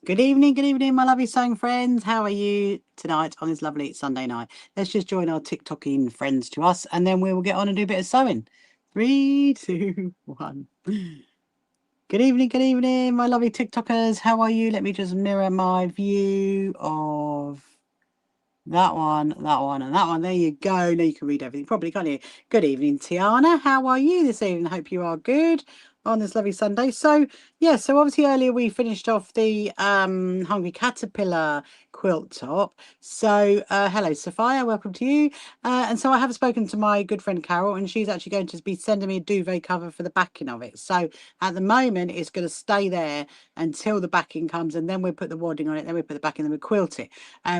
good evening, my lovely sewing friends. How are you tonight on this lovely Sunday night? Let's just join our TikToking friends to us, and then we will get on and do a bit of sewing. 3, 2, 1. Good evening, my lovely TikTokers. How are you? Let me just mirror my view of that one, and that one. There you go. Now you can read everything properly, can't you? Good evening, Tiana. How are you this evening? Hope you are good on this lovely Sunday. So yeah, so obviously earlier we finished off the Hungry Caterpillar quilt top. So hello Sophia, welcome to you. And so I have spoken to my good friend Carol, and she's actually going to be sending me a duvet cover for the backing of it. So at the moment it's going to stay there until the backing comes, and then we put the wadding on it, then we put the backing, then we quilt it,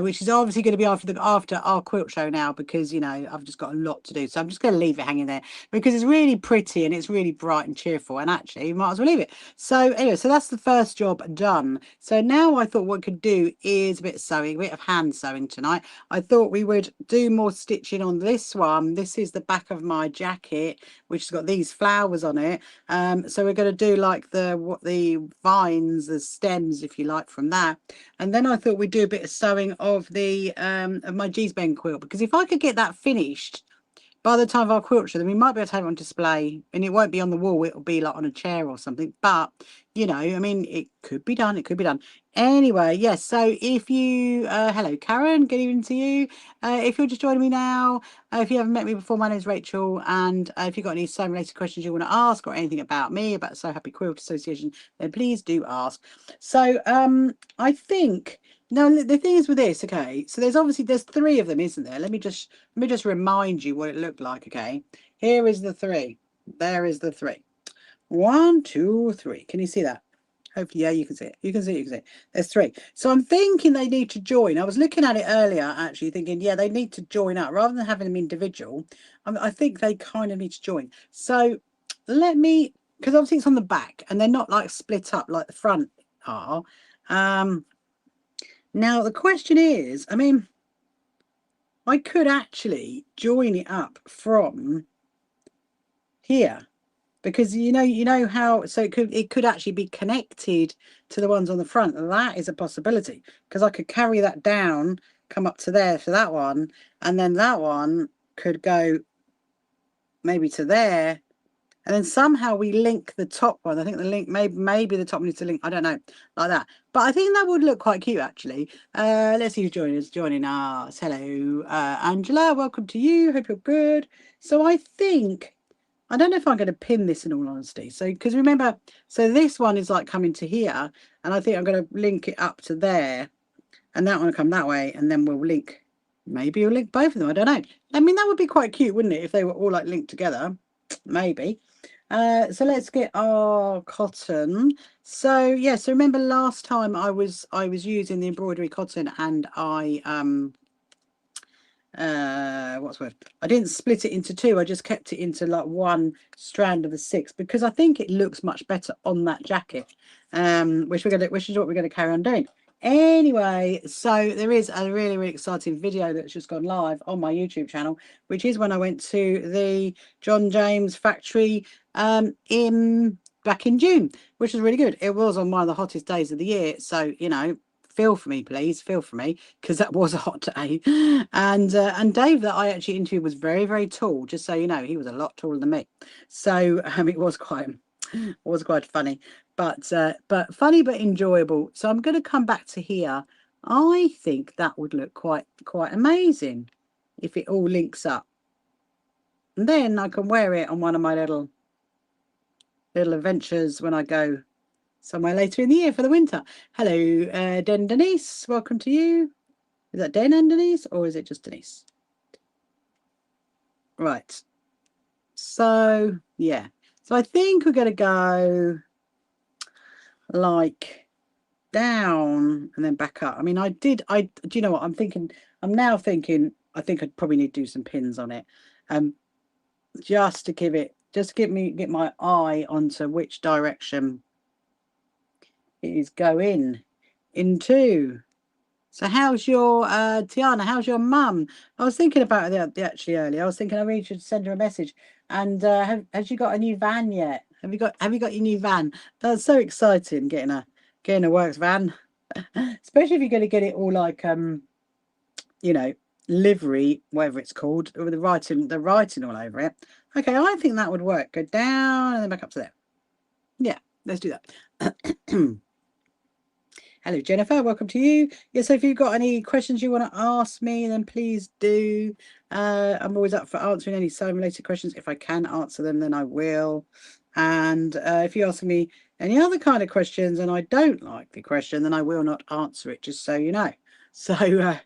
which is obviously going to be after our quilt show now, because you know I've just got a lot to do. So I'm just going to leave it hanging there because it's really pretty and it's really bright and cheerful, and actually you might as well leave it. So anyway, so that's the first job done. So now I thought what we could do is a bit of sewing, a bit of hand sewing tonight. I thought we would do more stitching on this one. This is the back of my jacket, which has got these flowers on it. So we're going to do like the vines, the stems, if you like, from that. And then I thought we'd do a bit of sewing of the of my G-Spen quilt, because if I could get that finished by the time of our quilt show, then we might be able to have it on display, and it won't be on the wall. It'll be like on a chair or something. But you know, I mean, it could be done. It could be done. Anyway, yes. So if you, hello, Karen. Good evening to you. If you're just joining me now, if you haven't met me before, my name is Rachel, and if you've got any sewing related questions you want to ask, or anything about me, about So Happy Quilt Association, then please do ask. So I think. Now the thing is with this, okay, so there's 3 of them, isn't there? Let me just remind you what it looked like, okay? Here is the 3. There is the 3. 1, 2, 3. Can you see that? Hopefully, yeah, you can see it. You can see it, you can see it. There's 3. So I'm thinking they need to join. I was looking at it earlier, actually, thinking, yeah, they need to join up. Rather than having them individual, I think they kind of need to join. So let me, because obviously it's on the back, and they're not like split up like the front are. Now, the question is, I mean, I could actually join it up from here, because you know how, so it could actually be connected to the ones on the front. And that is a possibility, because I could carry that down, come up to there for that one, and then that one could go maybe to there. And then somehow we link the top one. I think the link, maybe the top needs to link, I don't know, like that. But I think that would look quite cute, actually. Let's see who's joining us. Hello, Angela. Welcome to you. Hope you're good. So I think, I don't know if I'm going to pin this, in all honesty. So, because remember, so this one is like coming to here, and I think I'm going to link it up to there, and that one will come that way, and then we'll link, maybe we'll link both of them. I don't know. I mean, that would be quite cute, wouldn't it, if they were all like linked together? Maybe. So let's get our cotton. So yeah, so remember last time I was using the embroidery cotton, and I what's the word? I didn't split it into 2. I just kept it into like 1 strand of the 6, because I think it looks much better on that jacket. Which is what we're gonna carry on doing. Anyway, so there is a really exciting video that's just gone live on my YouTube channel, which is when I went to the John James factory back in June, which was really good. It was on one of the hottest days of the year, so you know, feel for me, please, feel for me, because that was a hot day. And Dave, that I actually interviewed, was very tall, just so you know. He was a lot taller than me, so it was quite funny, but funny but enjoyable. So I'm going to come back to here. I think that would look quite amazing if it all links up, and then I can wear it on one of my little adventures when I go somewhere later in the year for the winter. Hello, Den Denise, welcome to you. Is that Den and Denise, or is it just Denise? Right. So yeah, so I think we're going to go like down and then back up. I mean, do you know what I'm thinking? I'm now thinking I think I'd probably need to do some pins on it, just to get my eye onto which direction it is going into. So how's your Tiana, how's your mum? I was thinking about it actually earlier. I was thinking I really should send her a message. And has she got a new van yet? Have you got your new van? That's so exciting, getting a works van. Especially if you're going to get it all like, you know, livery, whatever it's called, with the writing all over it. Okay, I think that would work. Go down and then back up to there. Yeah, let's do that. Hello, Jennifer. Welcome to you. Yes, so if you've got any questions you want to ask me, then please do. I'm always up for answering any sewing-related questions. If I can answer them, then I will. And if you ask me any other kind of questions and I don't like the question, then I will not answer it, just so you know. So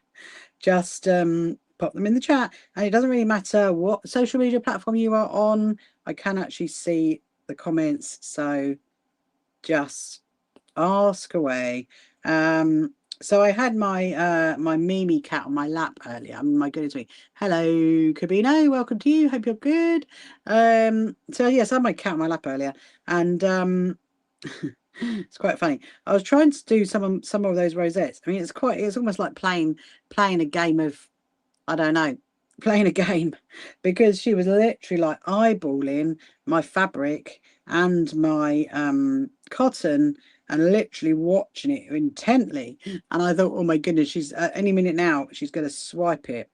just pop them in the chat. And it doesn't really matter what social media platform you are on. I can actually see the comments. So just ask away. So I had my my Mimi cat on my lap earlier. My goodness me. Hello, Cabino. Welcome to you. Hope you're good. So yes, I had my cat on my lap earlier, and it's quite funny. I was trying to do some of those rosettes. I mean, it's almost like playing a game of, I don't know, playing a game, because she was literally like eyeballing my fabric and my cotton and literally watching it intently. And I thought, oh my goodness, she's any minute now she's going to swipe it,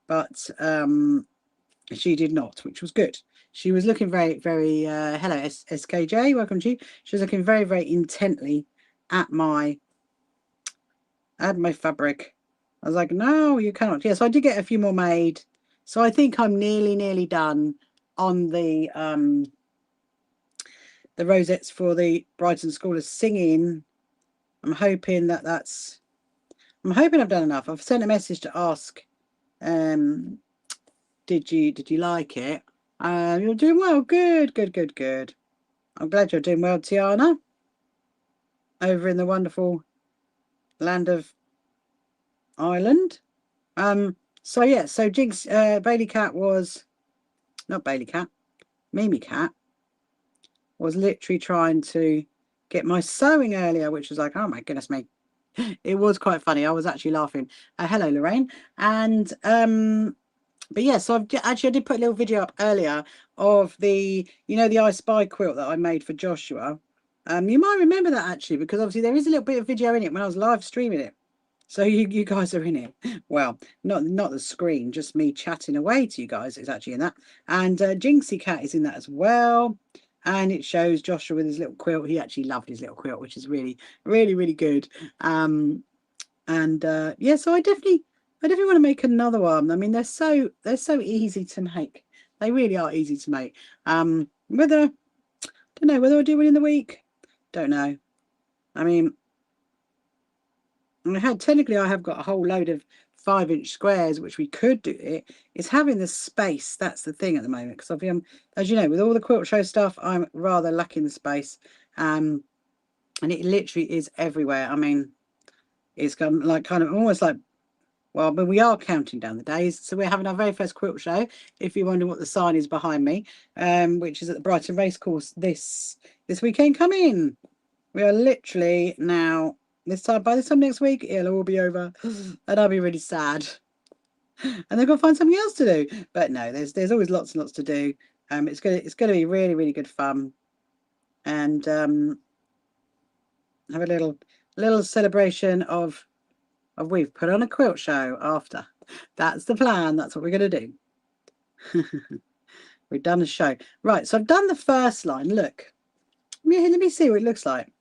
but she did not, which was good. She was looking very, very hello SKJ, welcome to you. She was looking very, very intently at my fabric. I was like, no, you cannot. Yeah, so I did get a few more made. So I think I'm nearly done on the rosettes for the Brighton School of Singing. I'm hoping I'm hoping I've done enough. I've sent a message to ask, did you like it? You're doing well. Good. I'm glad you're doing well, Tiana, over in the wonderful land of Ireland. So yeah, so Jinx, Bailey Cat was not Bailey Cat, Mimi Cat was literally trying to get my sewing earlier, which was like, oh my goodness me. It was quite funny. I was actually laughing. Hello, Lorraine. And but yeah, so I did put a little video up earlier of the, the I Spy quilt that I made for Joshua. You might remember that actually, because obviously there is a little bit of video in it when I was live streaming it. So you guys are in it. Well, not the screen, just me chatting away to you guys is actually in that. And Jinxie Cat is in that as well. And it shows Joshua with his little quilt. He actually loved his little quilt, which is really, really, really good. And yeah, so I definitely want to make another one. I mean, they're so easy to make. They really are easy to make. Don't know whether I'll do one in the week. Don't know. I mean, technically I have got a whole load of 5-inch squares, which we could do it. It's having the space. That's the thing at the moment, because as you know, with all the quilt show stuff, I'm rather lacking the space. And it literally is everywhere. I mean, it's gone like kind of almost like, well, but we are counting down the days. So we're having our very first quilt show, if you wonder what the sign is behind me, which is at the Brighton Racecourse this weekend. Come in. We are literally now, by this time next week, it'll all be over, and I'll be really sad. And they've got to find something else to do. But no, there's always lots and lots to do. It's gonna be really, really good fun, and have a little celebration of we've put on a quilt show after. That's the plan. That's what we're gonna do. We've done a show. Right, so I've done the first line. Look. Let me see what it looks like.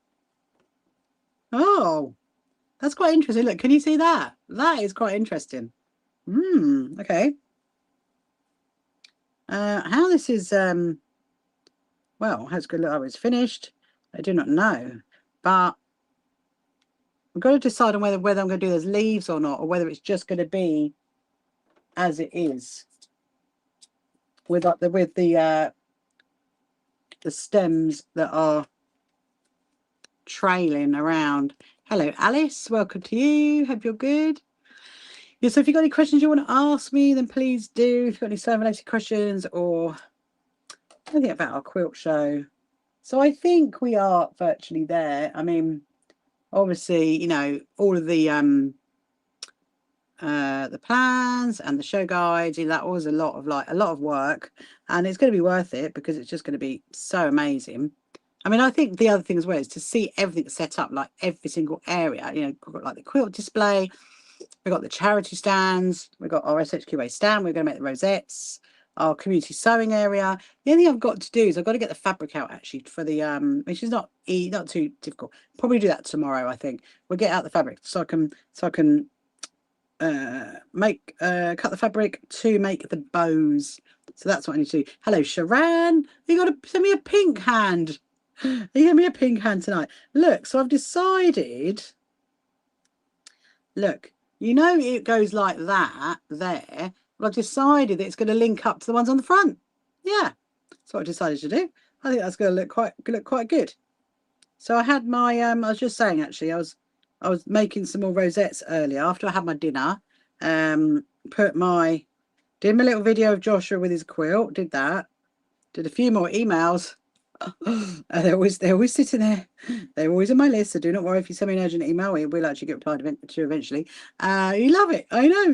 Oh, that's quite interesting. Look, can you see that? That is quite interesting. Okay. How this is, well, how it's going to look like it's finished, I do not know. But I've got to decide on whether I'm going to do those leaves or not, or whether it's just going to be as it is with like the stems that are trailing around. Hello, Alice. Welcome to you. Hope you're good. Yeah, so if you've got any questions you want to ask me, then please do. If you've got any sewing-related questions or anything about our quilt show. So I think we are virtually there. I mean, obviously, all of the plans and the show guides, that was a lot of work, and it's going to be worth it because it's just going to be so amazing. I mean, I think the other thing as well is to see everything set up, like every single area. You know, we've got like the quilt display, we've got the charity stands, we've got our SHQA stand, we're going to make the rosettes, our community sewing area. The only thing I've got to do is I've got to get the fabric out actually for the which is not too difficult. Probably do that tomorrow. I think we'll get out the fabric so I can cut the fabric to make the bows. So that's what I need to do. Hello, Sharan. You got to send me a pink hand. You gave me a pink hand tonight. Look, so I've decided. Look, you know it goes like that there. Well, I've decided that it's going to link up to the ones on the front. Yeah, that's what I decided to do. I think that's going to look quite good. So I had my I was just saying actually, I was making some more rosettes earlier after I had my dinner. Did my little video of Joshua with his quilt, did that. Did a few more emails. They're always sitting there. They're always on my list, so do not worry if you send me an urgent email. We'll actually get replied to eventually. You love it. I know.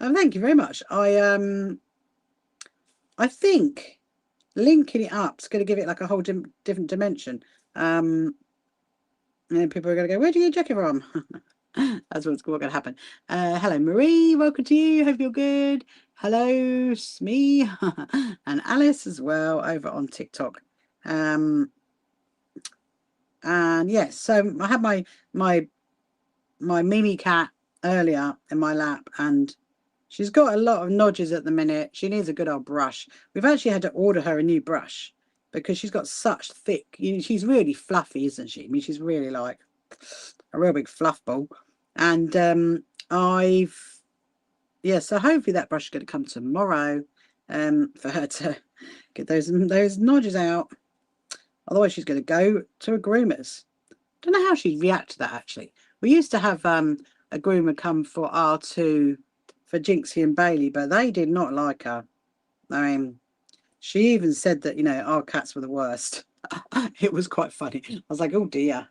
Thank you very much. I think linking it up is going to give it like a whole different dimension. And people are going to go, where do you get your jacket from? That's what's going to happen. Hello, Marie. Welcome to you. Hope you're good. Hello, Smee and Alice as well over on TikTok. And yes, so I had my Mimi cat earlier in my lap, and she's got a lot of nodges at the minute. She needs a good old brush. We've actually had to order her a new brush because she's got such thick. She's really fluffy, isn't she? I mean, she's really like a real big fluff ball. And so hopefully that brush is going to come tomorrow for her to get those nodges out. Otherwise she's going to go to a groomer's. Don't know how she'd react to that actually. We used to have a groomer come for R2 for Jinxie and Bailey, but they did not like her. I mean, she even said that, our cats were the worst. It was quite funny. I was like, oh dear.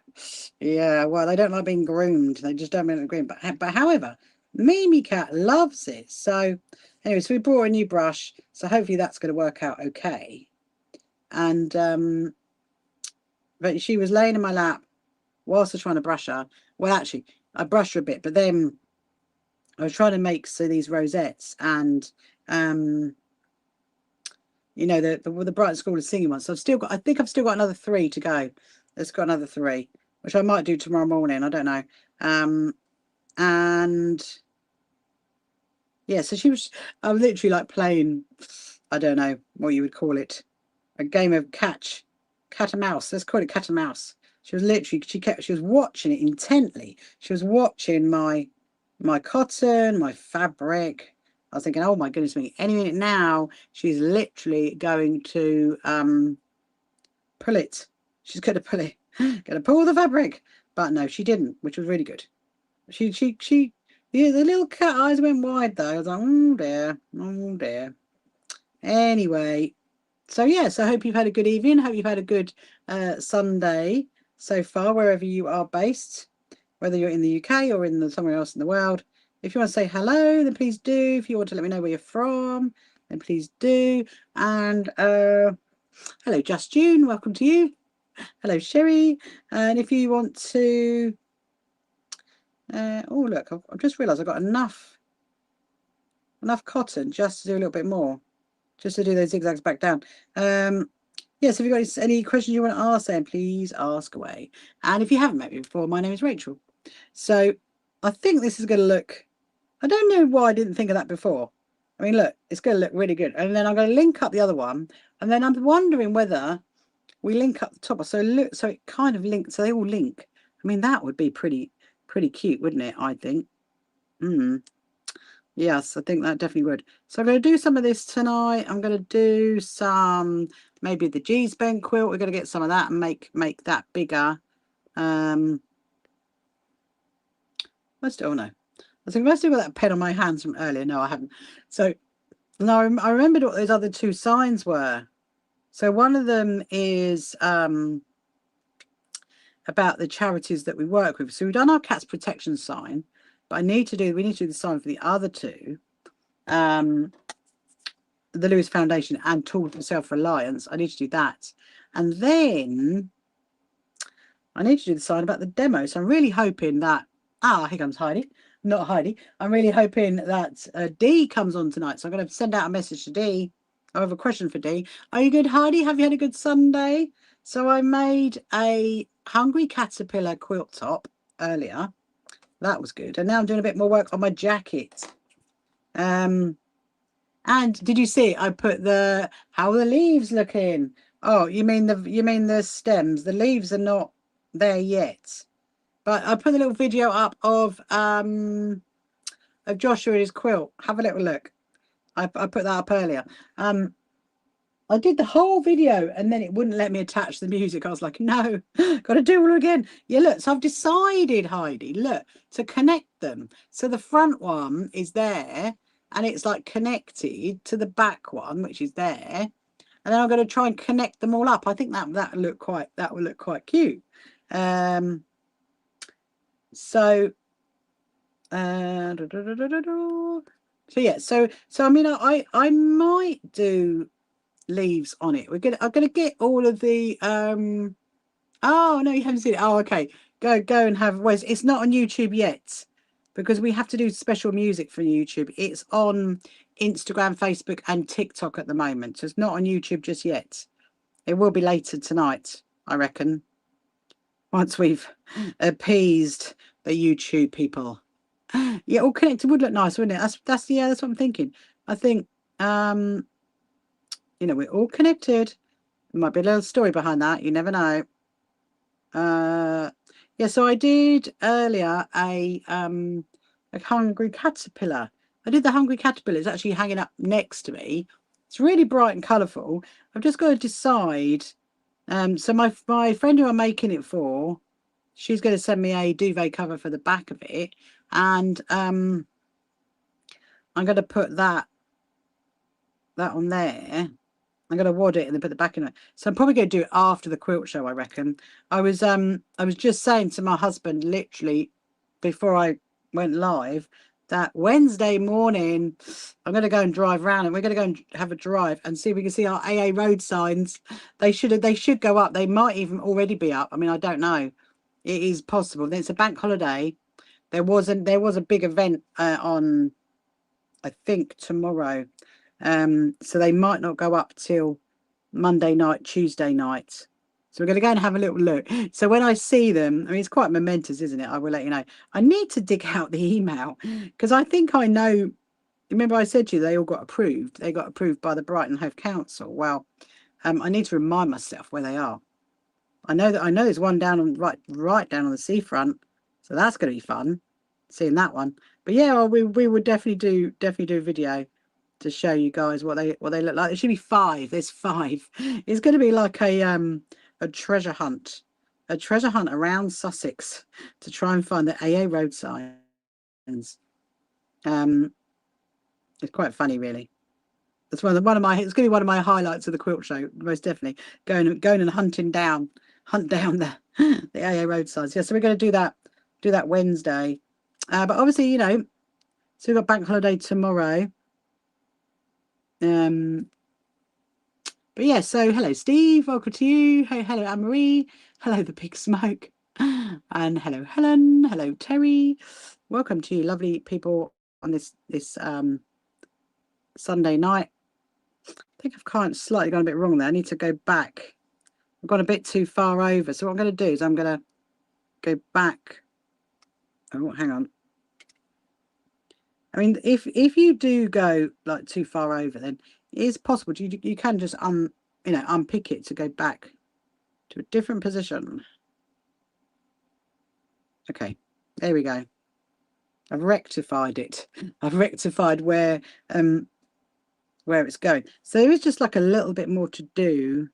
Yeah, well, they don't like being groomed. They just don't like groomed. But however, Mimi cat loves it. So anyway, so we brought a new brush. So hopefully that's going to work out okay. And but she was laying in my lap whilst I was trying to brush her. Well, actually, I brushed her a bit, but then I was trying to make these rosettes and the Brighton School of Singing one. So I think I've still got another 3 to go. Let's got another 3, which I might do tomorrow morning. I don't know. And yeah, so I'm literally like playing, I don't know what you would call it, a game of cat and mouse. Let's call it cat and mouse. She was literally, she was watching it intently. She was watching my cotton, my fabric. I was thinking, oh my goodness me, any minute now, she's literally going to pull it. She's going to pull it, going to pull the fabric. But no, she didn't, which was really good. Yeah, the little cat eyes went wide though. I was like, oh dear. Anyway, so yes, I hope you've had a good evening. Hope you've had a good Sunday so far, wherever you are based, whether you're in the UK or somewhere else in the world. If you want to say hello, then please do. If you want to let me know where you're from, then please do. And hello, Just June. Welcome to you. Hello, Sherry. And if you want to, oh look, I've just realised I've got enough cotton just to do a little bit more, just to do those zigzags back down. Yes, if you've got any questions you want to ask, then please ask away. And if you haven't met me before, my name is Rachel. So I think this is going to look, I don't know why I didn't think of that before. I mean, look, it's going to look really good. And then I'm going to link up the other one. And then I'm wondering whether we link up the top. So look, so it kind of links, so they all link. I mean, that would be pretty cute, wouldn't it? I think. Yes, I think that definitely would. So I'm going to do some of this tonight. I'm going to do some, maybe the G-Spen quilt. We're going to get some of that and make that bigger. I still know. I think I still got that pen on my hands from earlier. No, I haven't. So now I remembered what those other 2 signs were. So one of them is about the charities that we work with. So we've done our cats protection sign, but we need to do the sign for the other 2. The Lewis Foundation and Tool for Self-Reliance. I need to do that. And then I need to do the sign about the demo. So I'm really hoping that, here comes Heidi, not Heidi. I'm really hoping that Dee comes on tonight. So I'm going to send out a message to Dee. I have a question for Dee. Are you good, Heidi? Have you had a good Sunday? So I made a Hungry Caterpillar quilt top earlier. That was good. And now I'm doing a bit more work on my jacket. And did you see I put how are the leaves looking? Oh, you mean the stems? The leaves are not there yet. But I put a little video up of Joshua and his quilt. Have a little look. I put that up earlier. I did the whole video and then it wouldn't let me attach the music. I was like, no, got to do it all again. Yeah, look, so I've decided, Heidi, look, to connect them. So the front one is there and it's like connected to the back one, which is there. And then I'm going to try and connect them all up. I think that will look quite cute. So yeah, so I mean, I might do leaves on it. I'm gonna get all of the oh no, you haven't seen it. Oh, okay, go and have it's not on YouTube yet because we have to do special music for YouTube. It's on Instagram, Facebook and TikTok at the moment, so it's not on YouTube just yet. It will be later tonight, I reckon, once we've appeased the YouTube people. Yeah, all connected would look nice, wouldn't it? That's what I'm thinking. I think you know, we're all connected. There might be a little story behind that. You never know. Yeah, so I did earlier a hungry caterpillar. I did the hungry caterpillar. It's actually hanging up next to me. It's really bright and colourful. I've just got to decide. So my friend who I'm making it for, she's going to send me a duvet cover for the back of it, and I'm going to put that on there. I'm going to wad it and then put the back in it. So I'm probably going to do it after the quilt show, I reckon. I was just saying to my husband literally before I went live that Wednesday morning I'm going to go and drive around and we're going to go and have a drive and see if we can see our AA road signs. They should go up. They might even already be up. I mean, I don't know. It is possible. It's a bank holiday. There was a big event on, I think, tomorrow. So they might not go up till Monday night, Tuesday night. So we're going to go and have a little look. So when I see them, I mean, it's quite momentous, isn't it? I will let you know. I need to dig out the email because I think I know. Remember I said to you they all got approved. They got approved by the Brighton Hove Council. Well, I need to remind myself where they are. I know there's one down on right down on the seafront. So that's going to be fun seeing that one. But yeah, well, we would definitely do a video to show you guys what they look like. There should be 5. There's 5. It's going to be like a treasure hunt around Sussex to try and find the AA road signs. It's quite funny, really. That's one of my. It's going to be one of my highlights of the quilt show, most definitely. Going and hunt down the the AA road signs. Yeah, so we're going to do that Wednesday. But obviously, you know, so we've got bank holiday tomorrow. But yeah, so hello Steve, welcome to you. Hey, hello Anne-Marie, hello the big smoke, and hello Helen, hello Terry, welcome to you lovely people on this Sunday night. I think I've slightly gone a bit wrong there. I need to go back. I've gone a bit too far over, so what I'm going to do is I'm going to go back. Oh, hang on. I mean, if you do go like too far over, then it is possible you can just unpick it to go back to a different position. Okay, there we go. I've rectified it. I've rectified where it's going. So there is just like a little bit more to do.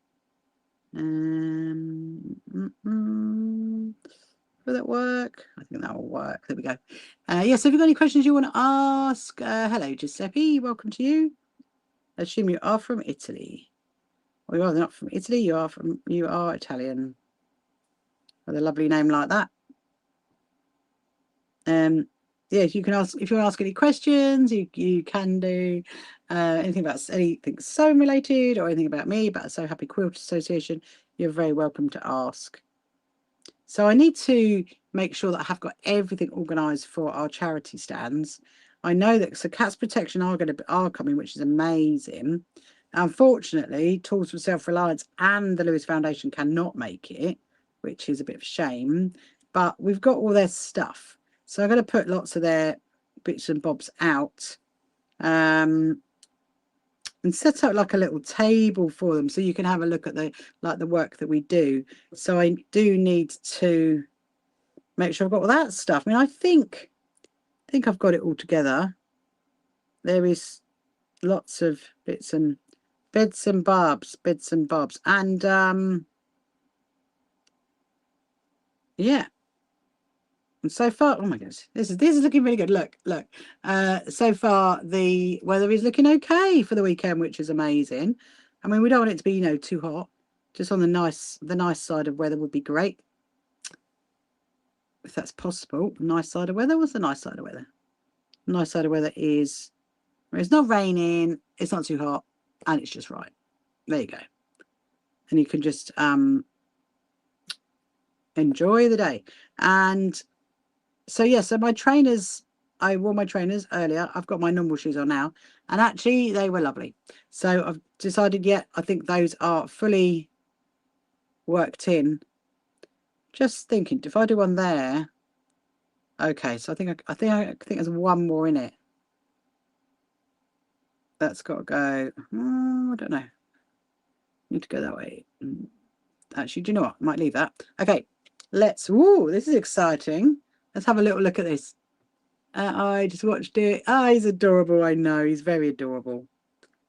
Will that work? I think that will work. There we go. Yeah, so if you've got any questions you want to ask, hello Giuseppe, welcome to you. I assume you are from Italy. Well, you are not from Italy, you are Italian. With a lovely name like that. Yeah, you can ask if you want to ask any questions, you can do anything sewing related or anything about me, about the So Happy Quilt Association, you're very welcome to ask. So I need to make sure that I have got everything organised for our charity stands. I know that so Cats Protection are coming, which is amazing. Unfortunately, Tools for Self-Reliance and the Lewis Foundation cannot make it, which is a bit of a shame. But we've got all their stuff, so I'm going to put lots of their bits and bobs out, and set up like a little table for them, so you can have a look at the work that we do. So I do need to make sure I've got all that stuff. I mean, I think I've got it all together. There is lots of bits and bobs, and yeah. And so far, oh my goodness, this is looking really good. Look. So far the weather is looking okay for the weekend, which is amazing. I mean, we don't want it to be, too hot. Just on the nice side of weather would be great, if that's possible. Nice side of weather. What's the nice side of weather? Nice side of weather is it's not raining, it's not too hot, and it's just right. There you go. And you can just enjoy the day. And so yeah, so my trainers, I wore my trainers earlier. I've got my normal shoes on now, and actually they were lovely. So I've decided, I think those are fully worked in. Just thinking, if I do one there, okay. So I think there's one more in it. That's got to go. I don't know. Need to go that way. Actually, do you know what? I might leave that. Okay, let's. Ooh, this is exciting. Let's have a little look at this. I just watched it. Oh, he's adorable. I know, he's very adorable.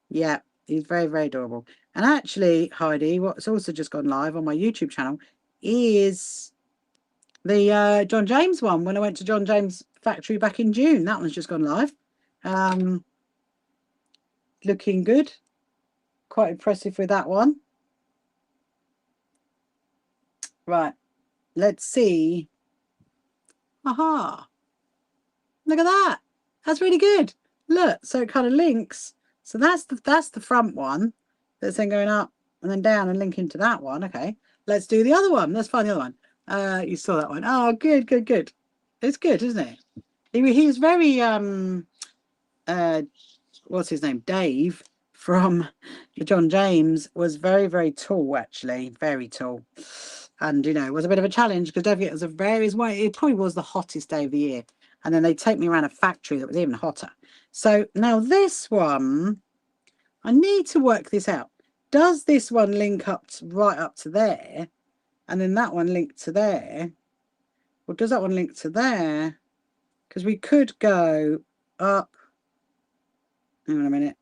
Yeah, he's very, very adorable. And actually, Heidi, what's also just gone live on my YouTube channel is the John James one. When I went to John James factory back in June, that one's just gone live. Looking good. Quite impressive with that one. Right, let's see. Aha. Look at that. That's really good. Look, so it kind of links. So that's the front one that's then going up and then down and linking to that one. Okay, let's do the other one. Let's find the other one. You saw that one. Oh, good. It's good, isn't it? He was very what's his name? Dave from the John James was very, very tall, actually, very tall. And it was a bit of a challenge because don't forget, it probably was the hottest day of the year. And then they take me around a factory that was even hotter. So now this one, I need to work this out. Does this one link up right up to there? And then that one link to there? Or does that one link to there? Because we could go up. Hang on a minute.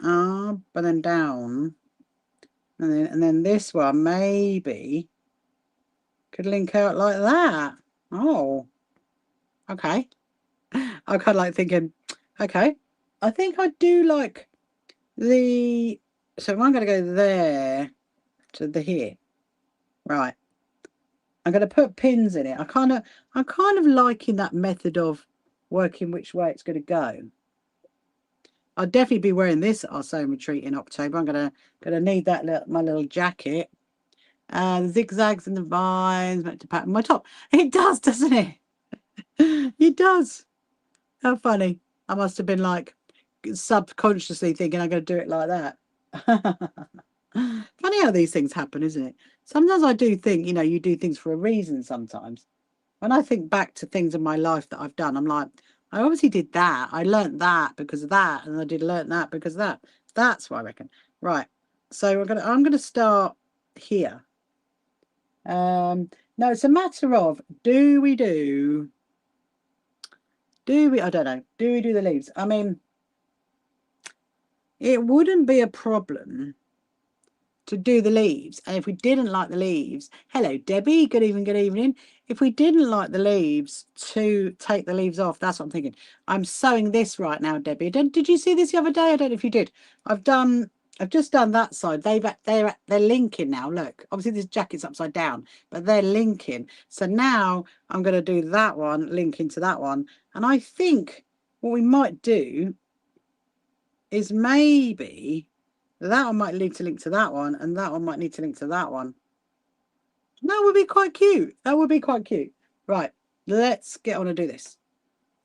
Up and then down. And then this one maybe could link out like that. Oh, okay. I'm kind of like thinking, okay, I think I do like the, so I'm going to go there to here. Right. I'm going to put pins in it. I'm kind of liking that method of working which way it's going to go. I'll definitely be wearing this at our sewing retreat in October. I'm gonna need that my little jacket. The zigzags and the vines meant to pattern my top. It does, doesn't it? It does. How funny. I must have been like subconsciously thinking I'm going to do it like that. Funny how these things happen, isn't it? Sometimes I do think, you do things for a reason sometimes. When I think back to things in my life that I've done, I'm like, I obviously did that. I learnt that because of that, and I did learn that because of that. That's what I reckon. Right. So I'm gonna start here. No, it's a matter of do we I don't know. Do we do the leaves? I mean, it wouldn't be a problem to do the leaves. And if we didn't like the leaves, hello, Debbie, good evening. If we didn't like the leaves, to take the leaves off. That's what I'm thinking. I'm sewing this right now, Debbie. Did you see this the other day? I don't know if you did. I've just done that side. They're linking now. Look, obviously this jacket's upside down, but they're linking. So now I'm going to do that one, link into that one. And I think what we might do is maybe that one might need to link to that one, and that one might need to link to that one. That would be quite cute. That would be quite cute. Right, let's get on and do this.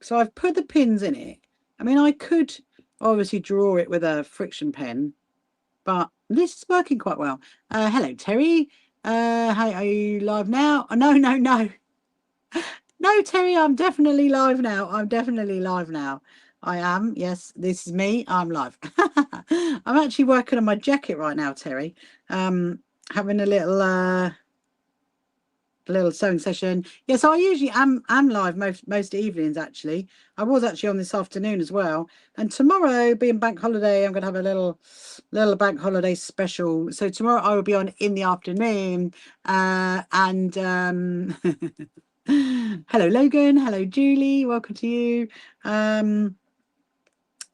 So I've put the pins in it. I mean, I could obviously draw it with a friction pen, but this is working quite well. Hello, Terry. Hi, are you live now? Oh, no, no, no. No, Terry, I'm definitely live now. I'm definitely live now. I am. Yes, this is me. I'm live. I'm actually working on my jacket right now, Terry. Having a little sewing session. Yes, I usually am live most evenings actually. I was actually on this afternoon as well. And tomorrow, being bank holiday, I'm gonna have a little bank holiday special. So tomorrow I will be on in the afternoon. And hello Logan, hello Julie, welcome to you.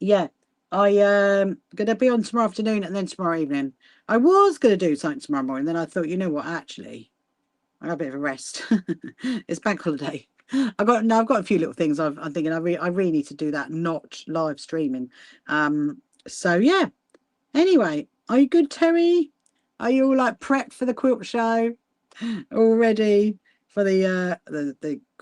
Yeah, I gonna be on tomorrow afternoon and then tomorrow evening. I was gonna do something tomorrow morning, then I thought, you know what, actually. I got a bit of a rest. It's bank holiday. I've got a few little things I'm thinking I really need to do that, not live streaming. So yeah. Anyway, are you good, Terry? Are you all like prepped for the quilt show? All ready for the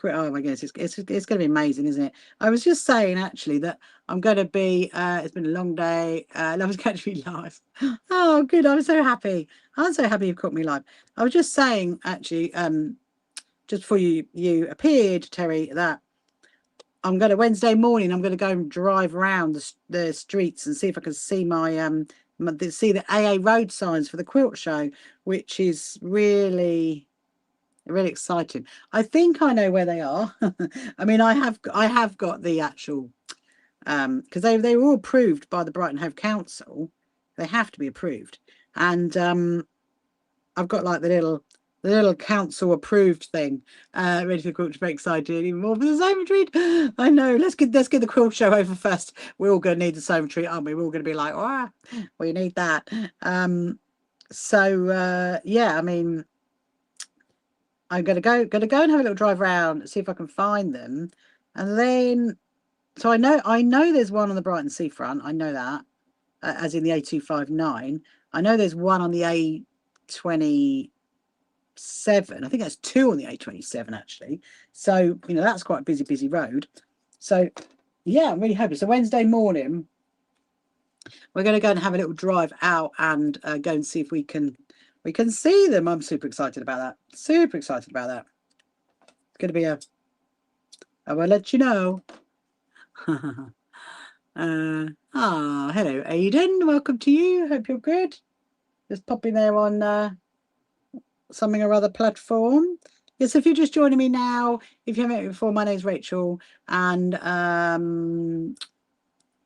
oh my goodness, it's gonna be amazing, isn't it? I was just saying actually that I'm gonna be it's been a long day. I was going to be live. Oh good, I'm so happy. I'm so happy you've caught me live. I was just saying actually, just before you appeared, Terry, that I'm going to Wednesday morning. I'm going to go and drive around the streets and see if I can see see the AA road signs for the quilt show, which is really exciting. I think I know where they are. I mean, I have got the actual because they were all approved by the Brighton Hove Council. They have to be approved, and I've got like the little council approved thing ready for the quilt to be excited even more for the sewing retreat. I know. Let's get the quilt show over first. We're all going to need the sewing retreat, aren't we? We're all going to be like, ah, we need that. So yeah, I mean, I'm gonna go and have a little drive around, see if I can find them, and then so I know there's one on the Brighton seafront. I know that as in the A259. I know there's one on the A27. I think that's two on the A27 actually. So you know that's quite a busy road. So yeah, I'm really happy. So Wednesday morning, we're going to go and have a little drive out and go and see if we can see them. I'm super excited about that. Super excited about that. It's going to be I will let you know. Hello, Aiden. Welcome to you. Hope you're good. Just popping there on something or other platform. Yes, if you're just joining me now, if you haven't met me before, my name's Rachel, and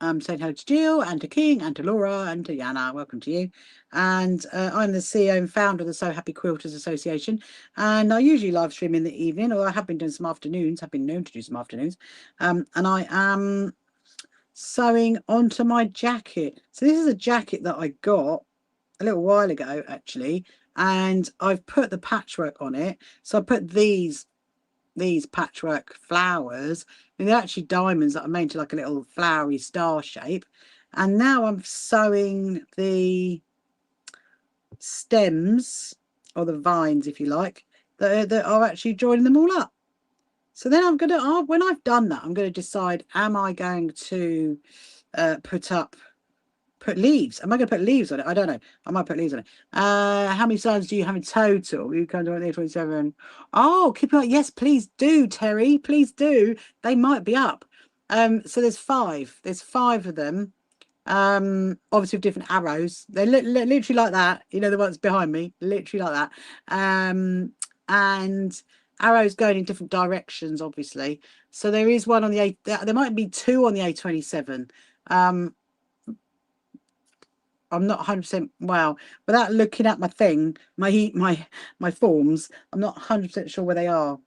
I'm saying hello to Jill and to King and to Laura and to Yana. Welcome to you. And I'm the CEO and founder of the So Happy Quilters Association. And I usually live stream in the evening, or I have been doing some afternoons. I've been known to do some afternoons. And I am sewing onto my jacket. So this is a jacket that I got a little while ago, actually. And I've put the patchwork on it. So I put these patchwork flowers, and they're actually diamonds that are made to like a little flowery star shape. And now I'm sewing the stems, or the vines if you like, that are actually joining them all up. So then I'm gonna when I've done that, I'm going to decide, am I going to put leaves? Am I going to put leaves on it? I don't know. I might put leaves on it. How many signs do you have in total? You come to 27. Oh, keep it. Yes, please do, Terry. Please do. They might be up. So there's 5. There's 5 of them. Obviously with different arrows. They're literally like that. You know, the ones behind me, literally like that. And arrows going in different directions, obviously. So there is one on the A. There might be 2 on the A27. I'm not 100% well without looking at my thing, my forms. I'm not 100% sure where they are,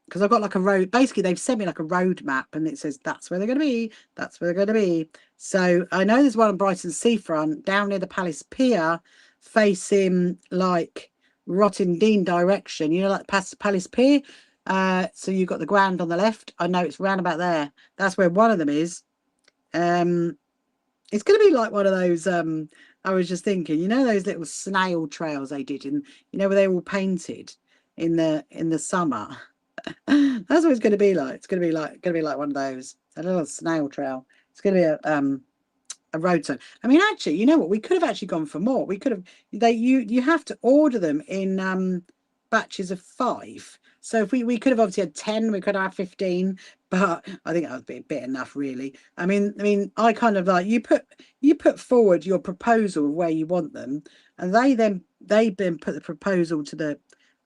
because I've got like a road. Basically, they've sent me like a road map, and it says that's where they're going to be. That's where they're going to be. So I know there's one on Brighton seafront down near the Palace Pier, facing like Rottingdean direction. You know, like past Palace Pier. So you've got the Grand on the left. I know it's round about there. That's where one of them is. It's going to be like one of those, I was just thinking, you know, those little snail trails they did, and you know, where they're all painted. in the summer. That's what it's going to be like. It's going to be like one of those, a little snail trail. It's going to be a road sign. I mean, actually, you know what? We could have actually gone for more. We could have. You have to order them in batches of 5. So if we could have obviously had 10, we could have 15, but I think that would be a bit enough, really. I mean, I kind of like you put forward your proposal of where you want them, and they then put the proposal to the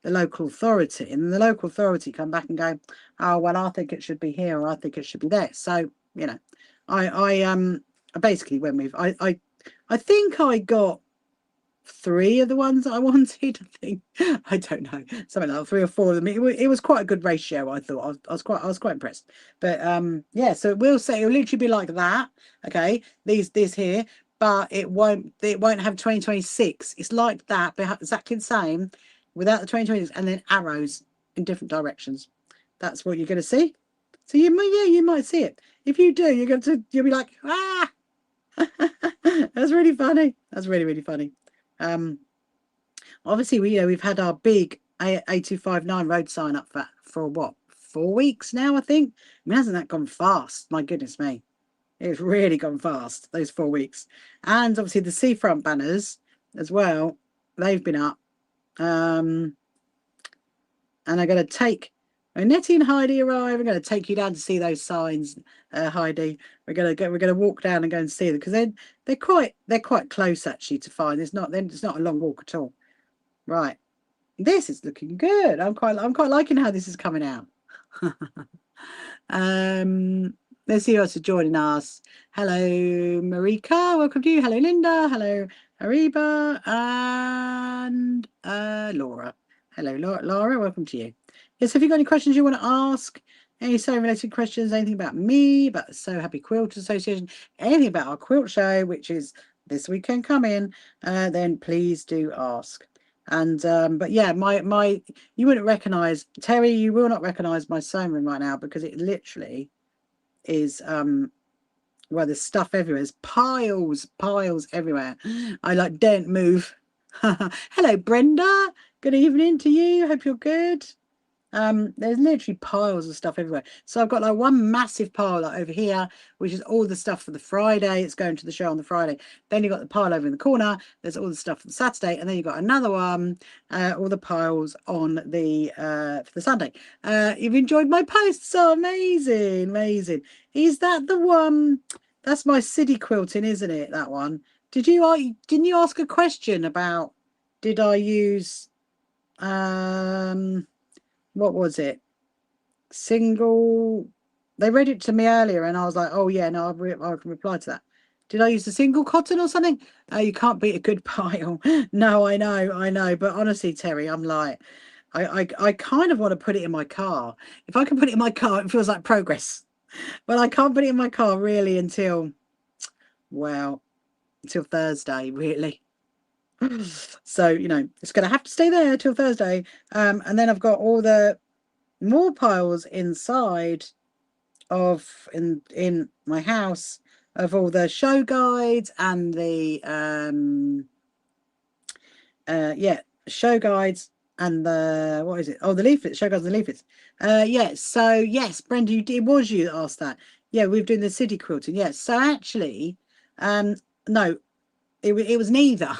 local authority, and the local authority come back and go, oh well, I think it should be here, or I think it should be there. So you know, I basically went with I think I got 3 of the ones that I wanted. I think I don't know, something like 3 or 4 of them. It was quite a good ratio. I thought I was quite impressed. But yeah, so we'll say it'll literally be like that. Okay, this here, but it won't have 2026. It's like that, but exactly the same without the 2026, and then arrows in different directions. That's what you're going to see. So you might see it. If you do, you'll be like, ah. That's really funny. That's really funny. Obviously we've had our big A259 road sign up for what, 4 weeks now, I think. I mean, hasn't that gone fast? My goodness me. It's really gone fast, those 4 weeks. And obviously the seafront banners as well, they've been up. And I'm going to take Nettie and Heidi arrive. I'm going to take you down to see those signs, Heidi. We're going to walk down and go and see them, because they're quite close actually to find. It's not a long walk at all. Right, this is looking good. I'm quite liking how this is coming out. Let's see who else is joining us. Hello, Marika. Welcome to you. Hello, Linda. Hello, Ariba, and Laura. Hello, Laura. Welcome to you. Yes, have you got any questions you want to ask? Any sewing related questions? Anything about me, about the Sew Happy Quilters Association? Anything about our quilt show, which is this weekend coming? Then please do ask. And but yeah, my you wouldn't recognize, Terry, you will not recognize my sewing room right now, because it literally is well, there's stuff everywhere. There's piles everywhere. I like don't move. Hello, Brenda. Good evening to you. Hope you're good. There's literally piles of stuff everywhere. So I've got like one massive pile like over here, which is all the stuff for the Friday. It's going to the show on the Friday. Then you've got the pile over in the corner. There's all the stuff for the Saturday, and then you've got another one, all the piles on the for the Sunday. You've enjoyed my posts. Oh, amazing. Is that the one? That's my city quilting, isn't it? That one. Didn't you ask a question about, did I use what was it? Single. They read it to me earlier, and I was like, oh yeah, no, I can reply to that. Did I use the single cotton or something? You can't beat a good pile. No, I know. But honestly, Terry, I'm like, I kind of want to put it in my car. If I can put it in my car, it feels like progress. Well, I can't put it in my car really until Thursday, really. So, it's going to have to stay there till Thursday. And then I've got all the more piles inside of in my house of all the show guides and the show guides and the, what is it, the leaflets, show guides and leaflets. So yes, Brenda, it was you that asked that. Yeah, we've done the city quilting. Yes, so actually no, it was neither.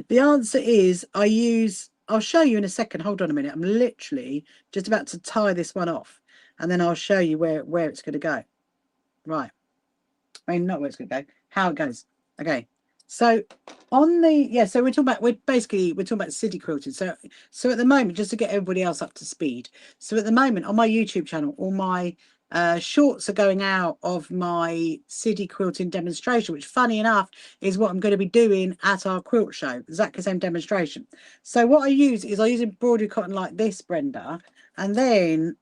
The answer is I'll show you in a second. Hold on a minute. I'm literally just about to tie this one off, and then I'll show you where it's going to go. Right. I mean, not where it's going to go, how it goes. Okay. So on the, so we're talking about city quilting. So at the moment, just to get everybody else up to speed. So at the moment on my YouTube channel, all my shorts are going out of my city quilting demonstration, which funny enough is what I'm going to be doing at our quilt show, exactly the same demonstration. So what I use embroidery cotton like this, Brenda, and then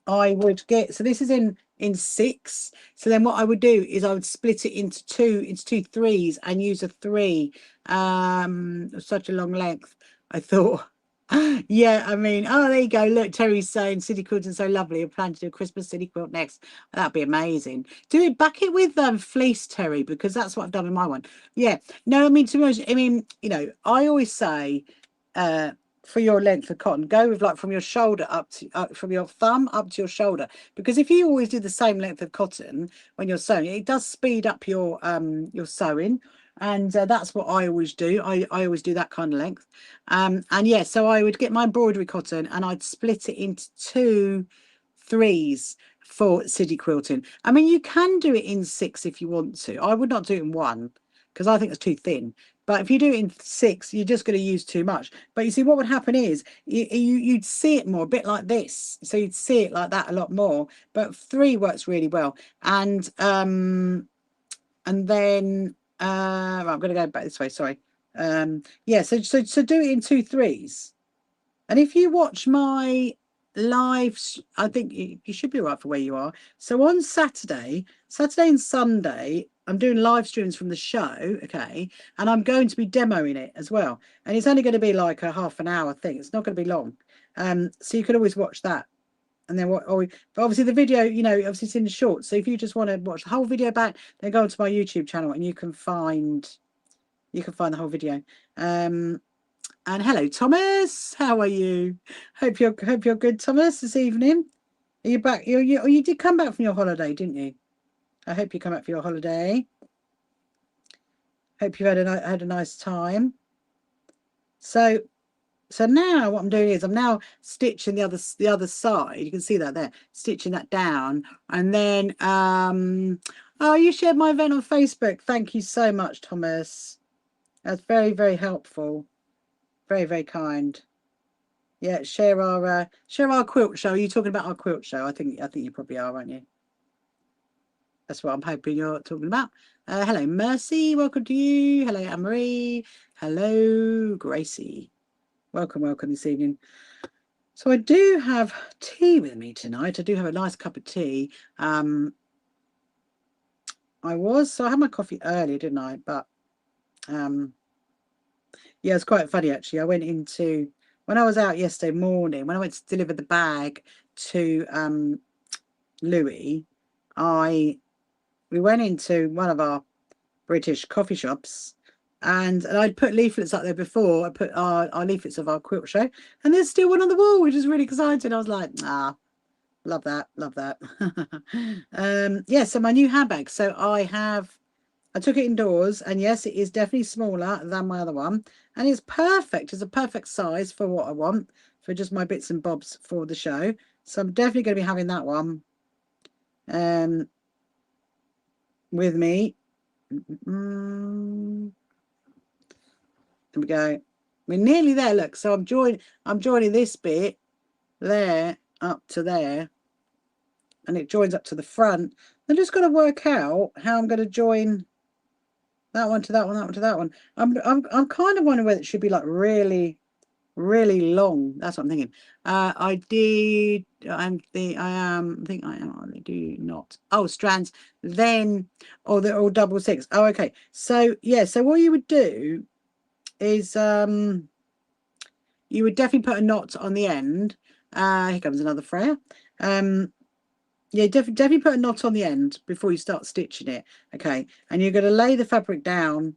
I would get, so this is in 6. So then what I would do is I would split it into two threes and use a 3 such a long length. I thought, yeah, I mean, oh, there you go. Look, Terry's saying city quilting so lovely. I plan to do a Christmas city quilt next. That'd be amazing. Back it with fleece, Terry, because that's what I've done with my one. Yeah, no, I mean, to be honest, I mean, I always say for your length of cotton. Go with like from your shoulder up to from your thumb up to your shoulder, because if you always do the same length of cotton when you're sewing, it does speed up your sewing, and that's what I always do. I always do that kind of length. And yeah, so I would get my embroidery cotton and I'd split it into 2 3s for city quilting. I mean, you can do it in 6 if you want to. I would not do it in 1 because I think it's too thin. But if you do it in 6, you're just going to use too much. But you see, what would happen is you'd see it more, a bit like this. So you'd see it like that a lot more. But 3 works really well. And then right, I'm going to go back this way. Sorry. Yeah. So do it in 2 3s. And if you watch my lives, I think you should be right for where you are. So on Saturday and Sunday, I'm doing live streams from the show, okay, and I'm going to be demoing it as well. And it's only going to be like a half an hour thing. It's not going to be long. So you can always watch that. And then but obviously the video, you know, obviously it's in short. So if you just want to watch the whole video back, then go onto my YouTube channel and you can find the whole video. And hello, Thomas. How are you? Hope you're good, Thomas, this evening. Are you back? You did come back from your holiday, didn't you? I hope you come back for your holiday. Hope you had a nice time. So now what I'm doing is I'm now stitching the other side. You can see that there, stitching that down, and then oh, you shared my event on Facebook. Thank you so much, Thomas. That's very, very helpful. Very, very kind. Yeah, share our quilt show. Are you talking about our quilt show? I think you probably are, aren't you? That's what I'm hoping you're talking about. Hello, Mercy. Welcome to you. Hello, Anne-Marie. Hello, Gracie. Welcome this evening. So I do have tea with me tonight. I do have a nice cup of tea. I had my coffee earlier, didn't I? But yeah, it's quite funny actually. I went into, when I was out yesterday morning, when I went to deliver the bag to Louis, we went into one of our British coffee shops, and I'd put leaflets up there before. I put our leaflets of our quilt show, and there's still one on the wall, which is really exciting. I was like, love that. Yeah, so my new handbag. So I took it indoors, and yes, it is definitely smaller than my other one, and it's perfect. It's a perfect size for what I want, for just my bits and bobs for the show. So I'm definitely going to be having that one with me. There we go. We're nearly there. Look, so I'm joining this bit there up to there, and it joins up to the front. I'm just going to work out how I'm going to join that one to that one, that one to that one. I'm kind of wondering whether it should be like really, really long. That's what I'm thinking. I think I do not. Oh, strands. Then, or double six. Oh, okay. So yeah. So what you would do is you would definitely put a knot on the end. Here comes another Freya. Yeah, definitely put a knot on the end before you start stitching it. Okay, and you're going to lay the fabric down,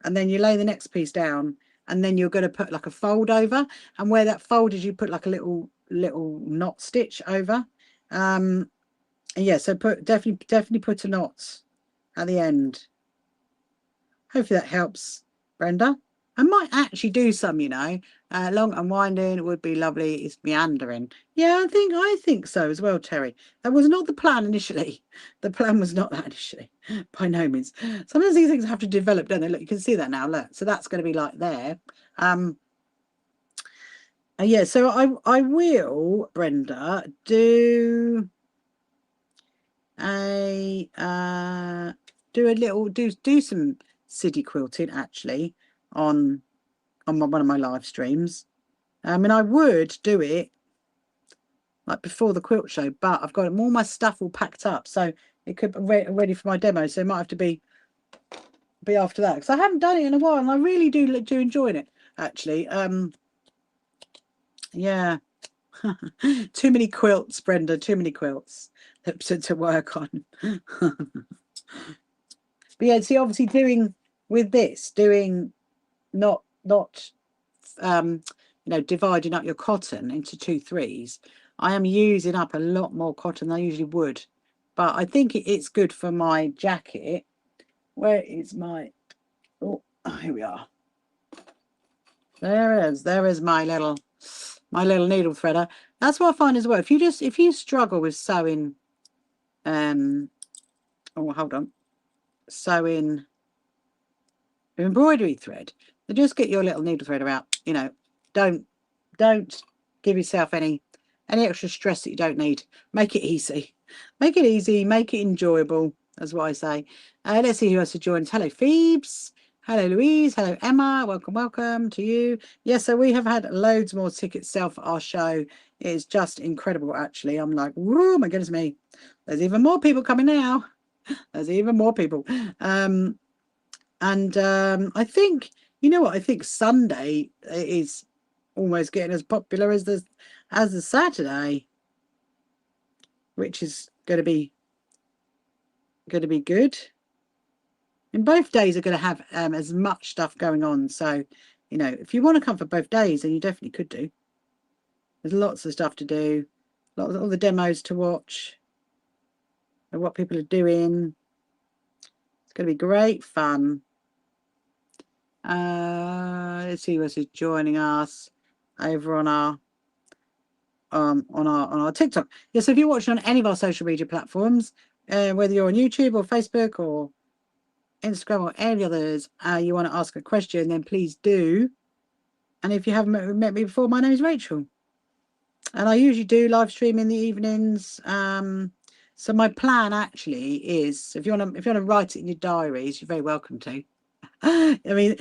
and then you lay the next piece down, and then you're going to put like a fold over, and where that fold is, you put like a little knot stitch over. And yeah, so definitely put a knot at the end. Hopefully that helps, Brenda. I might actually do some, you know, long and winding would be lovely. It's meandering. Yeah, I think so as well, Terry. That was not the plan initially. The plan was not that initially, by no means. Sometimes these things have to develop, don't they? Look, you can see that now. Look, so that's going to be like there. Yeah, so I will, Brenda, do some city quilting actually on one of my live streams. I mean, I would do it like before the quilt show, but I've got all my stuff all packed up, so it could be ready for my demo. So it might have to be after that, because I haven't done it in a while, and I really do enjoy it actually. Yeah. Too many quilts, Brenda. Too many quilts to work on. But yeah, see, obviously doing not you know, dividing up your cotton into 2/3, I am using up a lot more cotton than I usually would. But I think it's good for my jacket. Where is my... Oh, here we are. There it is. There is my little needle threader. That's what I find as well. If you struggle with sewing, oh, hold on, sewing embroidery thread, then just get your little needle threader out. You know, don't give yourself any extra stress that you don't need. Make it easy. Make it easy. Make it enjoyable. That's what I say. Let's see who else has joined. Hello, Phoebes. Hello, Louise. Hello, Emma. Welcome, welcome to you. Yes, so we have had loads more tickets sell for our show. It is just incredible, actually. I'm like, whoa, my goodness me. There's even more people coming now. There's even more people. I think, you know what? I think Sunday is almost getting as popular as the Saturday, which is going to be good. And both days are going to have as much stuff going on. So, you know, if you want to come for both days, then you definitely could do. There's lots of stuff to do, all the demos to watch, and what people are doing. It's going to be great fun. Let's see who's joining us over on our TikTok. Yes, if you're watching on any of our social media platforms, whether you're on YouTube or Facebook or Instagram or any others, you want to ask a question, then please do. And if you haven't met me before, my name is Rachel, and I usually do live stream in the evenings. So my plan actually is, if you want to write it in your diaries, you're very welcome to. I mean,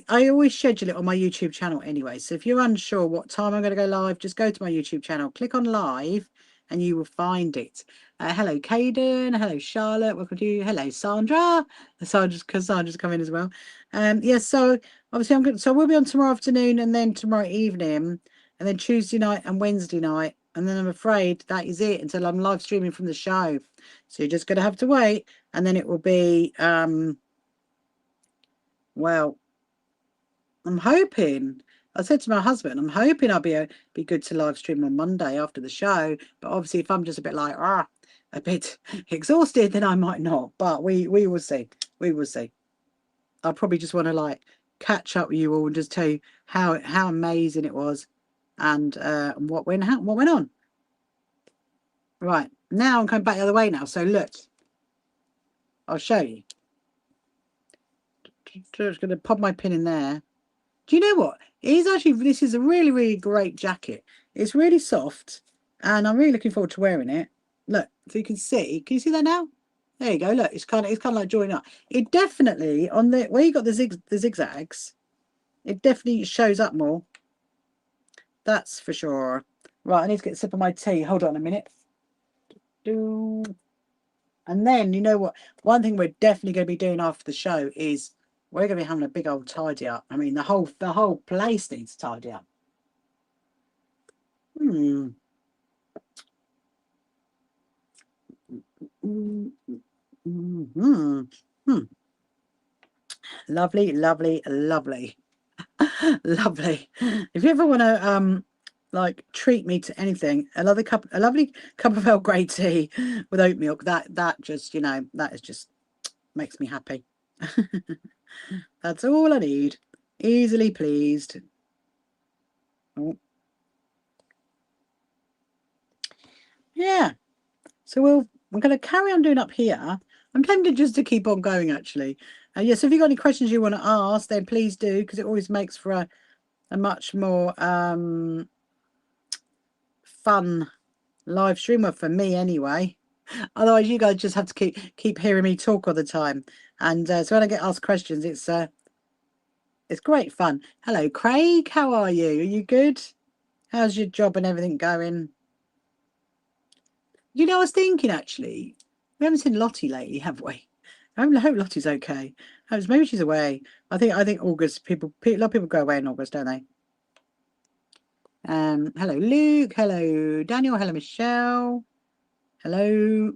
I always schedule it on my YouTube channel anyway. So if you're unsure what time I'm going to go live, just go to my YouTube channel, click on live, and you will find it. Hello, Caden. Hello, Charlotte. Welcome to you. Hello, Sandra. Sandra's come in as well. Yes. So obviously, I'm good. So we'll be on tomorrow afternoon, and then tomorrow evening, and then Tuesday night and Wednesday night, and then I'm afraid that is it until I'm live streaming from the show. So you're just going to have to wait, and then it will be well, I'm hoping. I said to my husband, I'm hoping I'll be good to live stream on Monday after the show. But obviously, if I'm just a bit like a bit exhausted, then I might not. But we will see. We will see. I'll probably just want to like catch up with you all and just tell you how amazing it was, and what went on. Right, now I'm coming back the other way now. So look, I'll show you. Just going to pop my pin in there. Do you know what? This is a really, really great jacket. It's really soft, and I'm really looking forward to wearing it. Look, so you can see. Can you see that now? There you go. Look, it's kind of like joining up. It definitely, on the where you got the zigzags, it definitely shows up more. That's for sure. Right, I need to get a sip of my tea. Hold on a minute. And then, you know what? One thing we're definitely going to be doing after the show is we're going to be having a big old tidy up. I mean, the whole place needs tidy up. Lovely, lovely, lovely. Lovely. If you ever want to like treat me to anything, a lovely cup of Earl Grey tea with oat milk, that just, you know, that is just makes me happy. That's all I need. Easily pleased. Oh. Yeah. So we're going to carry on doing up here. I'm tempted just to keep on going, actually. Yes, if you've got any questions you want to ask, then please do, because it always makes for a much more fun live stream, for me anyway. Otherwise, you guys just have to keep hearing me talk all the time. And so when I get asked questions, it's great fun. Hello, Craig. How are you? Are you good? How's your job and everything going? You know, I was thinking, actually, we haven't seen Lottie lately, have we? I hope Lottie's okay. Maybe she's away. I think August, a lot of people go away in August, don't they? Hello, Luke. Hello, Daniel. Hello, Michelle. Hello,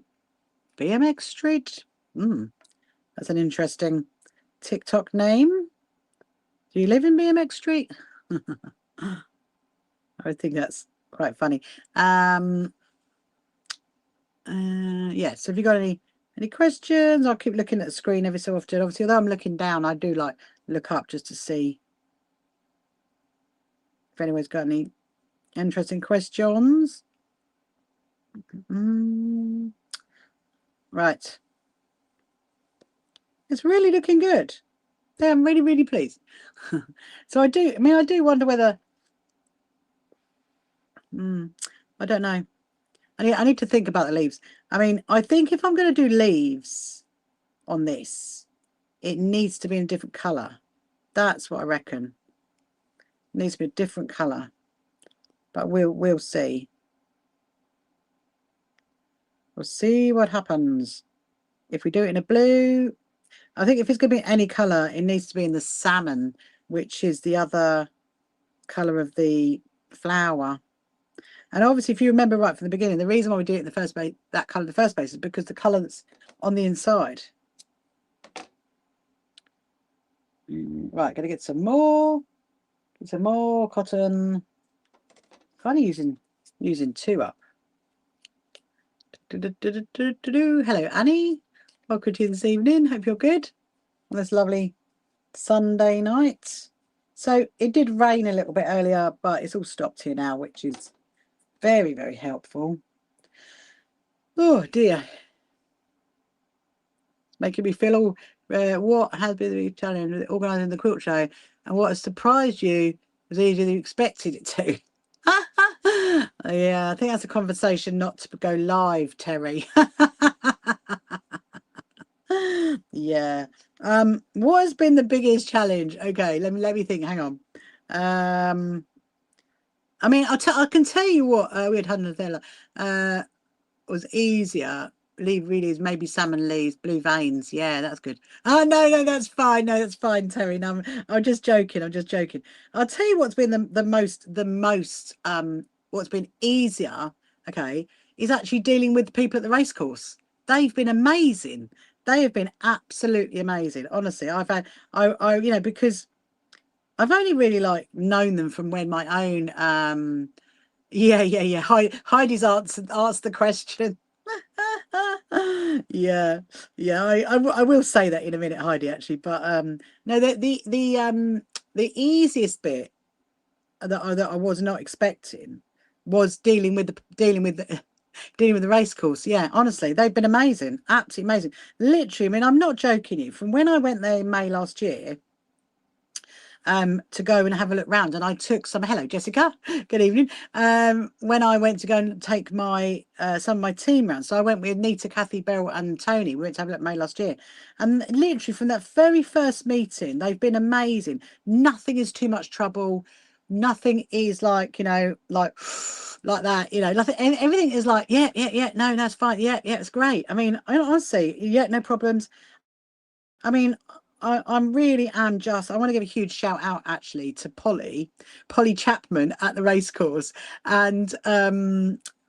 BMX Street. That's an interesting TikTok name. Do you live in BMX Street? I think that's quite funny. Yeah, so have you got any questions? I'll keep looking at the screen every so often. Obviously, although I'm looking down, I do like look up just to see if anyone's got any interesting questions. Right. It's really looking good. Yeah, I'm really, really pleased. So I do wonder whether I don't know. I need to think about the leaves. I mean, I think if I'm going to do leaves on this, it needs to be in a different colour. That's what I reckon. It needs to be a different colour. But we'll see. We'll see what happens. If we do it in a blue, I think if it's going to be any colour, it needs to be in the salmon, which is the other colour of the flower. And obviously, if you remember right from the beginning, the reason why we do it in the first place, that colour in the first place, is because the colour that's on the inside. Right, gonna get some more. Get some more cotton. Funny using two up. Hello, Annie. Welcome to you this evening. Hope you're good on this lovely Sunday night. So it did rain a little bit earlier, but it's all stopped here now, which is very, very helpful. Oh dear. Making me feel all what has been the challenge with organising the quilt show and what has surprised you as easier than you expected it to. Yeah, I think that's a conversation not to go live, Terry. Yeah. What has been the biggest challenge? Okay, let me think. Hang on. I mean, I can tell you what we had Nutella was easier. Leave really is maybe salmon leaves, blue veins. Yeah, that's good. Oh no, that's fine. No, that's fine, Terry. No, I'm just joking. I'm just joking. I'll tell you what's been the most what's been easier. Okay, is actually dealing with the people at the racecourse. They've been amazing. They have been absolutely amazing. Honestly, I've had you know, because I've only really like known them from when my own yeah. Heidi's asked the question. Yeah. I will say that in a minute, Heidi, actually. But no, the easiest bit that I was not expecting was dealing with the race course. Yeah, honestly, they've been amazing, absolutely amazing. Literally, I mean, I'm not joking you. From when I went there in May last year, to go and have a look round, and I took some. Hello, Jessica. Good evening. When I went to go and take my some of my team round, so I went with Nita, Kathy, Beryl, and Tony. We went to have a look at May last year, and literally from that very first meeting, they've been amazing. Nothing is too much trouble. Nothing is like, you know, like that, you know, nothing. Everything is like, yeah, no, that's fine. Yeah, it's great. I mean, honestly, yeah, no problems. I mean, I'm really am just. I want to give a huge shout out actually to Polly Chapman at the racecourse, and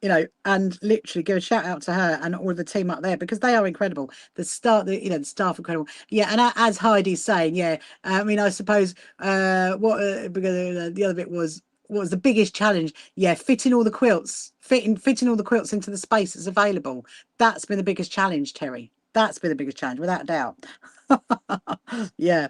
you know, and literally give a shout out to her and all of the team up there because they are incredible. The staff, the staff, are incredible. Yeah, and as Heidi's saying, yeah, I mean, I suppose because the other bit was. What was the biggest challenge? Yeah, fitting all the quilts into the space that's available. That's been the biggest challenge, Terry. That's been the biggest challenge, without a doubt. Yeah,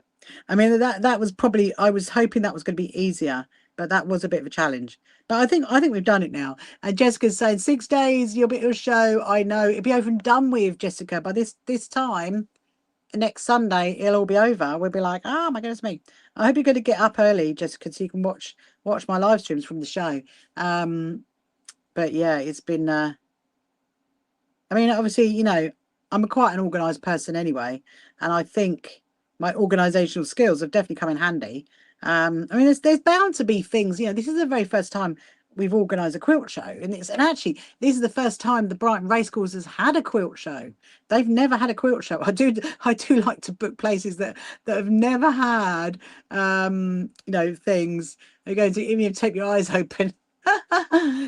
I mean that was probably, I was hoping that was going to be easier, but that was a bit of a challenge. But I think we've done it now. And Jessica's saying 6 days, you'll be to a show. I know it'll be over and done with, Jessica. By this time next Sunday, it'll all be over. We'll be like, oh my goodness me. I hope you're going to get up early, Jessica, so you can watch my live streams from the show. But yeah, it's been I mean, obviously, you know, I'm quite an organised person anyway, and I think my organisational skills have definitely come in handy. I mean, there's bound to be things, you know. This is the very first time we've organised a quilt show, and actually this is the first time the Brighton Racecourse has had a quilt show. They've never had a quilt show. I do like to book places that have never had you know, things. They're going to even take your eyes open.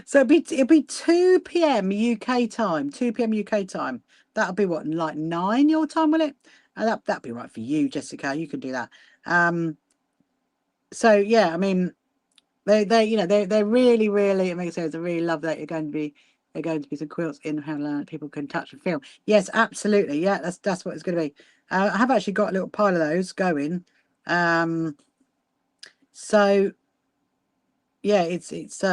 So it'll be 2 p.m. UK time. 2 p.m. UK time. That'll be what, like 9 your time, will it? That'll be right for you, Jessica. You can do that. So yeah, I mean, you know, they're really, really, it makes sense. I really love that they're going to be some quilts in how people can touch and feel. Yes, absolutely. Yeah, that's what it's going to be. I have actually got a little pile of those going. So yeah, it's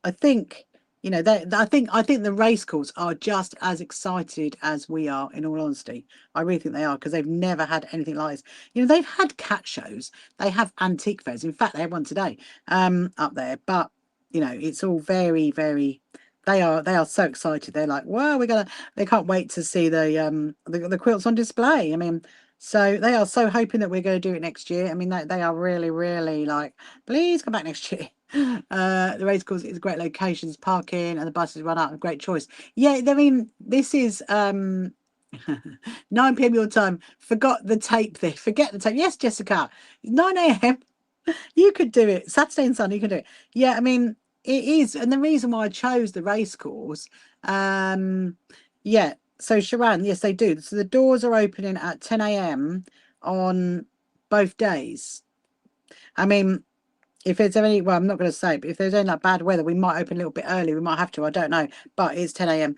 I think, you know, I think the race course are just as excited as we are, in all honesty. I really think they are, because they've never had anything like this. You know, they've had cat shows, they have antique fairs. In fact, they had one today up there, but you know, it's all very, very, they are so excited. They're like, wow, they can't wait to see the quilts on display. I mean, so they are so hoping that we're going to do it next year. I mean, they are really, really like, please come back next year. The race course is great locations, parking, and the buses run out. A great choice. Yeah, I mean, this is 9 p.m. your time. Forgot the tape there. Forget the tape. Yes, Jessica. 9 a.m. You could do it. Saturday and Sunday, you can do it. Yeah, I mean, it is. And the reason why I chose the race course, yeah. So Sharon, yes, they do. So the doors are opening at 10 a.m. on both days. I mean, if there's any, well, I'm not going to say, but if there's any like bad weather, we might open a little bit early. We might have to. I don't know, but it's 10 a.m.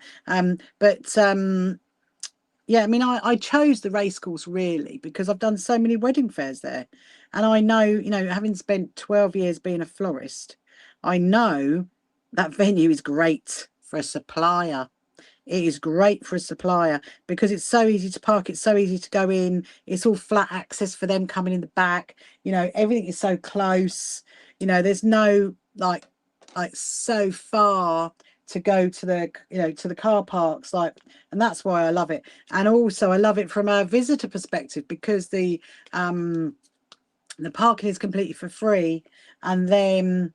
Yeah, I mean, I chose the race course really because I've done so many wedding fairs there, and I know, you know, having spent 12 years being a florist, I know that venue is great for a supplier. It is great for a supplier because it's so easy to park. It's so easy to go in. It's all flat access for them coming in the back. You know, everything is so close. You know, there's no like so far to go to the, you know, to the car parks, like, and that's why I love it. And also I love it from a visitor perspective because the parking is completely for free, and then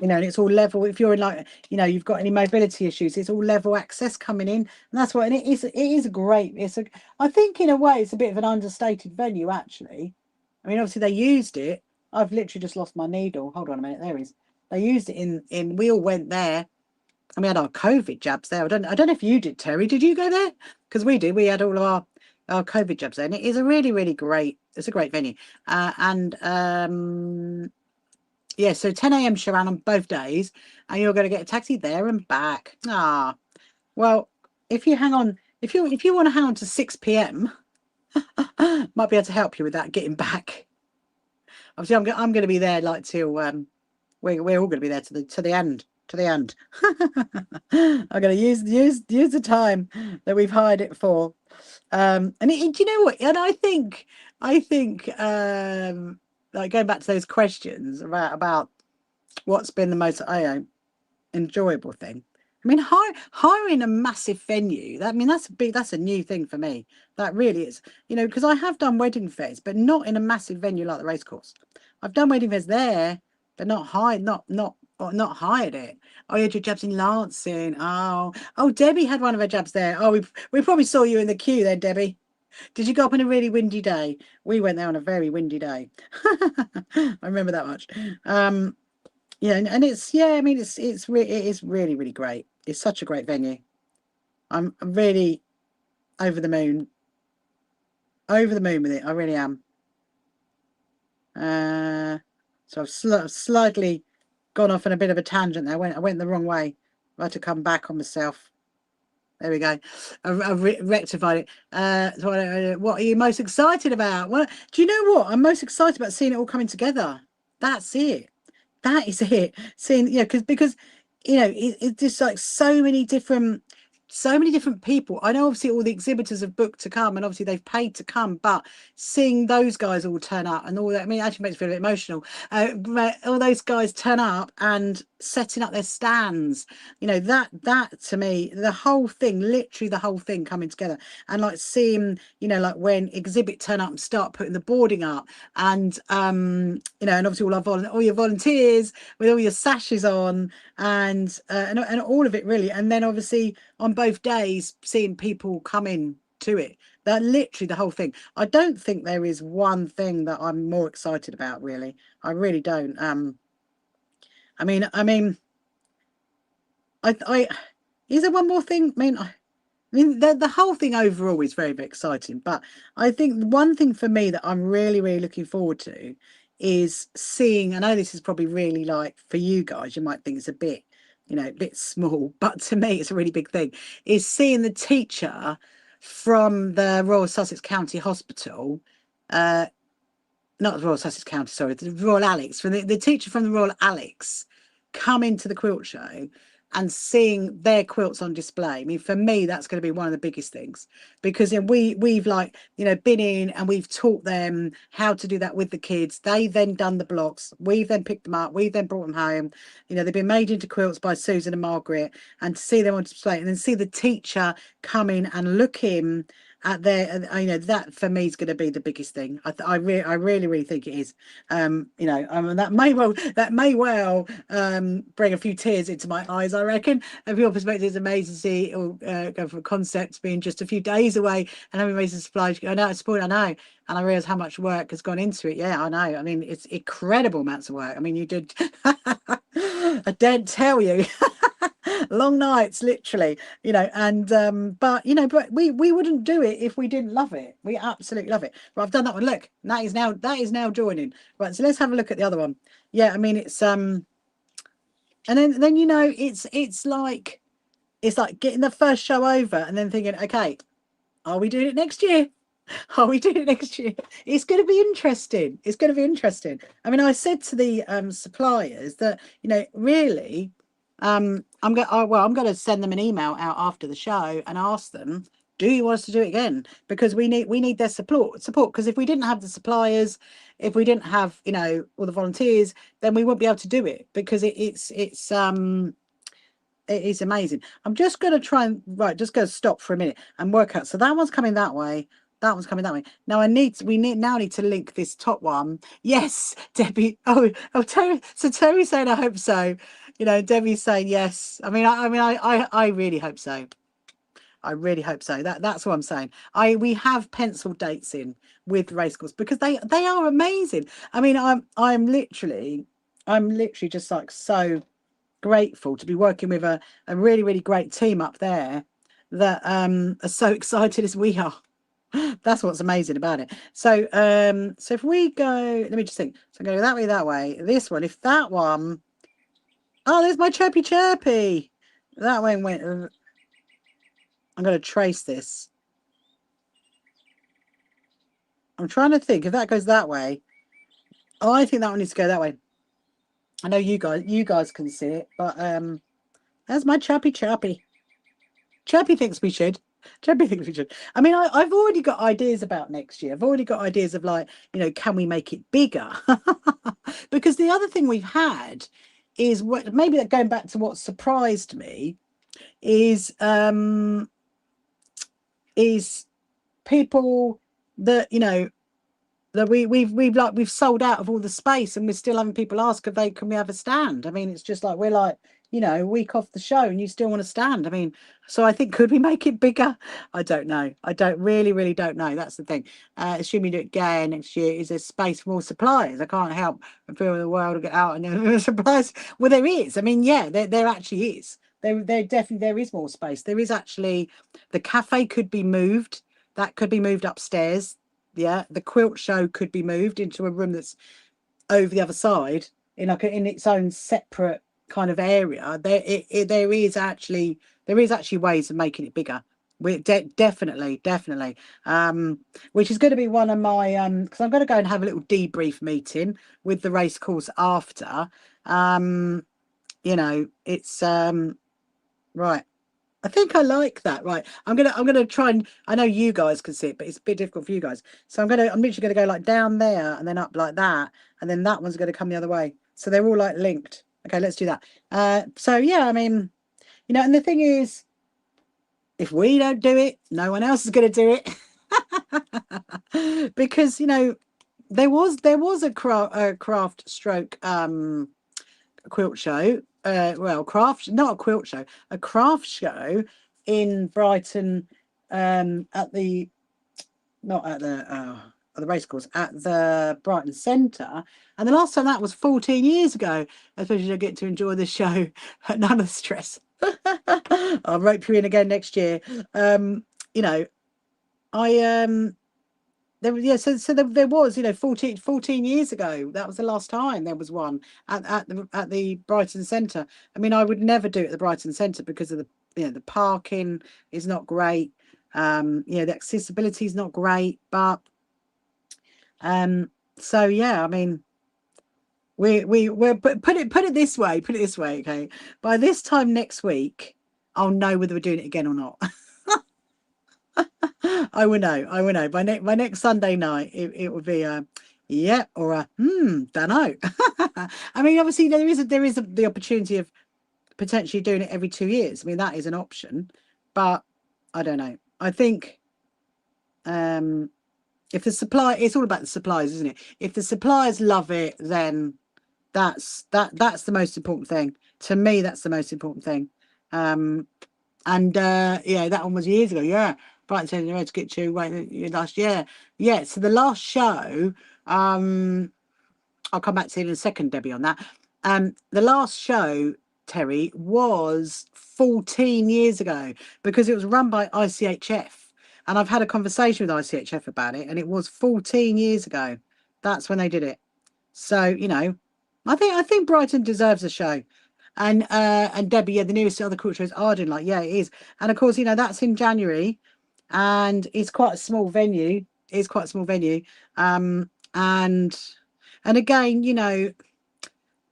you know, and it's all level. If you're in, like, you know, you've got any mobility issues, it's all level access coming in, and that's what. And it is a great. I think in a way it's a bit of an understated venue actually. I mean, obviously they used it. I've literally just lost my needle. Hold on a minute. There it is. They used it in. We all went there, and we had our COVID jabs there. I don't know if you did, Terry. Did you go there? Because we did. We had all of our COVID jabs there, and it is a really, really great. It's a great venue. And yeah, so 10 a.m. Sharon on both days, and you're going to get a taxi there and back. Ah, well, if you hang on, if you want to hang on to 6 p.m., might be able to help you with that getting back. Obviously, I'm going to be there like till we're all going to be there to the end. To the end. I'm going to use the time that we've hired it for. And do you know what? And I think like going back to those questions about what's been the most enjoyable thing. I mean, hiring a massive venue. I mean, that's a new thing for me. That really is. You know, because I have done wedding fairs, but not in a massive venue like the racecourse. I've done wedding fairs there, but not hired it. Oh, you had your jabs in Lancing. Oh, Debbie had one of her jabs there. Oh, we probably saw you in the queue there, Debbie. Did you go up on a really windy day? We went there on a very windy day. I remember that much. Yeah, and it's, yeah, I mean, it is really, really great. It's such a great venue. I'm really over the moon with it. I really am. So I've slightly gone off on a bit of a tangent there. I went the wrong way. I had to come back on myself. There we go. I've rectified it. So what are you most excited about? Well, do you know what? I'm most excited about seeing it all coming together. That's it. That is it. Seeing, you know, because you know, it's just like so many different people. I know obviously all the exhibitors have booked to come, and obviously they've paid to come, but seeing those guys all turn up and all that, I mean, it actually makes me feel a bit emotional. But all those guys turn up and setting up their stands, you know, that to me, the whole thing, literally the whole thing coming together, and like seeing, you know, like when exhibit turn up and start putting the boarding up, and you know, and obviously all your volunteers with all your sashes on, and all of it really, and then obviously on both days seeing people come in to it. That literally the whole thing. I don't think there is one thing that I'm more excited about, really. I really don't. I mean, I is there one more thing? I mean, the whole thing overall is very, very exciting. But I think one thing for me that I'm really, really looking forward to is seeing, I know this is probably really like for you guys, you might think it's a bit, you know, a bit small, but to me it's a really big thing, is seeing the teacher from the Royal Sussex County Hospital, not the Royal Sussex County, sorry, the Royal Alex, from the teacher from the Royal Alex come into the quilt show and seeing their quilts on display. I mean, for me, that's going to be one of the biggest things, because we've like, you know, been in and we've taught them how to do that with the kids. They then done the blocks. We've then picked them up. We've then brought them home. You know, they've been made into quilts by Susan and Margaret, and to see them on display and then see the teacher come in and look in at their, you know, that for me is going to be the biggest thing. I really think it is. You know, that may well bring a few tears into my eyes, I reckon. And from your perspective, it's amazing to see it all go from a concept being just a few days away and having amazing supplies. I know it's spoiled, I know. And I realise how much work has gone into it. Yeah, I know. I mean, it's incredible amounts of work. I mean, you did, I don't tell you. Long nights, literally, you know, and but you know, but we wouldn't do it if we didn't love it. We absolutely love it. But I've done that one. Look, that is now joining. Right, so let's have a look at the other one. Yeah, I mean, it's and then you know, it's like getting the first show over and then thinking, okay, are we doing it next year? Are we doing it next year? It's going to be interesting. It's going to be interesting. I mean, I said to the suppliers that, you know, really, I'm going to send them an email out after the show and ask them, do you want us to do it again? Because we need their support. Because if we didn't have the suppliers, if we didn't have, you know, all the volunteers, then we won't be able to do it, because it's it is amazing. I'm just going to try and just go stop for a minute and work out. So that one's coming that way. That one's coming that way. Now we now need to link this top one. Yes, Debbie. Oh, Terry. So Terry's saying, I hope so. You know, Debbie's saying yes. I mean, I really hope so. I really hope so. That's what I'm saying. We have penciled dates in with race course because they are amazing. I mean, I'm literally just like so grateful to be working with a really great team up there that are so excited as we are. That's what's amazing about it. So so if we go, let me just think. So I'm going to go that way. This one, if that one, oh, there's my chirpy. That one went. I'm going to trace this. I'm trying to think if that goes that way. Oh, I think that one needs to go that way. I know you guys can see it, but there's my chirpy. Chirpy thinks we should. Chirpy thinks we should. I mean, I've already got ideas about next year. I've already got ideas of, like, you know, can we make it bigger? Because the other thing we've had is, what maybe that going back to what surprised me is people that, you know, that we've sold out of all the space and we're still having people ask if can we have a stand. I mean, it's just like, we're like, you know, a week off the show and you still want to stand. I mean, so I think, could we make it bigger? I don't know. I don't really don't know. That's the thing. Assuming you do it again next year, is there space for more suppliers? I can't help but feel the world to get out and suppliers. Well, there is. I mean, yeah, there actually is. There definitely, there is more space. There is actually, the cafe could be moved. That could be moved upstairs. Yeah, the quilt show could be moved into a room that's over the other side in like in its own separate kind of area. There is actually ways of making it bigger. We definitely which is going to be one of my because I'm going to go and have a little debrief meeting with the race course after. You know, it's right. I think I like that. Right. I'm gonna try and, I know you guys can see it, but it's a bit difficult for you guys. So I'm literally gonna go like down there and then up like that, and then that one's gonna come the other way. So they're all like linked. Okay, let's do that. So yeah, I mean, you know, and the thing is, if we don't do it, no one else is gonna do it. Because, you know, there was a craft stroke quilt show, well, not a quilt show, a craft show in Brighton, at the, not at the racecourse, at the Brighton Centre, and the last time that was 14 years ago. Especially I get to enjoy the show at none of the stress. I'll rope you in again next year. You know, I there was, yeah, so there was, 14 years ago. That was the last time there was one at the Brighton Centre. I mean, I would never do it at the Brighton Centre because of the parking is not great. The accessibility is not great, but so yeah, I mean, we're put it this way, okay. By this time next week, I'll know whether we're doing it again or not. I will know. By next Sunday night, it will be a yeah or a don't know. I mean, obviously there is the opportunity of potentially doing it every 2 years. I mean, that is an option, but I don't know. I think if the supply, it's all about the suppliers, isn't it? If the suppliers love it, then that's the most important thing. To me, that's the most important thing. Yeah, that one was years ago. Yeah, Brighton said to get you last year. Yeah, so the last show, I'll come back to you in a second, Debbie, on that. The last show, Terry, was 14 years ago because it was run by ICHF, and I've had a conversation with ICHF about it, and it was 14 years ago. That's when they did it. So I think Brighton deserves a show. And Debbie, yeah, the nearest other culture is Arden. Like, yeah, it is. And of course, that's in January, and it's quite a small venue. It's quite a small venue. And again,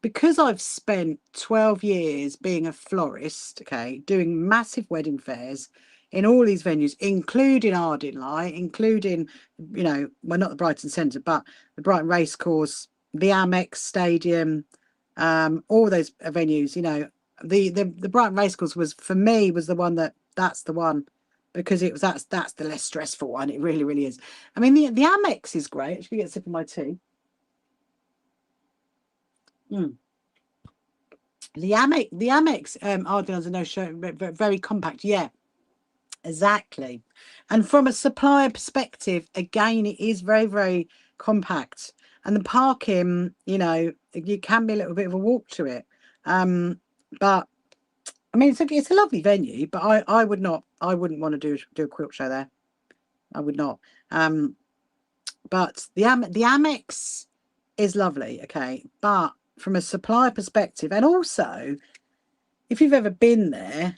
because I've spent 12 years being a florist, okay, doing massive wedding fairs in all these venues, including Arden, including, well, not the Brighton Centre, but the Brighton Racecourse, the Amex Stadium, all those venues, the Brighton Racecourse was, for me, was the one that's the one, because that's the less stressful one. It really, really is. I mean, the Amex is great. Actually, get a sip of my tea. The Amex Ardennes are no show, very compact. Yeah, exactly. And from a supplier perspective, again, it is very, very compact. And the parking, you can be a little bit of a walk to it. But I mean, it's a lovely venue, but I wouldn't want to do a quilt show there. I would not. But the Amex is lovely, okay. But from a supplier perspective, and also if you've ever been there,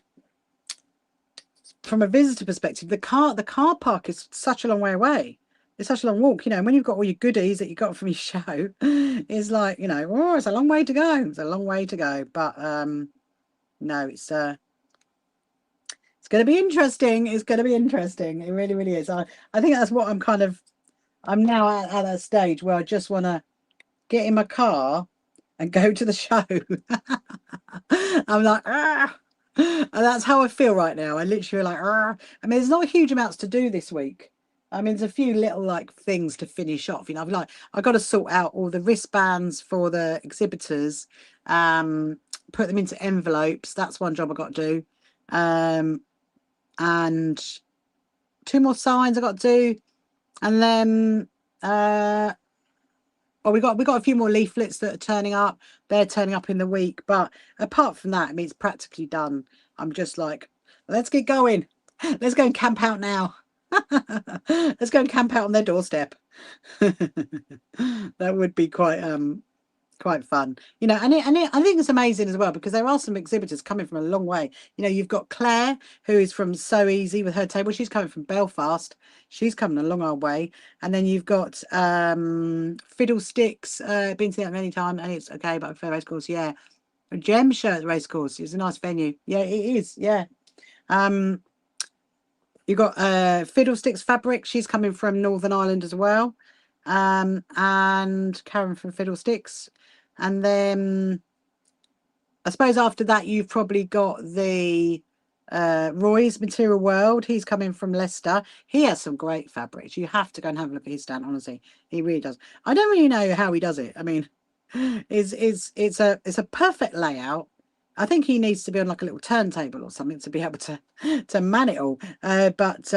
from a visitor perspective, the car park is such a long way away. It's such a long walk, and when you've got all your goodies that you got from your show, it's like, oh, it's a long way to go. It's a long way to go. But no, it's going to be interesting. It's going to be interesting. It really, really is. I think that's what I'm now at that stage where I just want to get in my car and go to the show. I'm like, and that's how I feel right now. I literally like, I mean, there's not huge amounts to do this week. I mean, there's a few little things to finish off. I got to sort out all the wristbands for the exhibitors, put them into envelopes. That's one job I got to do. And 2 more signs I got to do, and then we got a few more leaflets that are turning up. They're turning up in the week, but apart from that, I mean, it's practically done. I'm just like, let's get going. Let's go and camp out now. Let's go and camp out on their doorstep. That would be quite fun, and I think it's amazing as well, because there are some exhibitors coming from a long way. You've got Claire, who is from So Easy with her table. She's coming from Belfast. She's coming a long old way. And then you've got Fiddlesticks, been to that many times, and it's okay, but fair racecourse, yeah. Gem show at the racecourse. It's a nice venue. Yeah, it is. Yeah. You've got Fiddlesticks Fabric. She's coming from Northern Ireland as well. And Karen from Fiddlesticks. And then I suppose after that, you've probably got the Roy's Material World. He's coming from Leicester. He has some great fabrics. You have to go and have a look at his stand, honestly. He really does. I don't really know how he does it. I mean, it's a perfect layout. I think he needs to be on a little turntable or something to be able to man it all. But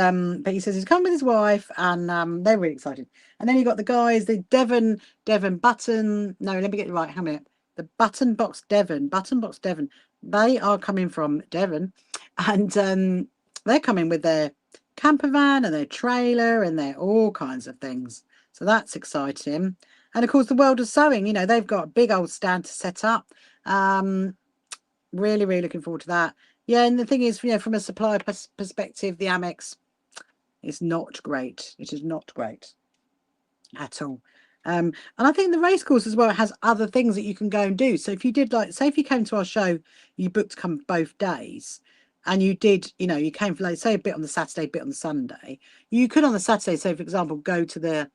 he says he's come with his wife, and they're really excited. And then you've got the guys, the Devon Button. No, let me get it right. Hang on a minute. The Button Box Devon. They are coming from Devon, and they're coming with their camper van and their trailer and their all kinds of things. So that's exciting. And of course, the world of sewing, you know, they've got a big old stand to set up. Really, really looking forward to that. Yeah, and the thing is, you know, from a supply perspective, the Amex is not great. It is not great at all. And I think the race course as well has other things that you can go and do. So if you did, like, say if you came to our show, you booked to come both days, and you did, you know, you came for, like, say, a bit on the Saturday, a bit on the Sunday. You could on the Saturday, say for example, go to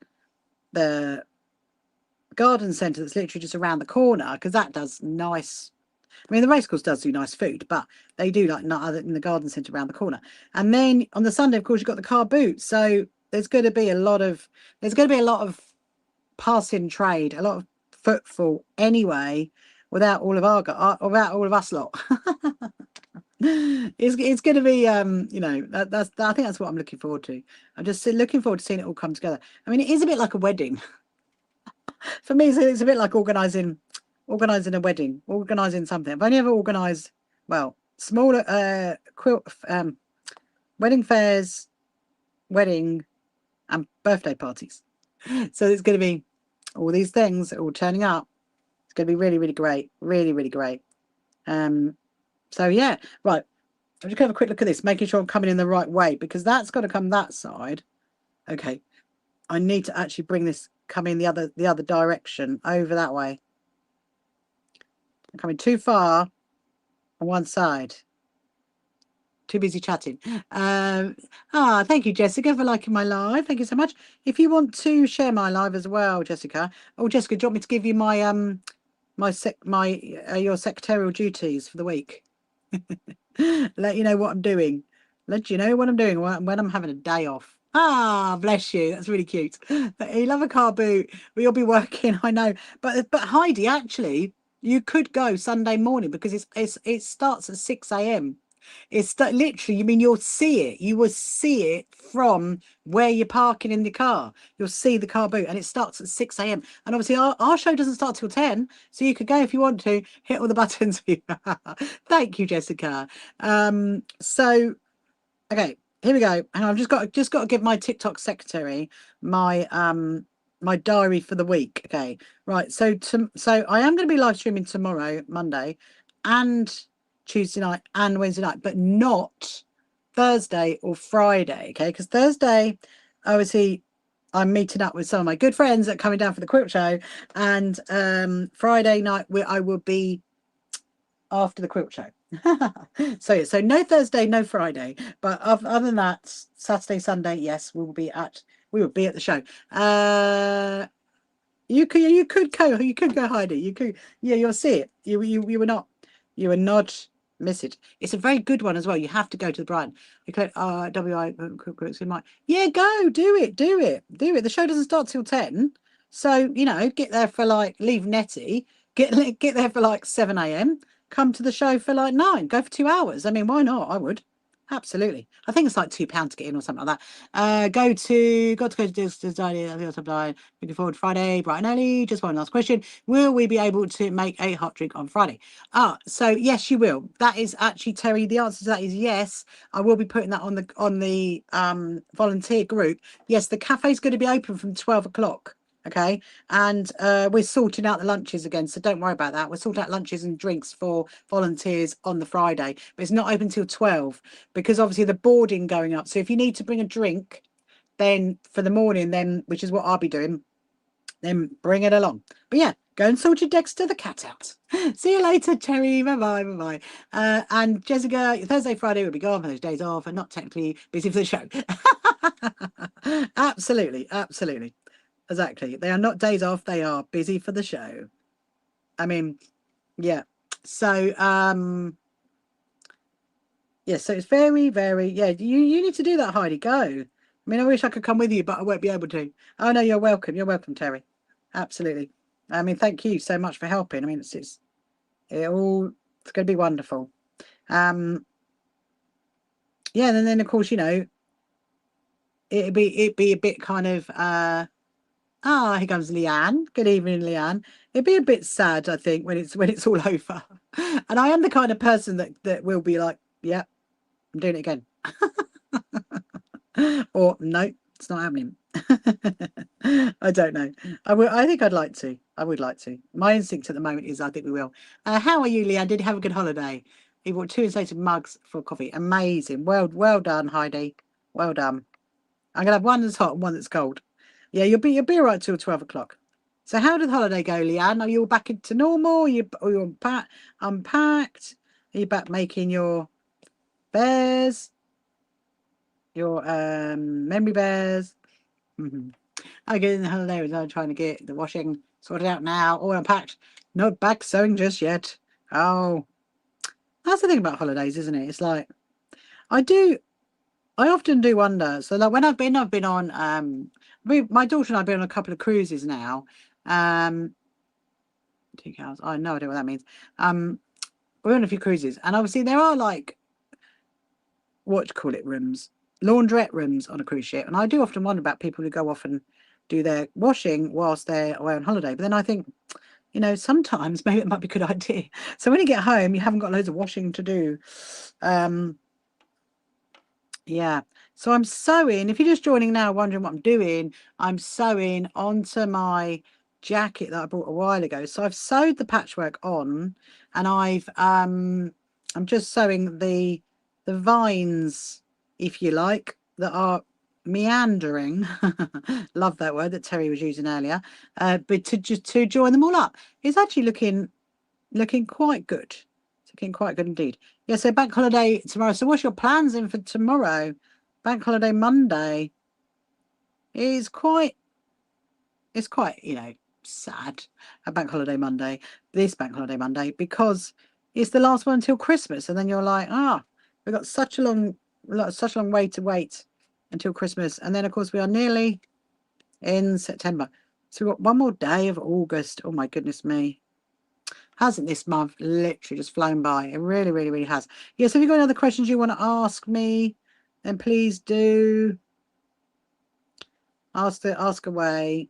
the garden centre that's literally just around the corner, because that does nice. I mean, the racecourse does do nice food, but they do like not other in the garden centre around the corner. And then on the Sunday, of course, you've got the car boot. So there's going to be a lot of passing trade, a lot of footfall anyway, without all of without all of us lot. It's going to be you know, I think that's what I'm looking forward to. I'm just looking forward to seeing it all come together. I mean, it is a bit like a wedding for me. It's a bit like organising a wedding, organising something. I've only ever organised, well, smaller wedding fairs, wedding and birthday parties. So it's going to be all these things all turning up. It's going to be really, really great. Really, really great. So yeah, right. I'm just going to have a quick look at this, making sure I'm coming in the right way, because that's got to come that side. Okay. I need to actually bring this, come in the other direction, over that way. I'm coming too far on one side. Too busy chatting. Thank you, Jessica, for liking my live. Thank you so much. If you want to share my live as well, Jessica. Oh, Jessica, do you want me to give you my your secretarial duties for the week? Let you know what I'm doing. Let you know what I'm doing when I'm having a day off. Ah, bless you. That's really cute. You love a car boot. We'll be working, I know. But Heidi, actually, you could go Sunday morning, because it starts at 6 a.m. It's literally, you mean, you'll see it. You will see it from where you're parking in the car. You'll see the car boot, and it starts at 6 a.m. And obviously our show doesn't start till 10. So you could go if you want to, hit all the buttons. Thank you, Jessica. So okay, here we go. And I've just got to give my TikTok secretary my my diary for the week. Okay, right. So I am going to be live streaming tomorrow, Monday, and Tuesday night and Wednesday night, but not Thursday or Friday. Okay, because Thursday, obviously, I'm meeting up with some of my good friends that are coming down for the quilt show, and Friday night I will be after the quilt show. So no Thursday, no Friday, but other than that, Saturday, Sunday, yes, we will be at the show. You could go, Heidi. You could, yeah, you'll see it. You will not miss it. It's a very good one as well. You have to go to the Brighton. You click yeah, go do it. The show doesn't start till 10, so you know, get there for like, leave Nettie, get there for like 7 a.m. Come to the show for like 9. Go for 2 hours. I mean, why not? I would. Absolutely. I think it's like £2 to get in or something like that. Got to go to design. Looking forward to Friday, bright and early. Just one last question. Will we be able to make a hot drink on Friday? So yes, you will. That is actually, Terry, the answer to that is yes. I will be putting that on the volunteer group. Yes, the cafe's going to be open from 12 o'clock. Okay, and we're sorting out the lunches again, so don't worry about that. We're sorting out lunches and drinks for volunteers on the Friday, but it's not open till 12, because obviously the boarding going up. So if you need to bring a drink, then for the morning, then, which is what I'll be doing, then bring it along. But yeah, go and sort your Dexter the cat out. See you later, Terry. Bye-bye. And Jessica, Thursday, Friday will be gone for those days off and not technically busy for the show. Absolutely. Exactly. They are not days off. They are busy for the show. I mean, yeah. So, yeah, so it's very, very, yeah, you need to do that, Heidi. Go. I mean, I wish I could come with you, but I won't be able to. Oh, no, you're welcome. You're welcome, Terry. Absolutely. I mean, thank you so much for helping. I mean, it's going to be wonderful. Yeah, and then, of course, you know, it'd be a bit kind of, here comes Leanne. Good evening, Leanne. It'd be a bit sad, I think, when it's all over. And I am the kind of person that will be like, yeah, I'm doing it again. Or no, it's not happening. I don't know. I think I'd like to. I would like to. My instinct at the moment is I think we will. How are you, Leanne? Did you have a good holiday? You bought 2 insulated mugs for coffee. Amazing. Well done, Heidi. Well done. I'm gonna have one that's hot and one that's cold. Yeah, you'll be all right till 12 o'clock. So how did the holiday go, Leanne? Are you all back into normal? Are you unpacked? Are you back making your bears? Your memory bears? I get in the holiday without trying to get the washing sorted out now. All unpacked. Not back sewing just yet. Oh, that's the thing about holidays, isn't it? It's like I often do wonder. So like when I've been on my daughter and I've been on a couple of cruises now. 2 cows. I have no idea what that means. We're on a few cruises, and obviously there are like what do you call it rooms, laundrette rooms on a cruise ship, and I do often wonder about people who go off and do their washing whilst they're away on holiday. But then I think, you know, sometimes maybe it might be a good idea. So when you get home, you haven't got loads of washing to do. Yeah. So I'm sewing. If you're just joining now, wondering what I'm doing, I'm sewing onto my jacket that I bought a while ago. So I've sewed the patchwork on, and I'm just sewing the vines, if you like, that are meandering. Love that word that Terry was using earlier. But to join them all up, it's actually looking quite good. It's looking quite good indeed. Yeah, so bank holiday tomorrow. So what's your plans in for tomorrow? Bank holiday Monday is quite, it's quite, you know, sad. A bank holiday Monday, this bank holiday Monday, because it's the last one until Christmas, and then you're like, we've got such a long way to wait until Christmas, and then of course we are nearly in September, so we've got one more day of August. Oh my goodness me. Hasn't this month literally just flown by? It really, really, really has. Yes, if you've got any other questions you want to ask me, then please do ask away.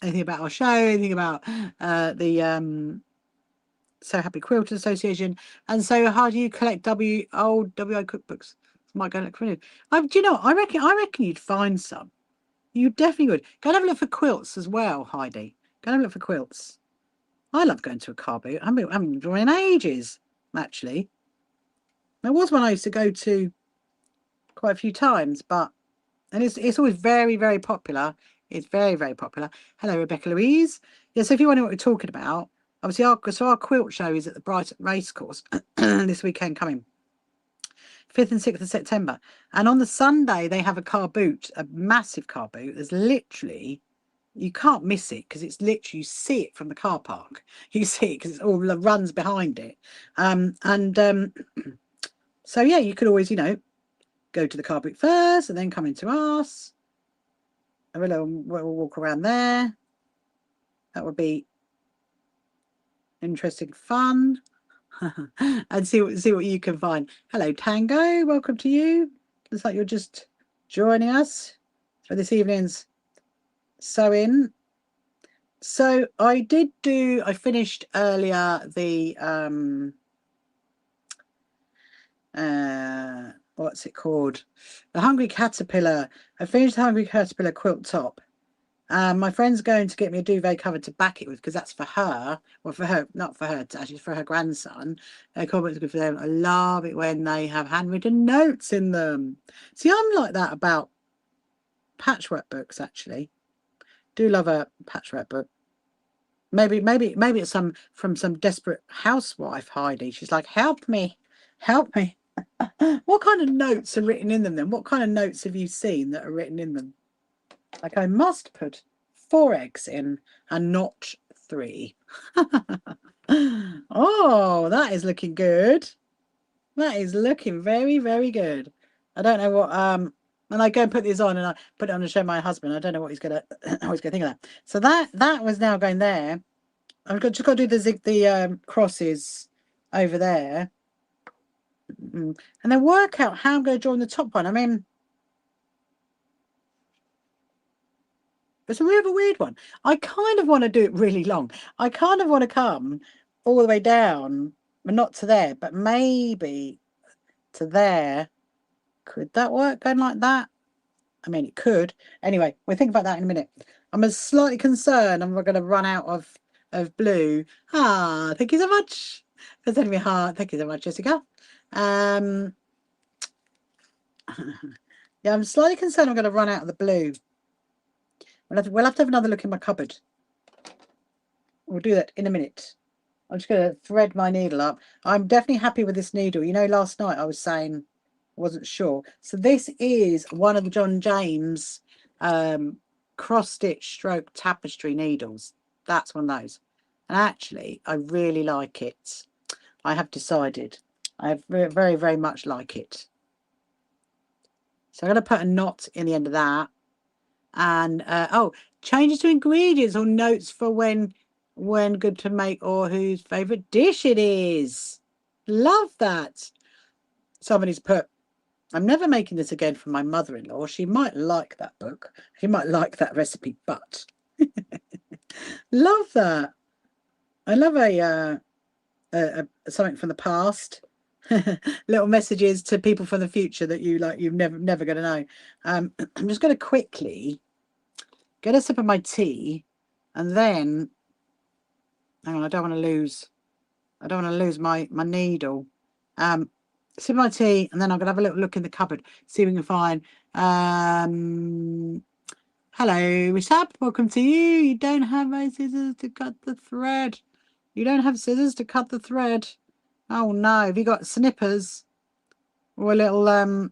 Anything about our show, anything about the So Happy Quilters Association. And so how do you collect old WI cookbooks? Might go look for it. Do you know, I reckon you'd find some. You definitely would. Go and have a look for quilts as well, Heidi. Go and have a look for quilts. I love going to a car boot. I haven't been to in ages, actually. There was one I used to go to quite a few times, and it's always very, very popular. It's very, very popular. Hello, Rebecca Louise. Yeah, so if you want to know what we're talking about, obviously our quilt show is at the Brighton Racecourse this weekend coming. 5th and 6th of September. And on the Sunday, they have a car boot, a massive car boot. There's literally, you can't miss it because it's literally, you see it from the car park. You see it because it's all runs behind it. So yeah, you could always, you know, go to the car boot first and then come into us. We'll walk around there. That would be interesting fun. And see what you can find. Hello, Tango. Welcome to you. Looks like you're just joining us for this evening's sewing. So I finished earlier the what's it called? The Hungry Caterpillar. I finished the Hungry Caterpillar quilt top. My friend's going to get me a duvet cover to back it with because that's for her. Well, for her, not for her, actually for her grandson. Comments good for them. I love it when they have handwritten notes in them. See, I'm like that about patchwork books. Actually, do love a patchwork book. Maybe it's from some desperate housewife, Heidi. She's like, help me. What kind of notes are written in them then? What kind of notes have you seen that are written in them? Like, I must put 4 eggs in and not 3. Oh, that is looking good. That is looking very, very good. I don't know what when I go and put these on and I put it on to show my husband, I don't know what he's gonna how he's gonna think of that. So that was now going there. I've just got to do the crosses over there. And then work out how I'm going to join the top one. I mean, it's a bit of a weird one. I kind of want to do it really long. I kind of want to come all the way down, but not to there, but maybe to there, Could that work going like that? I mean, it could. Anyway, we'll think about that in a minute. I'm slightly concerned I'm going to run out of blue. Ah, thank you so much for sending me a heart. Thank you so much, Jessica. Yeah, I'm slightly concerned I'm going to run out of the blue. We'll have to have another look in my cupboard. We'll do that in a minute. I'm just going to thread my needle up. I'm definitely happy with this needle. You know, last night I was saying I wasn't sure. So this is one of the John James cross-stitch stroke tapestry needles. That's one of those. And actually, I really like it. I have decided. I very, very, very much like it. So I'm going to put a knot in the end of that. And, oh, changes to ingredients or notes for when good to make or whose favourite dish it is. Love that. Somebody's put, I'm never making this again for my mother-in-law. She might like that book. She might like that recipe, but love that. I love a something from the past. Little messages to people from the future that you're never going to know. I'm just going to quickly get a sip of my tea, and then hang on, I don't want to lose my needle. Sip my tea, and then I'm going to have a little look in the cupboard, see if we can find. Hello, Risab. Welcome to you. You don't have my scissors to cut the thread. You don't have scissors to cut the thread. Oh no! Have you got snippers or a little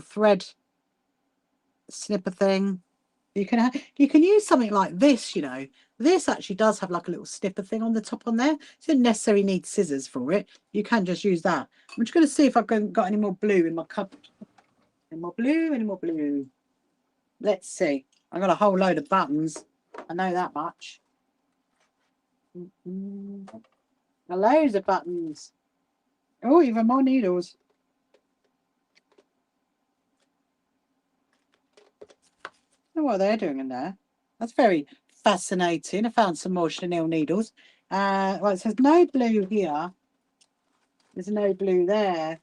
thread snipper thing? You can use something like this. You know, this actually does have like a little snipper thing on the top on there. So you don't necessarily need scissors for it. You can just use that. I'm just going to see if I've got any more blue in my cupboard. Any more blue? Any more blue? Let's see. I've got a whole load of buttons. I know that much. Loads of buttons. Oh, even more needles. Oh, what they're doing in there. That's very fascinating. I found some more chenille needles. Well, it says no blue here. There's no blue there.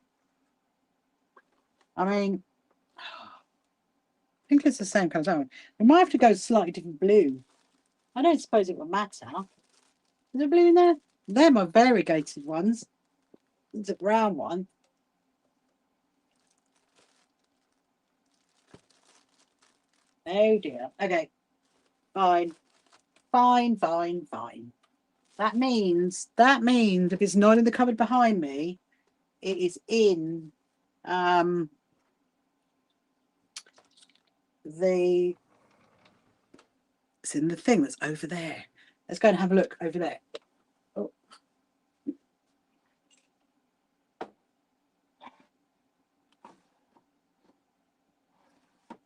I mean, I think it's the same colour. That one. We might have to go slightly different blue. I don't suppose it will matter. Is there blue in there? They're my variegated ones. It's a brown one. Oh dear. Okay. Fine. Fine. That means if it's not in the cupboard behind me, it is in it's in the thing that's over there. Let's go and have a look over there. Oh.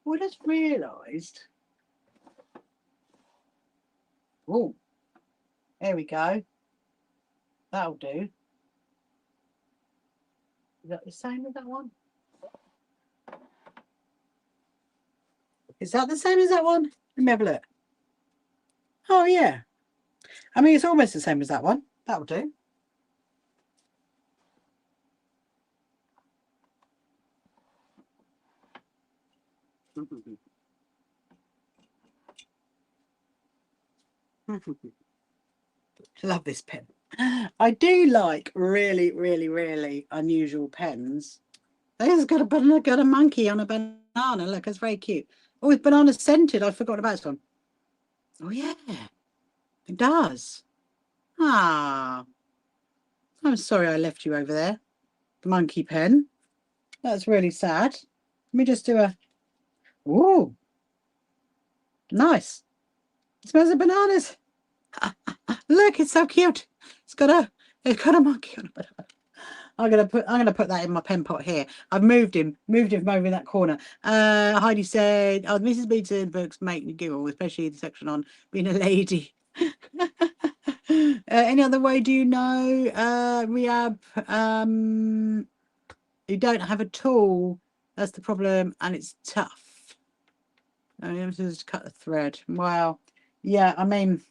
Well, I just realised. Oh, there we go. That'll do. Is that the same as that one? Is that the same as that one? Let me have a look. Oh, yeah. I mean, it's almost the same as that one. That'll do. Love this pen. I do like really, really, really unusual pens. This has got a monkey on a banana. Look, it's very cute. Oh, it's banana scented. I forgot about this one. Oh yeah, it does. Ah, I'm sorry I left you over there. The monkey pen. That's really sad. Let me just do a. Oh, nice. It smells of bananas. Look, it's so cute. It's got a monkey on a banana. I'm gonna put that in my pen pot here. I've moved him from over in that corner. Heidi said, "Oh, Mrs. Beaton books make me giggle, especially the section on being a lady." Any other way do you know, Rehab? You don't have a tool. That's the problem, and it's tough. I'm just cut the thread. Well, yeah. I mean,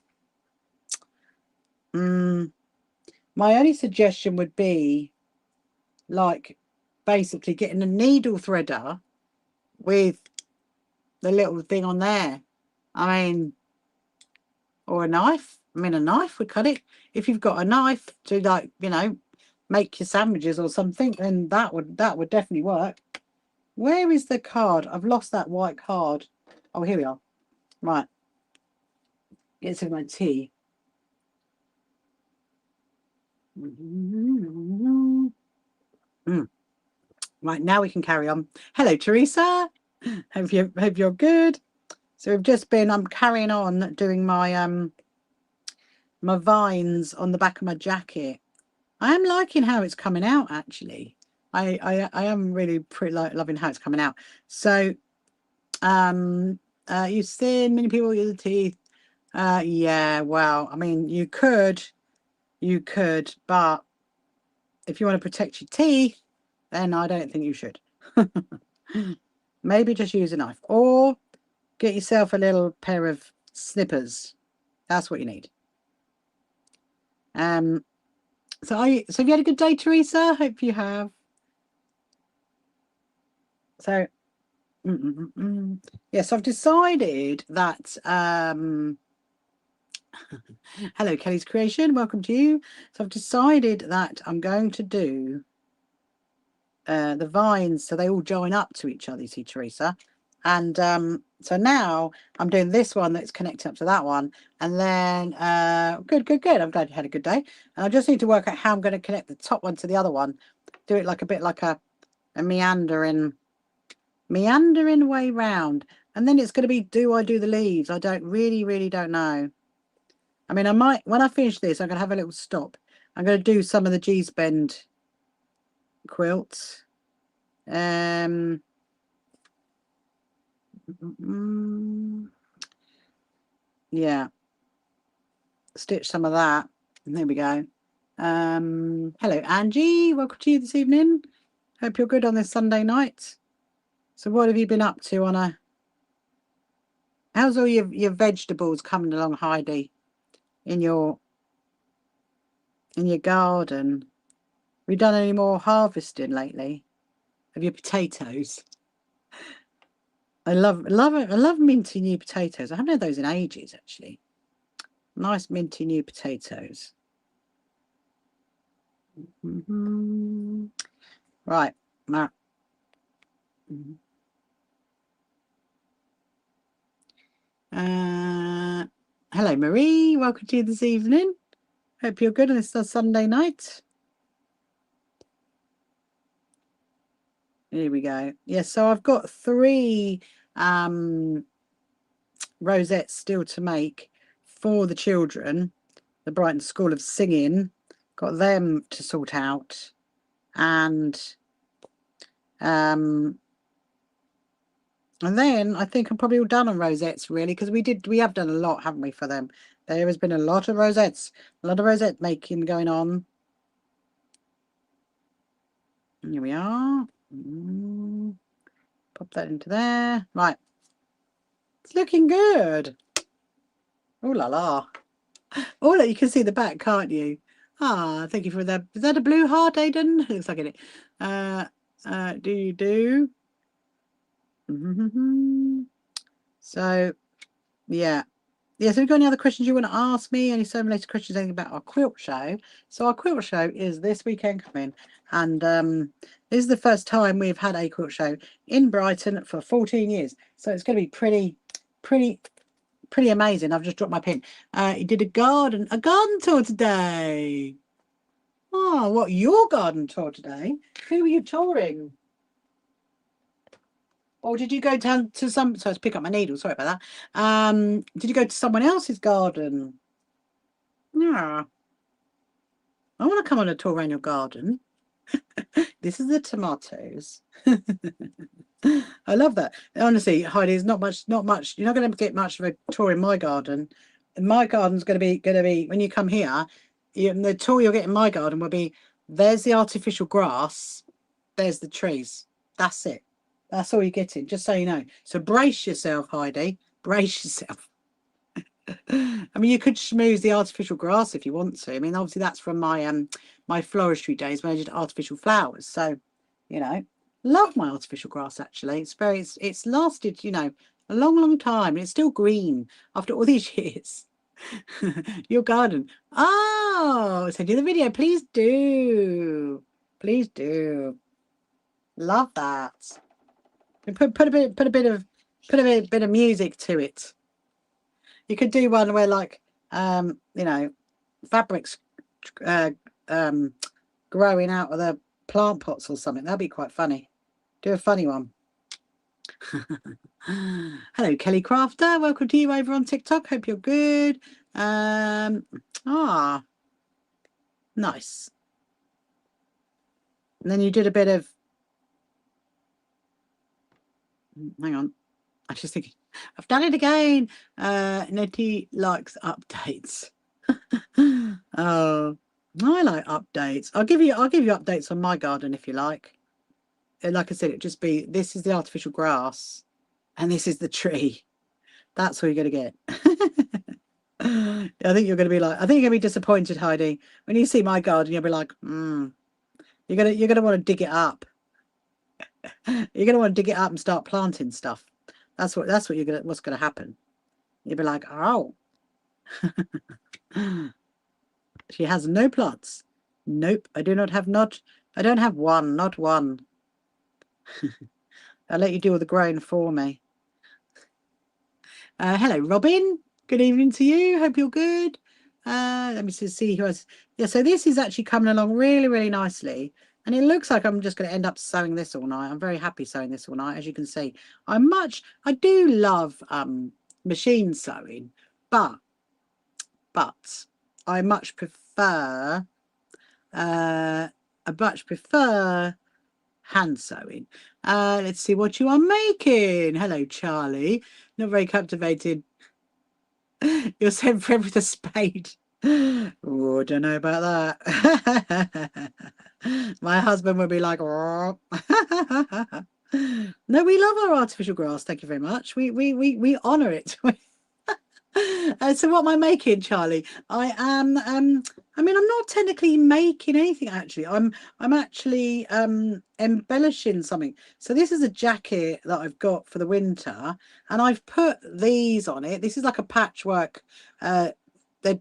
my only suggestion would be like basically getting a needle threader with the little thing on there. I mean, or a knife. I mean, a knife would cut it. If you've got a knife to, like, you know, make your sandwiches or something, then that would definitely work. Where is the card? I've lost that white card. Oh, here we are. Right. Get some of my tea. Mm. Right, now we can carry on. Hello, Teresa. Hope you're good. So we've just been, I'm carrying on doing my my vines on the back of my jacket. I am liking how it's coming out, actually. I am really pretty loving how it's coming out. So you've seen many people use the teeth. Yeah, well, I mean, you could, but if you want to protect your teeth, then I don't think you should. Maybe just use a knife, or get yourself a little pair of snippers. That's what you need. So have you had a good day, Teresa? Hope you have. So yes, I've decided that hello, Kelly's Creation, welcome to you. So I've decided that I'm going to do the vines so they all join up to each other, you see, Teresa. And so now I'm doing this one that's connecting up to that one. And then good. I'm glad you had a good day. And I just need to work out how I'm going to connect the top one to the other one. Do it like a bit like a meandering way round. And then it's going to be, do I do the leaves? I don't really don't know. I mean, I might, when I finish this, I'm going to have a little stop. I'm going to do some of the G-Spend quilts. Yeah, stitch some of that, and there we go. Hello, Angie, welcome to you this evening. Hope you're good on this Sunday night. So what have you been up to on a, how's all your vegetables coming along, Heidi, in your garden? Have you done any more harvesting lately of your potatoes? I love minty new potatoes. I haven't had those in ages, actually. Nice minty new potatoes. Right, now. Hello, Marie. Welcome to you this evening. Hope you're good on this Sunday night. Here we go. Yes, so I've got 3 rosettes still to make for the children. The Brighton School of Singing. Got them to sort out. And then I think I'm probably all done on rosettes, really, because we have done a lot, haven't we, for them? There has been a lot of rosettes, a lot of rosette making going on. Here we are. Pop that into there. Right. It's looking good. Oh la la. Oh, look, you can see the back, can't you? Ah, thank you for that. Is that a blue heart, Aidan? Looks like it. Do you do? So, yeah. Yeah, so have you got any other questions you want to ask me? Any sewing-related questions, anything about our quilt show? So our quilt show is this weekend coming. And this is the first time we've had a quilt show in Brighton for 14 years. So it's going to be pretty amazing. I've just dropped my pin. You did a garden tour today. Oh, what, your garden tour today? Who were you touring? Or did you go down to some, so to pick up my needle, sorry about that. Did you go to someone else's garden? Yeah. I want to come on a tour around your garden. This is the tomatoes. I love that. Honestly, Heidi, there's not much. You're not going to get much of a tour in my garden. My garden's going to be when you come here. The tour you'll get in my garden will be, there's the artificial grass, there's the trees. That's it. That's all you're getting, just so you know. So brace yourself, Heidi. Brace yourself. I mean, you could schmooze the artificial grass if you want to. I mean, obviously that's from my my floristry days when I did artificial flowers. So you know. Love my artificial grass, actually. It's lasted, you know, a long time. It's still green after all these years. Your garden. Oh, send you the video. Please do. Please do. Love that. And put a bit of music to it. You could do one where, like, you know, fabrics growing out of the plant pots or something. That'd be quite funny. Do a funny one. Hello, Kelly Crafter. Welcome to you over on TikTok. Hope you're good. Nice. And then you did a bit of, hang on, I was just thinking, I've done it again. Nettie likes updates. Oh, I like updates. I'll give you updates on my garden if you like. Like I said, it'd just be, this is the artificial grass and this is the tree. That's what you're going to get. I think you're going to be like, I think you're going to be disappointed, Heidi. When you see my garden, you'll be like, you're going to want to dig it up. You're going to want to dig it up and start planting stuff. That's what's going to happen. You'll be like, oh. She has no plants. Nope, I do not have I don't have one, not one. I'll let you do all the growing for me. Hello, Robin. Good evening to you. Hope you're good. Let me just see who has. Yeah, so this is actually coming along really nicely. And it looks like I'm just going to end up sewing this all night. I'm very happy sewing this all night. As you can see, I do love machine sewing, but I much prefer hand sewing. Let's see what you are making. Hello, Charlie. Not very captivated. You're sent for with a spade. Oh, don't know about that. My husband would be like, oh. No, we love our artificial grass. Thank you very much. We honor it. So what am I making, Charlie? I am I mean, I'm not technically making anything actually. I'm actually embellishing something. So this is a jacket that I've got for the winter, and I've put these on it. This is like a patchwork. They're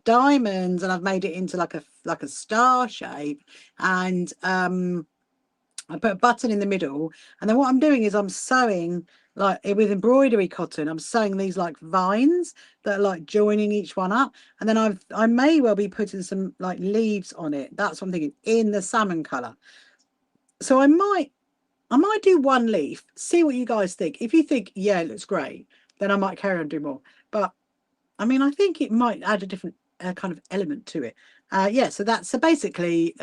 diamonds, and I've made it into like a star shape, and I put a button in the middle, and then what I'm doing is I'm sewing like with embroidery cotton. I'm sewing these like vines that are like joining each one up, and then I may well be putting some like leaves on it. That's what I'm thinking, in the salmon color. So I might do one leaf, see what you guys think. If you think, yeah, it looks great, then I might carry on and do more. But I mean, I think it might add a different kind of element to it. Yeah, so basically,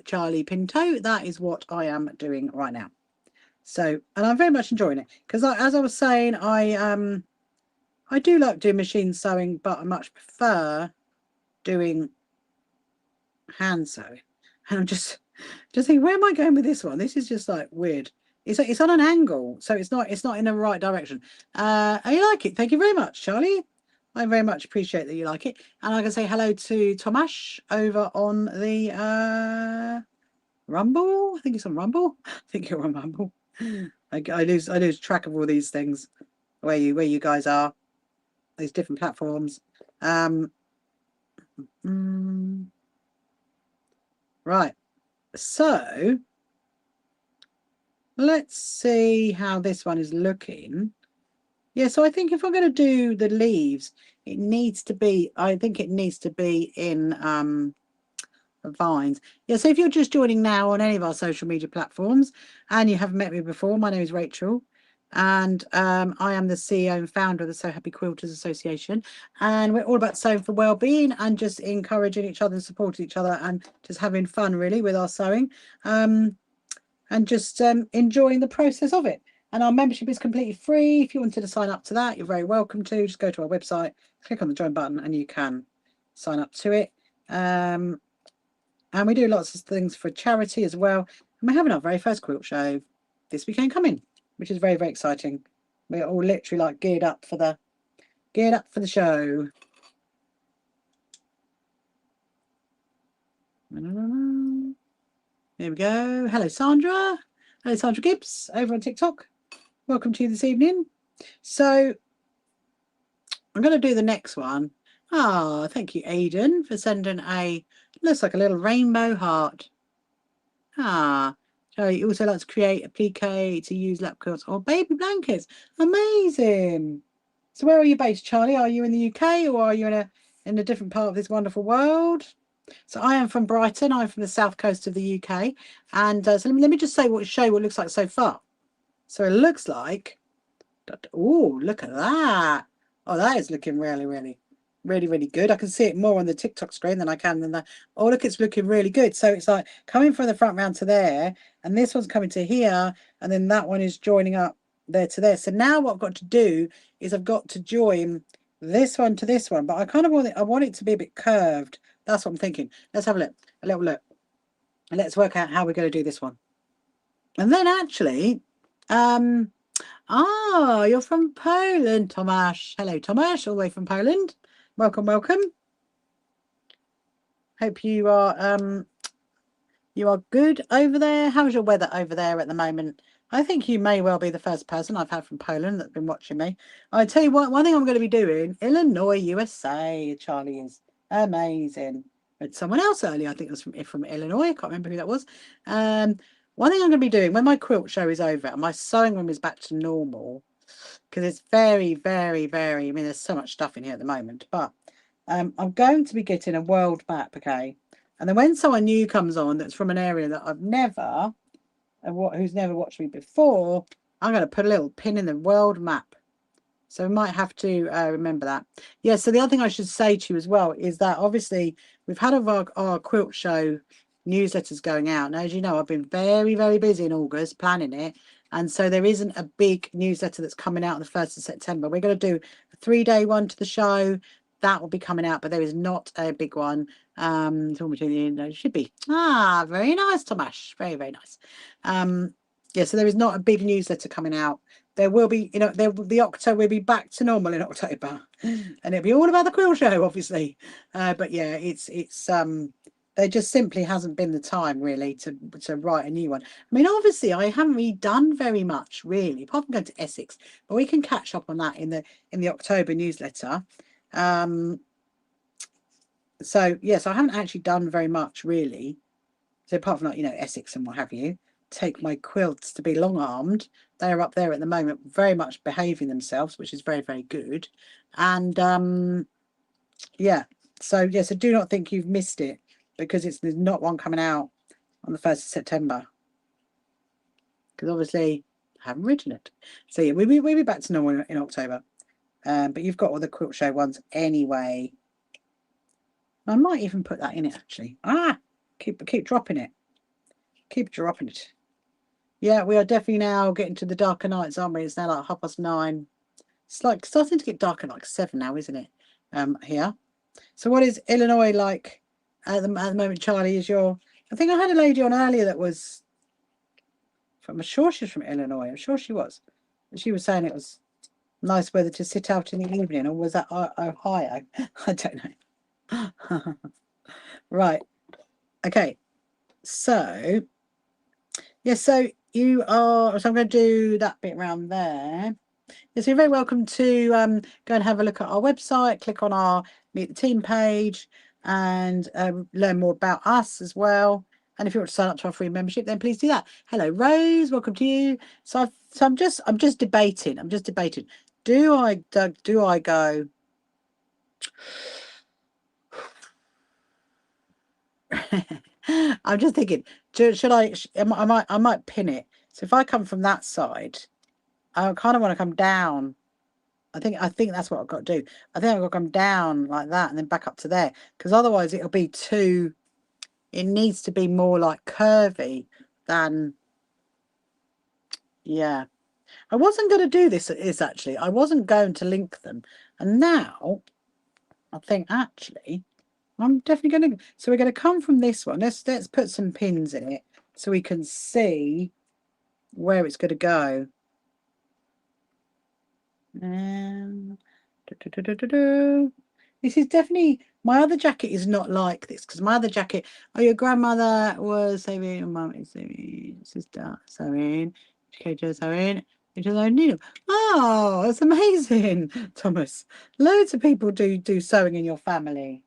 Charlie Pinto, that is what I am doing right now. So, and I'm very much enjoying it because, as I was saying, I do like doing machine sewing, but I much prefer doing hand sewing. And I'm just thinking, where am I going with this one? This is just like weird. It's on an angle, so it's not in the right direction. I like it. Thank you very much, Charlie. I very much appreciate that you like it. And I can say hello to Tomash over on the Rumble. I think it's on Rumble. I think you're on Rumble. I lose track of all these things, where you guys are, these different platforms. Right. So let's see how this one is looking. Yeah, so I think if I'm going to do the leaves, it needs to be, I think it needs to be in vines. Yeah, so if you're just joining now on any of our social media platforms and you haven't met me before, my name is Rachel, and I am the CEO and founder of the So Happy Quilters Association, and we're all about sewing for well-being and just encouraging each other and supporting each other and just having fun really with our sewing, and just enjoying the process of it. And our membership is completely free. If you wanted to sign up to that, you're very welcome to. Just go to our website, click on the join button, and you can sign up to it. And we do lots of things for charity as well. And we're having our very first quilt show this weekend coming, which is very, very exciting. We're all literally like geared up for the show. Here we go. Hello, Sandra. Hello, Sandra Gibbs over on TikTok. Welcome to you this evening. So I'm going to do the next one. Ah, thank you, Aidan, for sending looks like a little rainbow heart. Ah, so you also like to create a applique to use lap quilts or baby blankets. Amazing. So where are you based, Charlie? Are you in the UK or are you in a different part of this wonderful world? So I am from Brighton. I'm from the south coast of the UK. And so let me just show what it looks like so far. So it looks like, oh, look at that. Oh, that is looking really, really, really, really good. I can see it more on the TikTok screen than I can in the, oh, look, it's looking really good. So it's like coming from the front round to there, and this one's coming to here, and then that one is joining up there to there. So now what I've got to do is I've got to join this one to this one, but I kind of want it to be a bit curved. That's what I'm thinking. Let's have a little look. And let's work out how we're going to do this one. And then actually, you're from Poland, Tomasz. Hello, Tomasz, all the way from Poland. Welcome, welcome. Hope you are good over there. How's your weather over there at the moment? I think you may well be the first person I've had from Poland that's been watching me. I tell you what, one thing I'm going to be doing, Illinois, USA. Charlie is amazing. But someone else earlier, I think it was from Illinois. I can't remember who that was. One thing I'm going to be doing when my quilt show is over and my sewing room is back to normal, because it's very, very, very, I mean, there's so much stuff in here at the moment, but I'm going to be getting a world map, okay? And then when someone new comes on that's from an area that who's never watched me before, I'm going to put a little pin in the world map. So we might have to remember that. Yeah, so the other thing I should say to you as well is that obviously we've had our quilt show newsletters going out. Now, as you know, I've been very, very busy in August planning it. And so there isn't a big newsletter that's coming out on the 1st of September. We're going to do a 3-day one to the show. That will be coming out, but there is not a big one. It should be. Ah, very nice, Tomasz. Very, very nice. Yeah, so there is not a big newsletter coming out. There will be, the October will be back to normal in October, and it'll be all about the quilt show, obviously. But yeah, it's there just simply hasn't been the time really to write a new one. I mean, obviously, I haven't really done very much really, apart from going to Essex, but we can catch up on that in the October newsletter. So yes, I haven't actually done very much really. So apart from Essex and what have you, take my quilts to be long-armed. They're up there at the moment, very much behaving themselves, which is very, very good. And yeah, so do not think you've missed it, because there's not one coming out on the 1st of September. Because obviously I haven't written it. So yeah, we'll be back to normal in October. But you've got all the quilt show ones anyway. I might even put that in it actually. Keep dropping it. Keep dropping it. Yeah, we are definitely now getting to the darker nights, aren't we? It's now like 9:30. It's like starting to get darker, like 7 now, isn't it? Here. So what is Illinois like at the moment, Charlie? I think I had a lady on earlier that was I'm sure she's from Illinois. I'm sure she was. She was saying it was nice weather to sit out in the evening, or was that Ohio? I don't know. Right. Okay. So yeah, so you are. So I'm going to do that bit around there. Yes, you're very welcome to go and have a look at our website, click on our Meet the Team page, and learn more about us as well. And if you want to sign up to our free membership, then please do that. Hello, Rose. Welcome to you. So I'm just debating. Do I go? I'm just thinking. Should I? I might pin it. So if I come from that side, I kind of want to come down. I think that's what I've got to do. I think I've got to come down like that and then back up to there, because otherwise it'll be too. It needs to be more like curvy than. Yeah, I wasn't going to do this. Actually, I wasn't going to link them, and now I think actually I'm definitely going to. So we're going to come from this one. Let's put some pins in it so we can see where it's going to go. This is definitely, my other jacket is not like this, because my other jacket, oh, your grandmother was sewing, your mum is sewing, sister sewing, educator sewing, which is own needle. Oh, that's amazing, Thomas. Loads of people do sewing in your family.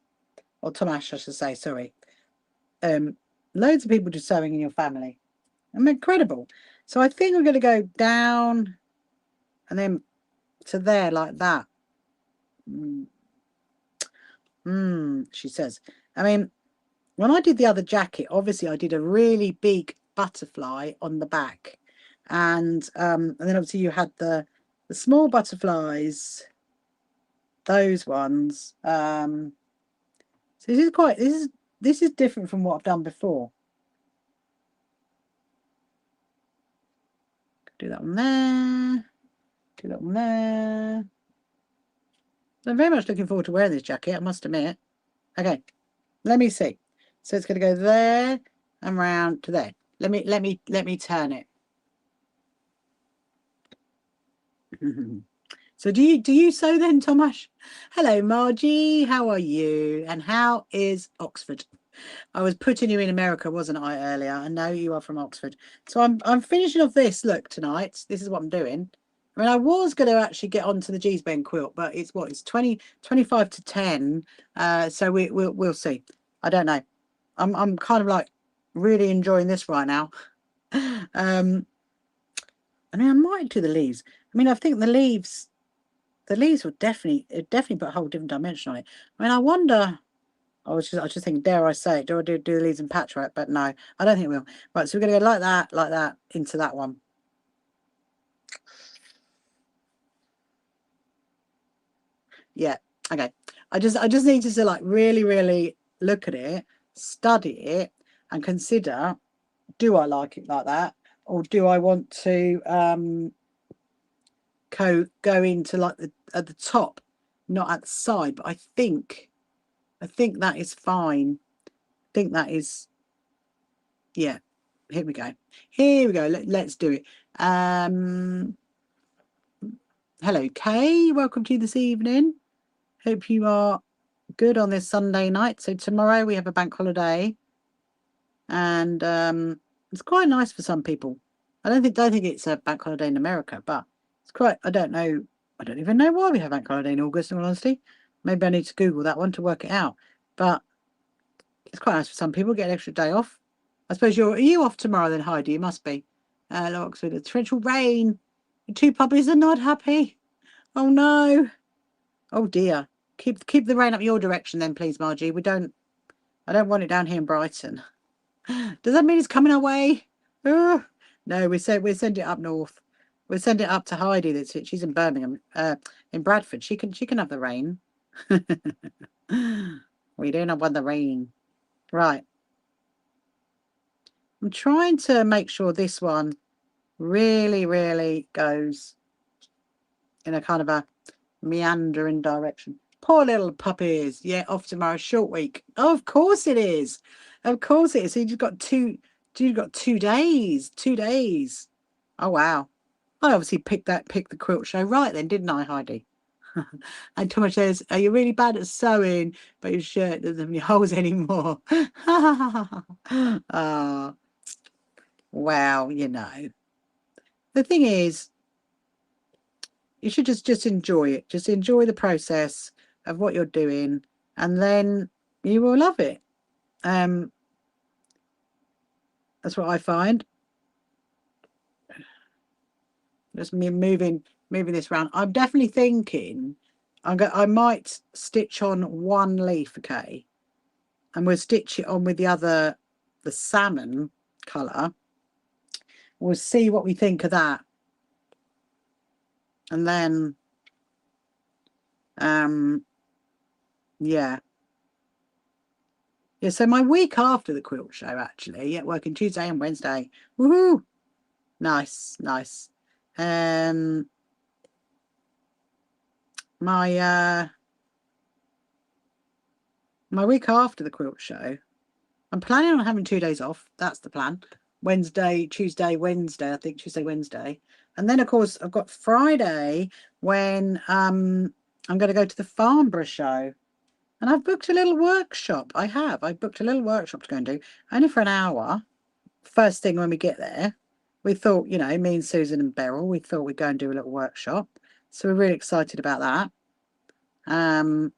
Or Tomash, I should say, sorry. Loads of people do sewing in your family. I'm incredible. So I think I'm going to go down and then to there like that. She says. I mean, when I did the other jacket, obviously I did a really big butterfly on the back. And then obviously you had the small butterflies, those ones. So this is different from what I've done before. Do that one there. Do that one there. So I'm very much looking forward to wearing this jacket, I must admit. Okay, let me see. So it's going to go there and round to there. Let me turn it. So do you sew then, Tomash? Hello, Margie. How are you? And how is Oxford? I was putting you in America, wasn't I, earlier? I know you are from Oxford. So I'm finishing off this look tonight. This is what I'm doing. I mean, I was going to actually get onto the Geesbend quilt, but it's 25 to 10. So we'll see. I don't know. I'm kind of like really enjoying this right now. I mean, I might do the leaves. I mean, I think the leaves would definitely put a whole different dimension on it. I mean, I wonder. I was just thinking, dare I say it? Do I do the leaves in patchwork? But no, I don't think we will. Right, so we're going to go like that, into that one. Yeah, okay. I just need to like really look at it, study it, and consider: do I like it like that, or do I want to go into like at the top, not at the side? But I think that is fine. I think that is, yeah. Here we go. Let's do it. Hello, Kay. Welcome to you this evening. Hope you are good on this Sunday night. So tomorrow we have a bank holiday, and it's quite nice for some people. I don't think it's a bank holiday in America, but it's quite. I don't know. I don't even know why we have bank holiday in August. In all honesty, maybe I need to Google that one to work it out. But it's quite nice for some people, get an extra day off. I suppose are you off tomorrow then, Heidi? You must be. Oxford, the torrential rain. The two puppies are not happy. Oh no. Oh dear. Keep the rain up your direction then, please, Margie. I don't want it down here in Brighton. Does that mean it's coming our way? No, we'll send it up north. We'll send it up to Heidi. That's it. She's in Birmingham, in Bradford. She can have the rain. We do not want the rain. Right. I'm trying to make sure this one really goes in a kind of a meandering direction. Poor little puppies. Yeah, off tomorrow, short week. Oh, of course it is. Of course it is. So you've got 2 days. 2 days. Oh wow. I obviously picked the quilt show right then, didn't I, Heidi? And Thomas says, are you really bad at sewing, but your shirt doesn't have any holes anymore? Oh, well, the thing is, you should just enjoy it. Just enjoy the process of what you're doing, and then you will love it. That's what I find. Just me moving this around. I'm definitely thinking I might stitch on one leaf, okay, and we'll stitch it on with the salmon colour. We'll see what we think of that, and then yeah. So my week after the quilt show, actually, working Tuesday and Wednesday. Woohoo! Nice. My week after the quilt show, I'm planning on having 2 days off. That's the plan. Tuesday, Wednesday, I think Tuesday, Wednesday. And then of course I've got Friday when I'm going to go to the Farnborough show. And I've booked a little workshop. I've booked a little workshop to go and do, only for an hour. First thing when we get there, we thought, you know, me and Susan and Beryl, we thought we'd go and do a little workshop. So we're really excited about that. And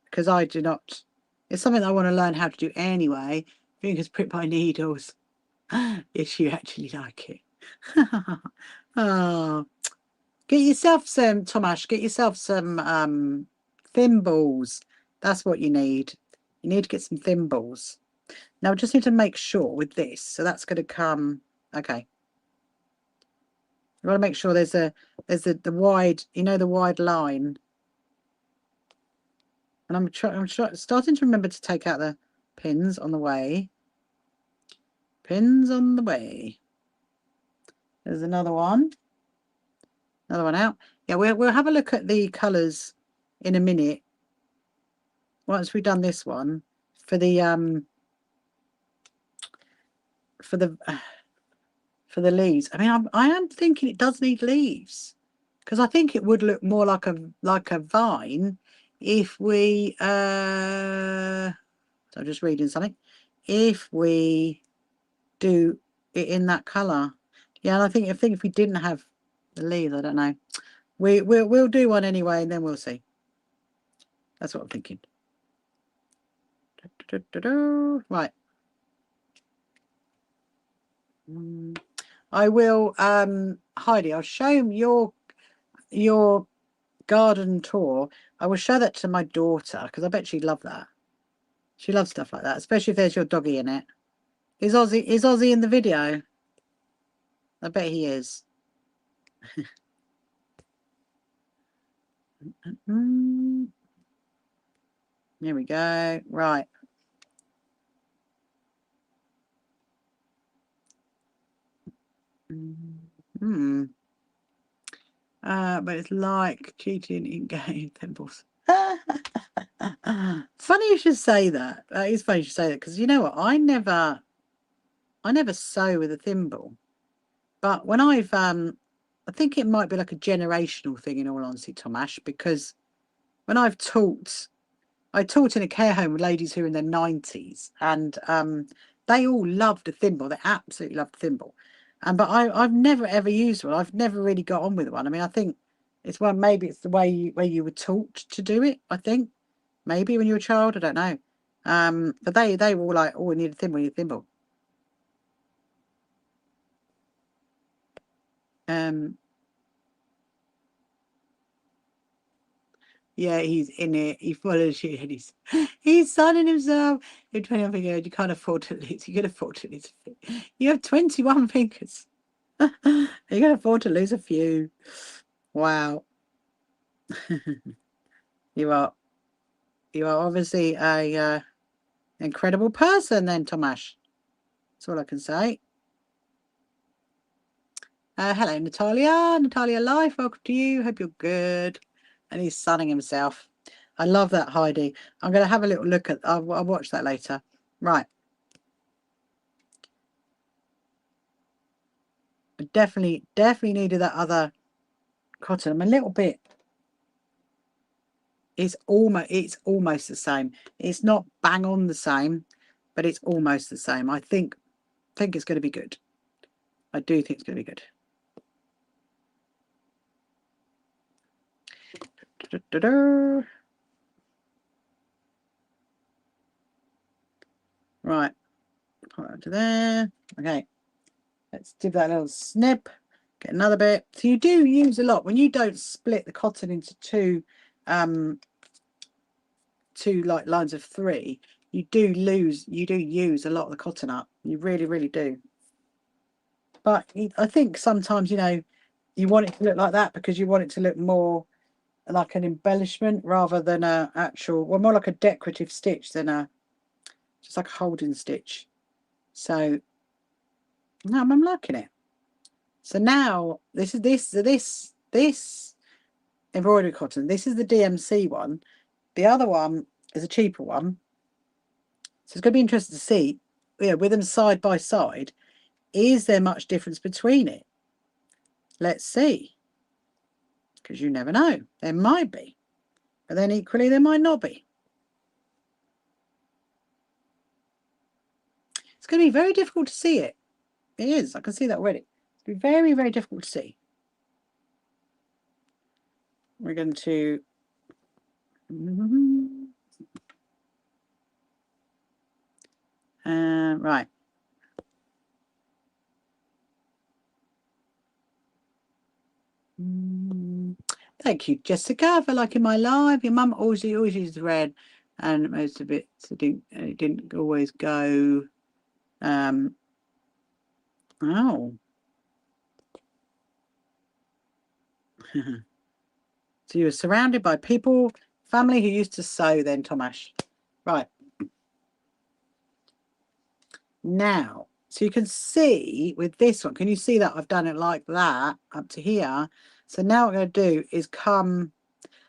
because I do not, it's something that I want to learn how to do anyway. Fingers prick my needles. If you actually like it. Oh, get yourself some, Tomasz, get yourself some thimbles. That's what you need. You need to get some thimbles. Now, I just need to make sure with this. So that's going to come, okay. You want to make sure there's the wide, you know, the wide line. And I'm starting to remember to take out the pins on the way. Pins on the way. There's another one. Another one out. Yeah, we'll have a look at the colours in a minute. Once we've done this one for the leaves. I mean, I am thinking it does need leaves, because I think it would look more like a vine if we so I'm just reading something. If we do it in that colour. Yeah, and I think if we didn't have the leaves, I don't know. We'll do one anyway, and then we'll see. That's what I'm thinking. Right. I will, Heidi, I'll show him your garden tour. I will show that to my daughter, because I bet she'd love that. She loves stuff like that, especially if there's your doggy in it. Is Ozzy in the video? I bet he is. Here we go. Right. But it's like cheating in game thimbles. Funny you should say that. It's funny you should say that, because you know what? I never sew with a thimble. But when I think it might be like a generational thing, in all honesty, Tomasz, because when I taught in a care home with ladies who are in their 90s, and they all loved a thimble. They absolutely loved a thimble. But I've never ever used one. I've never really got on with one. I mean, I think it's one, maybe it's the way you were taught to do it, I think. Maybe when you were a child, I don't know. But they were all like, oh, we need a thimble, we need a thimble. Yeah, he's in it. He follows you, and he's sunning himself. You're 21 fingers. You can't afford to lose. You can afford to lose a few. You have 21 fingers. You can afford to lose a few. Wow. You are obviously a incredible person, then, Tomasz. That's all I can say. Hello, Natalia. Natalia Life. Welcome to you. Hope you're good. And he's sunning himself. I love that, Heidi. I'm going to have a little look at. I'll watch that later. Right. I definitely needed that other cotton. I'm a little bit. It's almost the same. It's not bang on the same, but it's almost the same. I think it's going to be good. I do think it's going to be good. Right, put that to there. Okay, let's give that a little snip. Get another bit. So you do use a lot when you don't split the cotton into two like lines of 3. You do use a lot of the cotton up. You really do. But I think sometimes, you know, you want it to look like that because you want it to look more like an embellishment rather than a actual, well, more like a decorative stitch than just like a holding stitch. So now I'm liking it. So now this embroidery cotton. This is the DMC one. The other one is a cheaper one. So it's going to be interesting to see, you know, with them side by side, is there much difference between it? Let's see. Because you never know. There might be. But then equally, there might not be. It's going to be very difficult to see it. It is. I can see that already. It's going to be very, very difficult to see. We're going to... right. Thank you, Jessica, for liking my live. Your mum always uses red, and most of it didn't always go. Oh. So you were surrounded by people, family who used to sew then, Tomasz. Right. Now, so you can see with this one, can you see that I've done it like that up to here? So now what I'm going to do is come,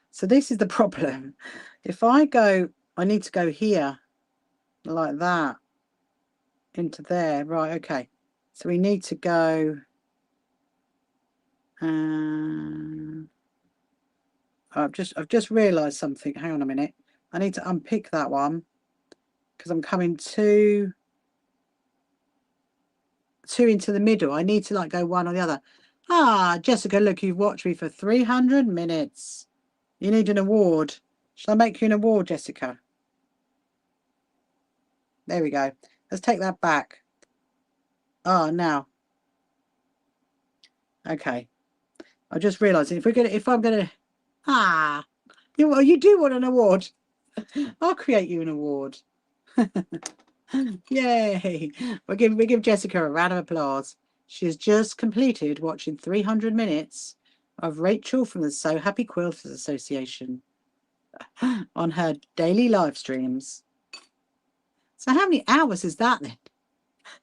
so this is the problem. If I go, I need to go here like that into there. Right, okay. So we need to go, I've just realised something. Hang on a minute. I need to unpick that one because I'm coming two into the middle. I need to like go one or the other. Ah, Jessica, look, you've watched me for 300 minutes. You need an award. Shall I make you an award, Jessica? There we go. Let's take that back. Oh, now. Okay. I just realised if I'm gonna you do want an award. I'll create you an award. Yay. We give Jessica a round of applause. She has just completed watching 300 minutes of Rachel from the So Happy Quilters Association on her daily live streams. So how many hours is that then?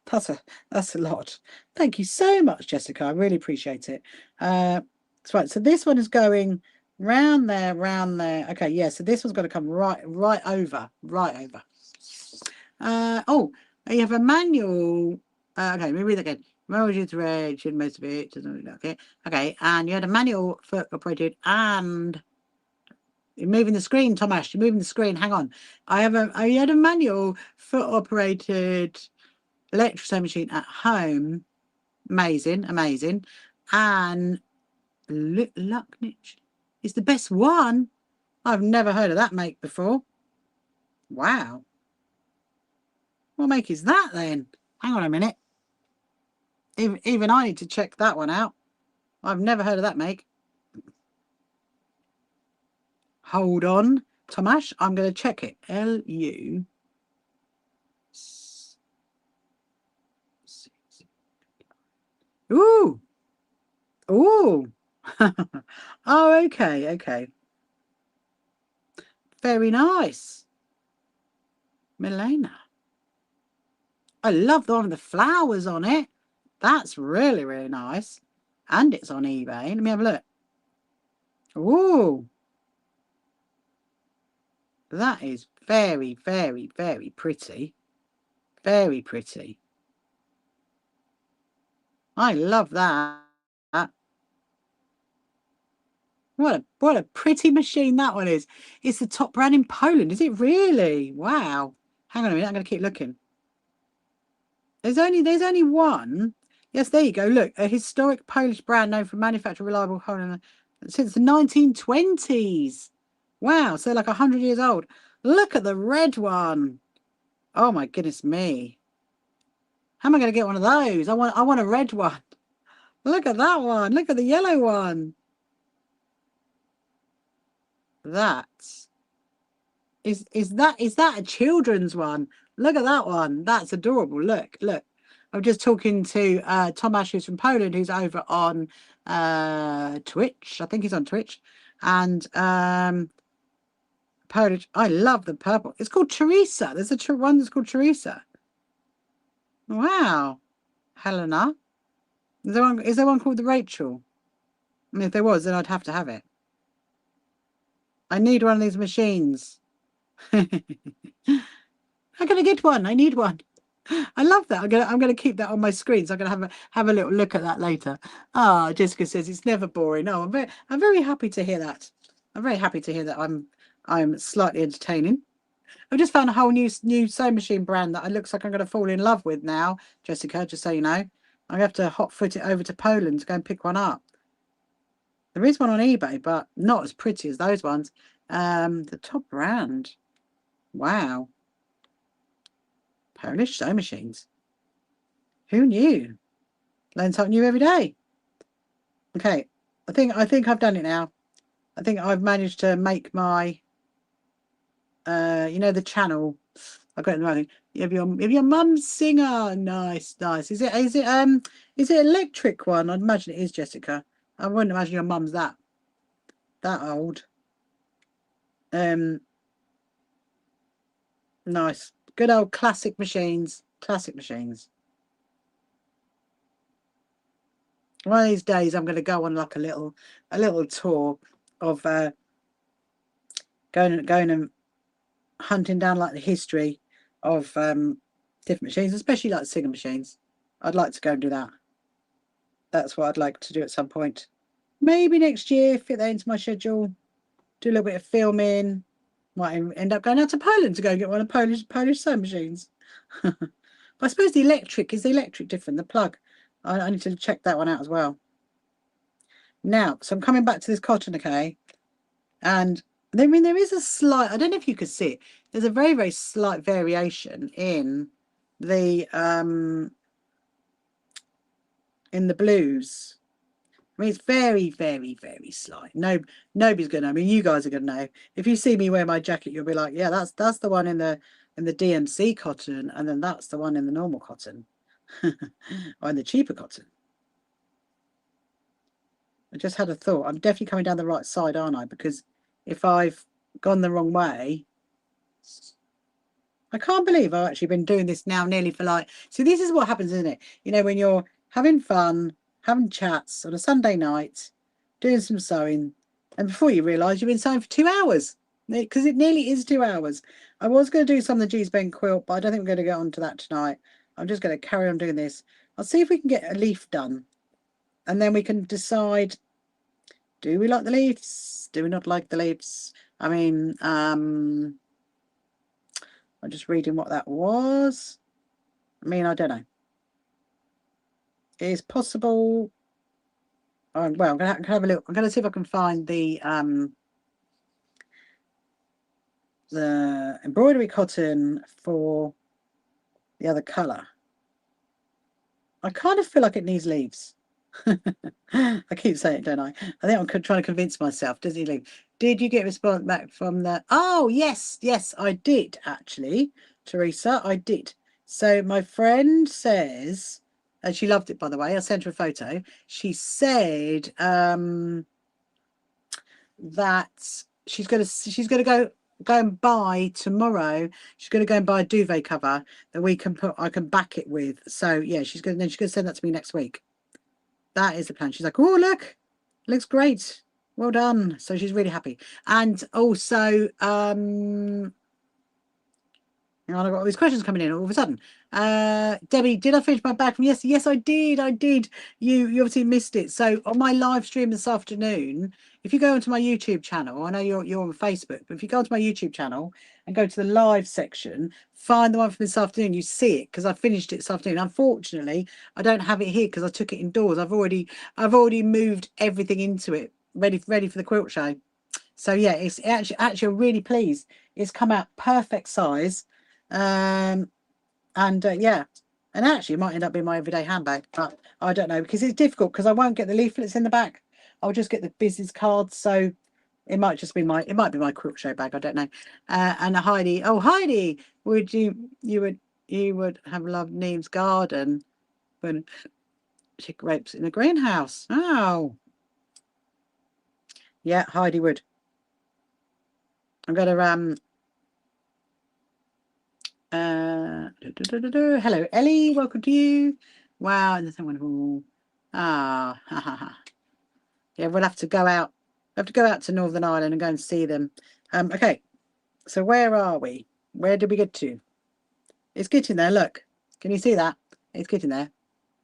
That's a lot. Thank you so much, Jessica. I really appreciate it. That's right. So this one is going round there, round there. Okay, yeah. So this one's got to come right over. Oh, you have a manual. Okay, let me read that again. Manual thread, most of it doesn't look okay. Okay, and you had a manual foot operated, and you're moving the screen, Tomasz. You're moving the screen. Hang on. I had a manual foot operated electric sewing machine at home. Amazing. And Lucknich is the best one. I've never heard of that make before. Wow. What make is that then? Hang on a minute. Even I need to check that one out. I've never heard of that make. Hold on, Tomasz. I'm going to check it. LU. Ooh. Ooh. Oh, okay. Very nice. Milena. I love the one with the flowers on it. That's really, really nice. And it's on eBay. Let me have a look. Ooh. That is very, very, very pretty. Very pretty. I love that. What a pretty machine that one is. It's the top brand in Poland. Is it really? Wow. Hang on a minute. I'm going to keep looking. There's only one. Yes, there you go. Look, a historic Polish brand known for manufacturing reliable since the 1920s. Wow, so like 100 years old. Look at the red one. Oh my goodness me. How am I going to get one of those? I want a red one. Look at that one. Look at the yellow one. That is that a children's one? Look at that one. That's adorable. Look. I'm just talking to Tomasz, who's from Poland, who's over on Twitch. I think he's on Twitch. And Polish. I love the purple. It's called Teresa. There's a one that's called Teresa. Wow. Helena. Is there one called the Rachel? And if there was, then I'd have to have it. I need one of these machines. How can I get one? I need one. I love that. I'm gonna keep that on my screen. So I'm gonna have a little look at that later. Ah, Jessica says it's never boring. No, I'm very happy to hear that. I'm very happy to hear that. I'm slightly entertaining. I've just found a whole new sewing machine brand that it looks like I'm going to fall in love with now, Jessica, just so you know. I have to hot foot it over to Poland to go and pick one up. There is one on eBay, but not as pretty as those ones. The top brand. Wow. Polish sewing machines. Who knew? Learn something new every day. Okay. I think I've done it now. I think I've managed to make my you know, the channel. I got it right. If your mum's singer, nice. Is it electric one? I'd imagine it is, Jessica. I wouldn't imagine your mum's that old. Nice. Good old classic machines. Classic machines. One of these days I'm gonna go on like a little tour of going and hunting down like the history of different machines, especially like singer machines. I'd like to go and do that. That's what I'd like to do at some point. Maybe next year, fit that into my schedule. Do a little bit of filming. Might end up going out to Poland to go and get one of Polish sewing machines. But I suppose the electric different. The plug. I need to check that one out as well. Now, so I'm coming back to this cotton, okay? And I mean, there is a slight. I don't know if you could see it. There's a very, very slight variation in the blues. I mean, it's very, very, very slight. Nobody's gonna. I mean, you guys are gonna know. If you see me wear my jacket, you'll be like, yeah, that's the one in the DMC cotton, and then that's the one in the normal cotton, or in the cheaper cotton. I just had a thought. I'm definitely coming down the right side, aren't I? Because if I've gone the wrong way, I can't believe I've actually been doing this now nearly for like. See, this is what happens, isn't it? You know, when you're having fun, having chats on a Sunday night, doing some sewing, and before you realise you've been sewing for 2 hours, because it nearly is 2 hours. I was going to do some of the G's Ben quilt, but I don't think I'm going to get onto that tonight. I'm just going to carry on doing this. I'll see if we can get a leaf done, and then we can decide, do we like the leaves? Do we not like the leaves? I mean, I'm just reading what that was. I mean, I don't know. It is possible. Oh, well, I'm gonna have a look. I'm gonna see if I can find the embroidery cotton for the other colour. I kind of feel like it needs leaves. I keep saying it, don't I? I think I'm trying to convince myself. Does he leave? Did you get a response back from the? Oh, yes, I did actually, Teresa. I did. So my friend says, and she loved it, by the way. I sent her a photo. She said that she's gonna go and buy tomorrow. She's gonna go and buy a duvet cover that I can back it with. So yeah, she's gonna send that to me next week. That is the plan. She's like, oh, look, looks great. Well done. So she's really happy. And also, and I've got all these questions coming in all of a sudden. Debbie, did I finish my bag from yesterday? Yes, I did. You obviously missed it. So on my live stream this afternoon, if you go onto my YouTube channel, I know you're on Facebook, but if you go onto my YouTube channel and go to the live section, find the one from this afternoon, you see it because I finished it this afternoon. Unfortunately, I don't have it here because I took it indoors. I've already moved everything into it, ready for the quilt show. So yeah, it's actually I'm really pleased. It's come out perfect size. Yeah, and actually it might end up being my everyday handbag, but I don't know because it's difficult because I won't get the leaflets in the back. I'll just get the business cards, so it might be my quilt show bag. I don't know. And Heidi, would you would have loved Neem's garden when she grapes in a greenhouse? Oh, yeah, Heidi would. I'm gonna hello Ellie, welcome to you. Wow, that's so wonderful. Ah, ha, ha, ha. Yeah, we'll have to go out. We have to go out to Northern Ireland and go and see them. Okay, so where are we? Where did we get to? It's getting there. Look, can you see that? It's getting there.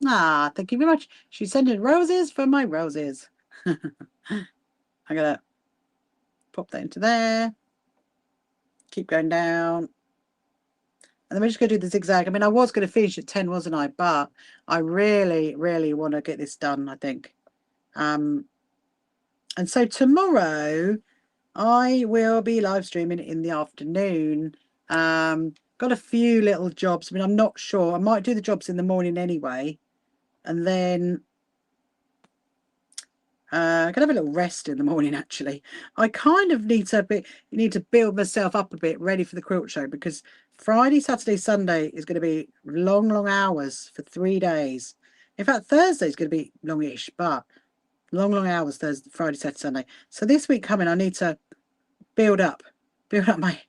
Ah, thank you very much. She's sending roses for my roses. I'm gonna pop that into there. Keep going down. And then we're just going to do the zigzag. I mean, I was going to finish at 10, wasn't I? But I really, really want to get this done, I think. And so tomorrow I will be live streaming in the afternoon. Got a few little jobs. I mean, I'm not sure. I might do the jobs in the morning anyway. And then I can have a little rest in the morning, actually. I kind of need to build myself up a bit, ready for the quilt show, because Friday, Saturday, Sunday is going to be long, long hours for 3 days. In fact, Thursday is going to be longish, but long, long hours, Thursday, Friday, Saturday, Sunday. So this week coming, I need to build up my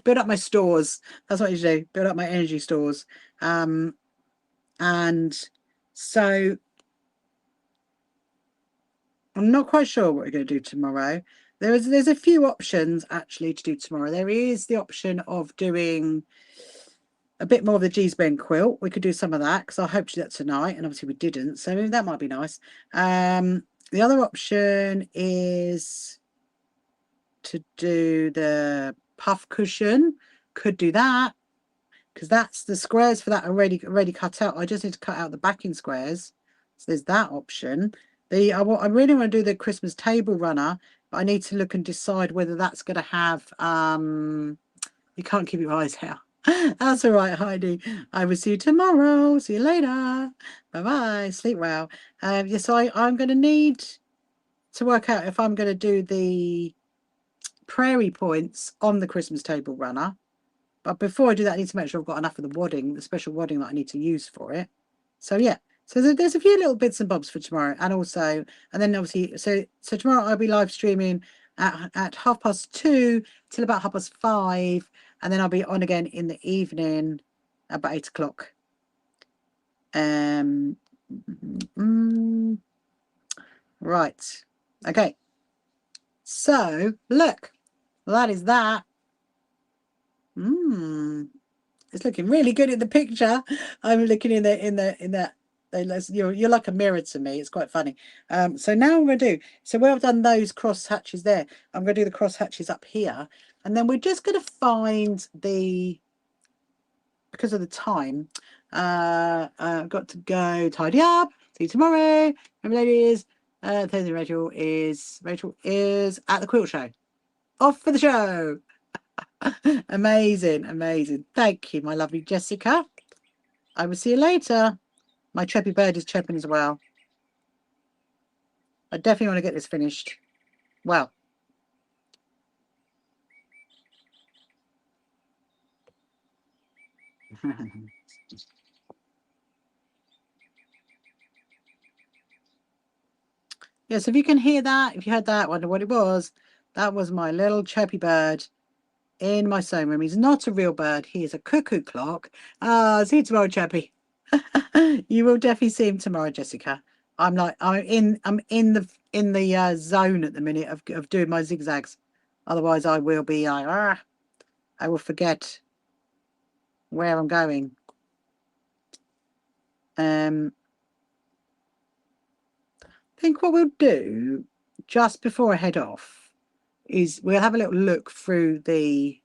build up my stores. That's what you do. Build up my energy stores. And so I'm not quite sure what we're going to do tomorrow. There's a few options actually to do tomorrow. There is the option of doing a bit more of the G-Spen quilt. We could do some of that because I hoped to do that tonight, and obviously we didn't. So maybe that might be nice. The other option is to do the puff cushion. Could do that because that's the squares for that already cut out. I just need to cut out the backing squares. So there's that option. I really want to do the Christmas table runner, but I need to look and decide whether that's going to have you can't keep your eyes out. That's all right, Heidi. I will see you tomorrow. See you later. Bye bye. Sleep well. Yeah, so I'm going to need to work out if I'm going to do the prairie points on the Christmas table runner. But before I do that, I need to make sure I've got enough of the wadding, the special wadding that I need to use for it. So yeah, so there's a few little bits and bobs for tomorrow, and then obviously, so tomorrow I'll be live streaming at 2:30 till about 5:30, and then I'll be on again in the evening about 8 o'clock. Right, okay. So look, that is that. It's looking really good in the picture. I'm looking in that. You're like a mirror to me. It's quite funny. So now I'm going to do. So where I've done those cross hatches there, I'm going to do the cross hatches up here, and then we're just going to find because of the time. I've got to go tidy up. See you tomorrow. Remember, ladies. Thursday, Rachel is at the quilt show. Off for the show. Amazing. Thank you, my lovely Jessica. I will see you later. My chirpy bird is chirping as well. I definitely want to get this finished. Well, yes, if you can hear that, if you heard that, wonder what it was. That was my little chirpy bird in my sewing room. He's not a real bird. He is a cuckoo clock. See you tomorrow, chirpy. You will definitely see him tomorrow, Jessica. I'm in the zone at the minute of doing my zigzags. Otherwise, I will be I will forget where I'm going. I think what we'll do just before I head off is we'll have a little look through the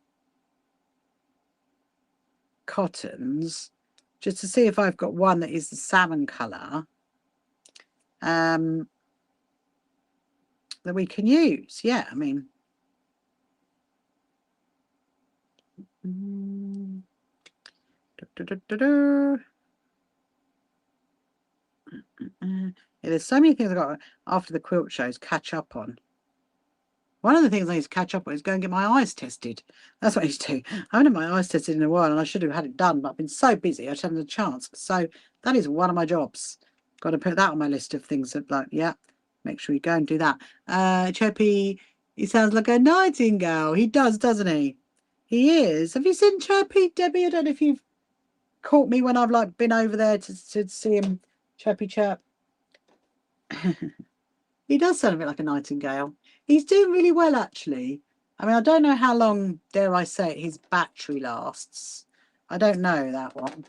cottons just to see if I've got one that is the salmon colour that we can use. Yeah, I mean, yeah, there's so many things I've got after the quilt shows catch up on. One of the things I need to catch up on is go and get my eyes tested. That's what I need to do. I haven't had my eyes tested in a while, and I should have had it done, but I've been so busy, I just haven't had a chance. So that is one of my jobs. Got to put that on my list of things that, like, yeah, make sure you go and do that. Chirpy, he sounds like a nightingale. He does, doesn't he? He is. Have you seen Chirpy, Debbie? I don't know if you've caught me when I've like been over there to see him chirpy chirp. He does sound a bit like a nightingale. He's doing really well, actually. I mean, I don't know how long, dare I say it, his battery lasts. I don't know that one.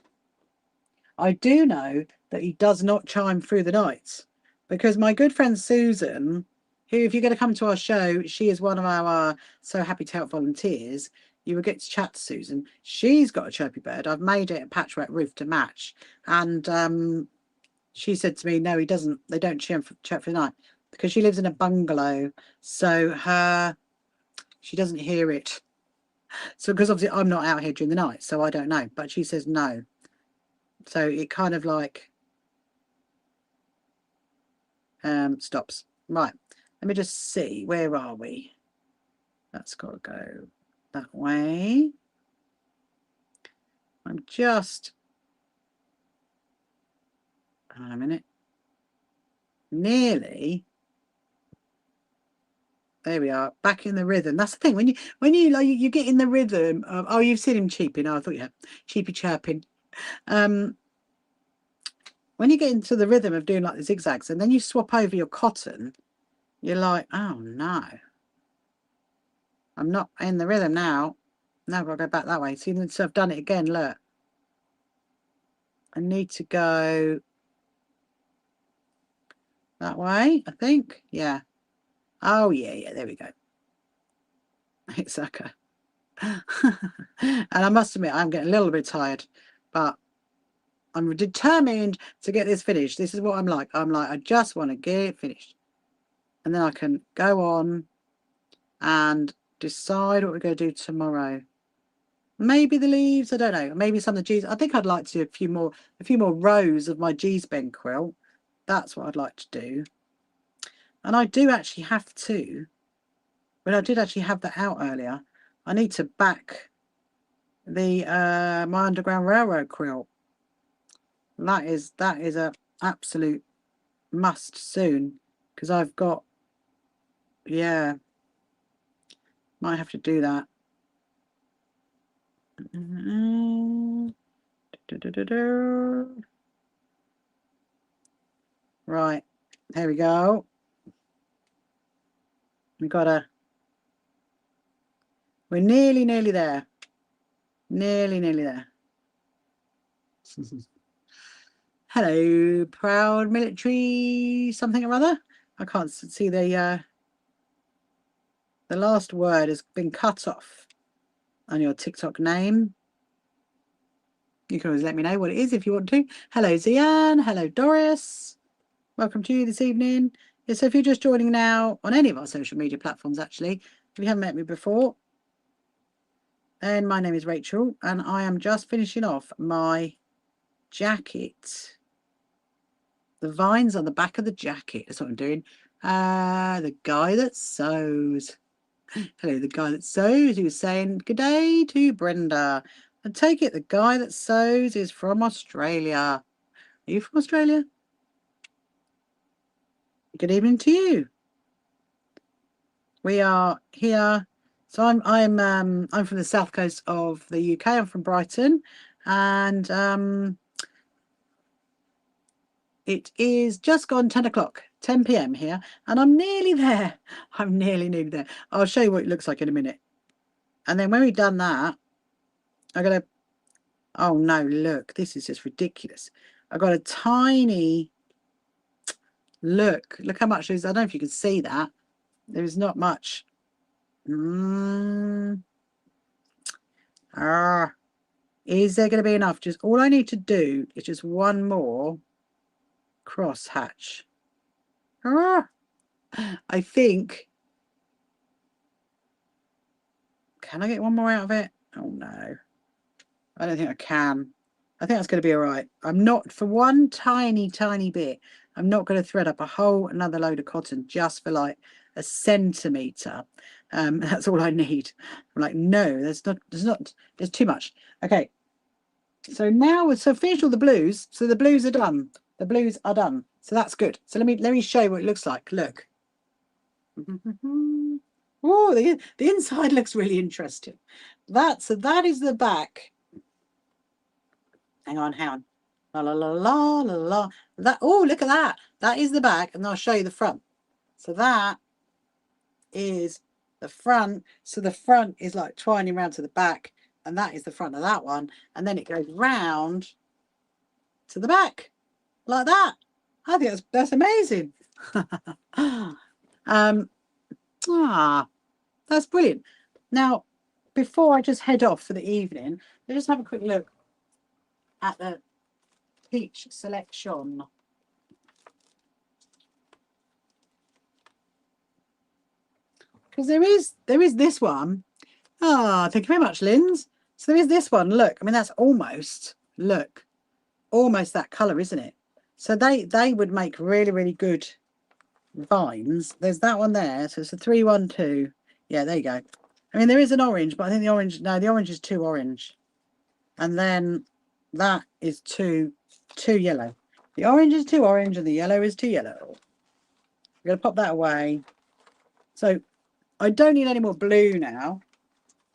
I do know that he does not chime through the night, because my good friend Susan, who, if you're going to come to our show, she is one of our So Happy to Help volunteers. you would get to chat to Susan. She's got a chirpy bird. I've made it a patchwork roof to match. And she said to me, no, he doesn't. They don't chirp for the night because she lives in a bungalow. So she doesn't hear it. So because obviously I'm not out here during the night, so I don't know. But she says no. So it kind of like stops. Right. Let me just see. Where are we? That's got to go that way. I'm just... Hang on a minute. Nearly. There we are. Back in the rhythm. That's the thing. When you like you get in the rhythm of, oh, you've seen him cheeping. Oh, I thought you had cheepy chirping. When you get into the rhythm of doing like the zigzags and then you swap over your cotton, you're like, oh no. I'm not in the rhythm now. Now I've got to go back that way. See, so I've done it again. Look. I need to go that way, I think. Yeah. Oh, yeah. There we go. It's okay. And I must admit, I'm getting a little bit tired, but I'm determined to get this finished. This is what I'm like. I just want to get it finished. And then I can go on and decide what we're going to do tomorrow. Maybe the leaves, I don't know. Maybe some of the G's. I think I'd like to do a few more rows of my G's bend quilt. That's what I'd like to do. And I do actually have to, but I did actually have that out earlier. I need to back the my Underground Railroad quilt. That is a absolute must soon, because I've got, yeah, might have to do that. Right, there we go. We're nearly there. Nearly there. Hello, proud military something or other. I can't see the last word has been cut off on your TikTok name. You can always let me know what it is if you want to. Hello, Zian. Hello, Doris. Welcome to you this evening. Yeah, so if you're just joining now on any of our social media platforms, actually, if you haven't met me before, then my name is Rachel, and I am just finishing off my jacket. The vines on the back of the jacket. That's what I'm doing. The guy that sews. Hello, the guy that sews. He was saying good day to Brenda. I take it the guy that sews is from Australia. Are you from Australia? Good evening to you. We are here. So I'm from the south coast of the UK. I'm from Brighton, and it is just gone 10 o'clock, 10 p.m. here, and I'm nearly there. I'm nearly there. I'll show you what it looks like in a minute. And then when we've done that, I'm going to, oh no, look, this is just ridiculous. I've got a tiny, look how much there is. I don't know if you can see that. There's not much. Is there going to be enough? Just all I need to do is just one more cross hatch. I think. Can I get one more out of it? Oh no. I don't think I can. I think that's going to be all right. I'm not, for one tiny bit, I'm not going to thread up a whole another load of cotton just for like a centimetre. That's all I need. I'm like, no, there's too much. Okay. So now, so finished all the blues. So the blues are done. The blues are done. So that's good. So let me show you what it looks like. Look. Oh, the inside looks really interesting. That is the back. Hang on. La la la la la la. That, oh, look at that. That is the back, and I'll show you the front. So that is the front. So the front is like twining around to the back, and that is the front of that one. And then it goes round to the back, like that. I think that's amazing. That's brilliant. Now, before I just head off for the evening, let's just have a quick look at the peach selection. Because there is this one. Ah, thank you very much, Linz. So there is this one. Look, I mean, that's almost, look, almost that colour, isn't it? So they would make really, really good vines. There's that one there. So it's a 312. Yeah, there you go. I mean, there is an orange, but I think the orange, no, the orange is too orange. And then that is too yellow. The orange is too orange and the yellow is too yellow. I'm going to pop that away. So I don't need any more blue now.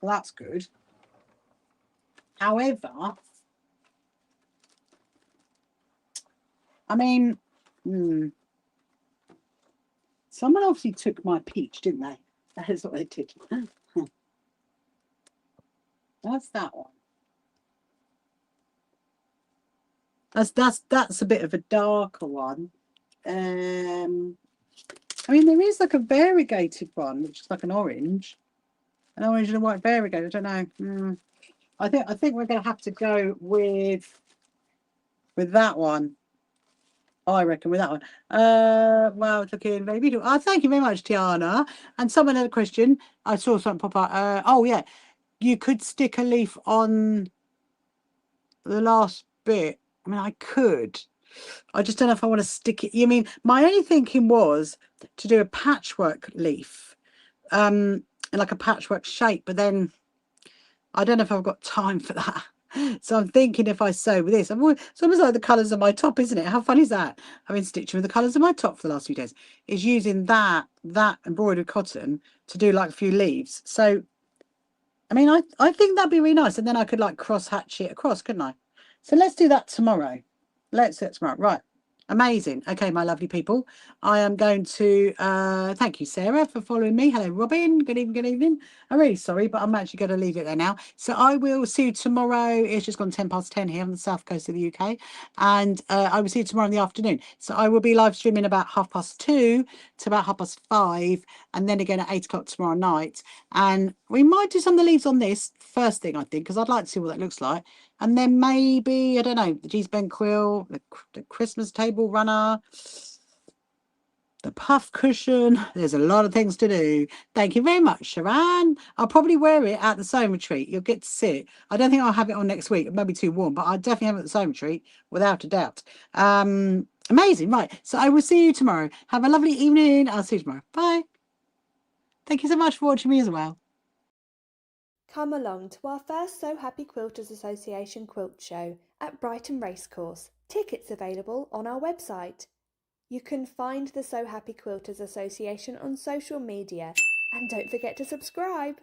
Well, that's good. However, I mean, someone obviously took my peach, didn't they? That is what they did. That's that one. That's a bit of a darker one. I mean, there is like a variegated one, which is like an orange and a white variegated. I don't know. I think we're going to have to go with that one. I reckon with that one. Well, it's looking maybe. Oh, thank you very much, Tiana. And someone had a question. I saw something pop up. Oh yeah, you could stick a leaf on the last bit. I mean, I could. I just don't know if I want to stick it. You mean my only thinking was to do a patchwork leaf, like a patchwork shape, but then I don't know if I've got time for that. So I'm thinking if I sew with this, it's almost like the colours of my top, isn't it? How fun is that? I've been stitching with the colours of my top for the last few days. Is using that embroidered cotton to do like a few leaves. So, I mean, I think that'd be really nice. And then I could like cross hatch it across, couldn't I? So let's do that tomorrow. Let's do it tomorrow. Right. Amazing. Okay, my lovely people. I am going to thank you, Sarah, for following me. Hello, Robin. Good evening, good evening. I'm really sorry, but I'm actually going to leave it there now. So I will see you tomorrow. It's just gone 10 past 10 here on the south coast of the UK. And I will see you tomorrow in the afternoon. So I will be live streaming about 2:30 to about 5:30, and then again at 8 o'clock tomorrow night. And we might do some of the leaves on this first thing, I think, because I'd like to see what that looks like. And then maybe, I don't know, the G's Ben quill, the Christmas table runner, the puff cushion. There's a lot of things to do. Thank you very much, Sharon. I'll probably wear it at the sewing retreat. You'll get to see it. I don't think I'll have it on next week. It may be too warm, but I'll definitely have it at the sewing retreat, without a doubt. Amazing. Right. So I will see you tomorrow. Have a lovely evening. I'll see you tomorrow. Bye. Thank you so much for watching me as well. Come along to our first So Happy Quilters Association quilt show at Brighton Racecourse. Tickets available on our website. You can find the So Happy Quilters Association on social media, and don't forget to subscribe.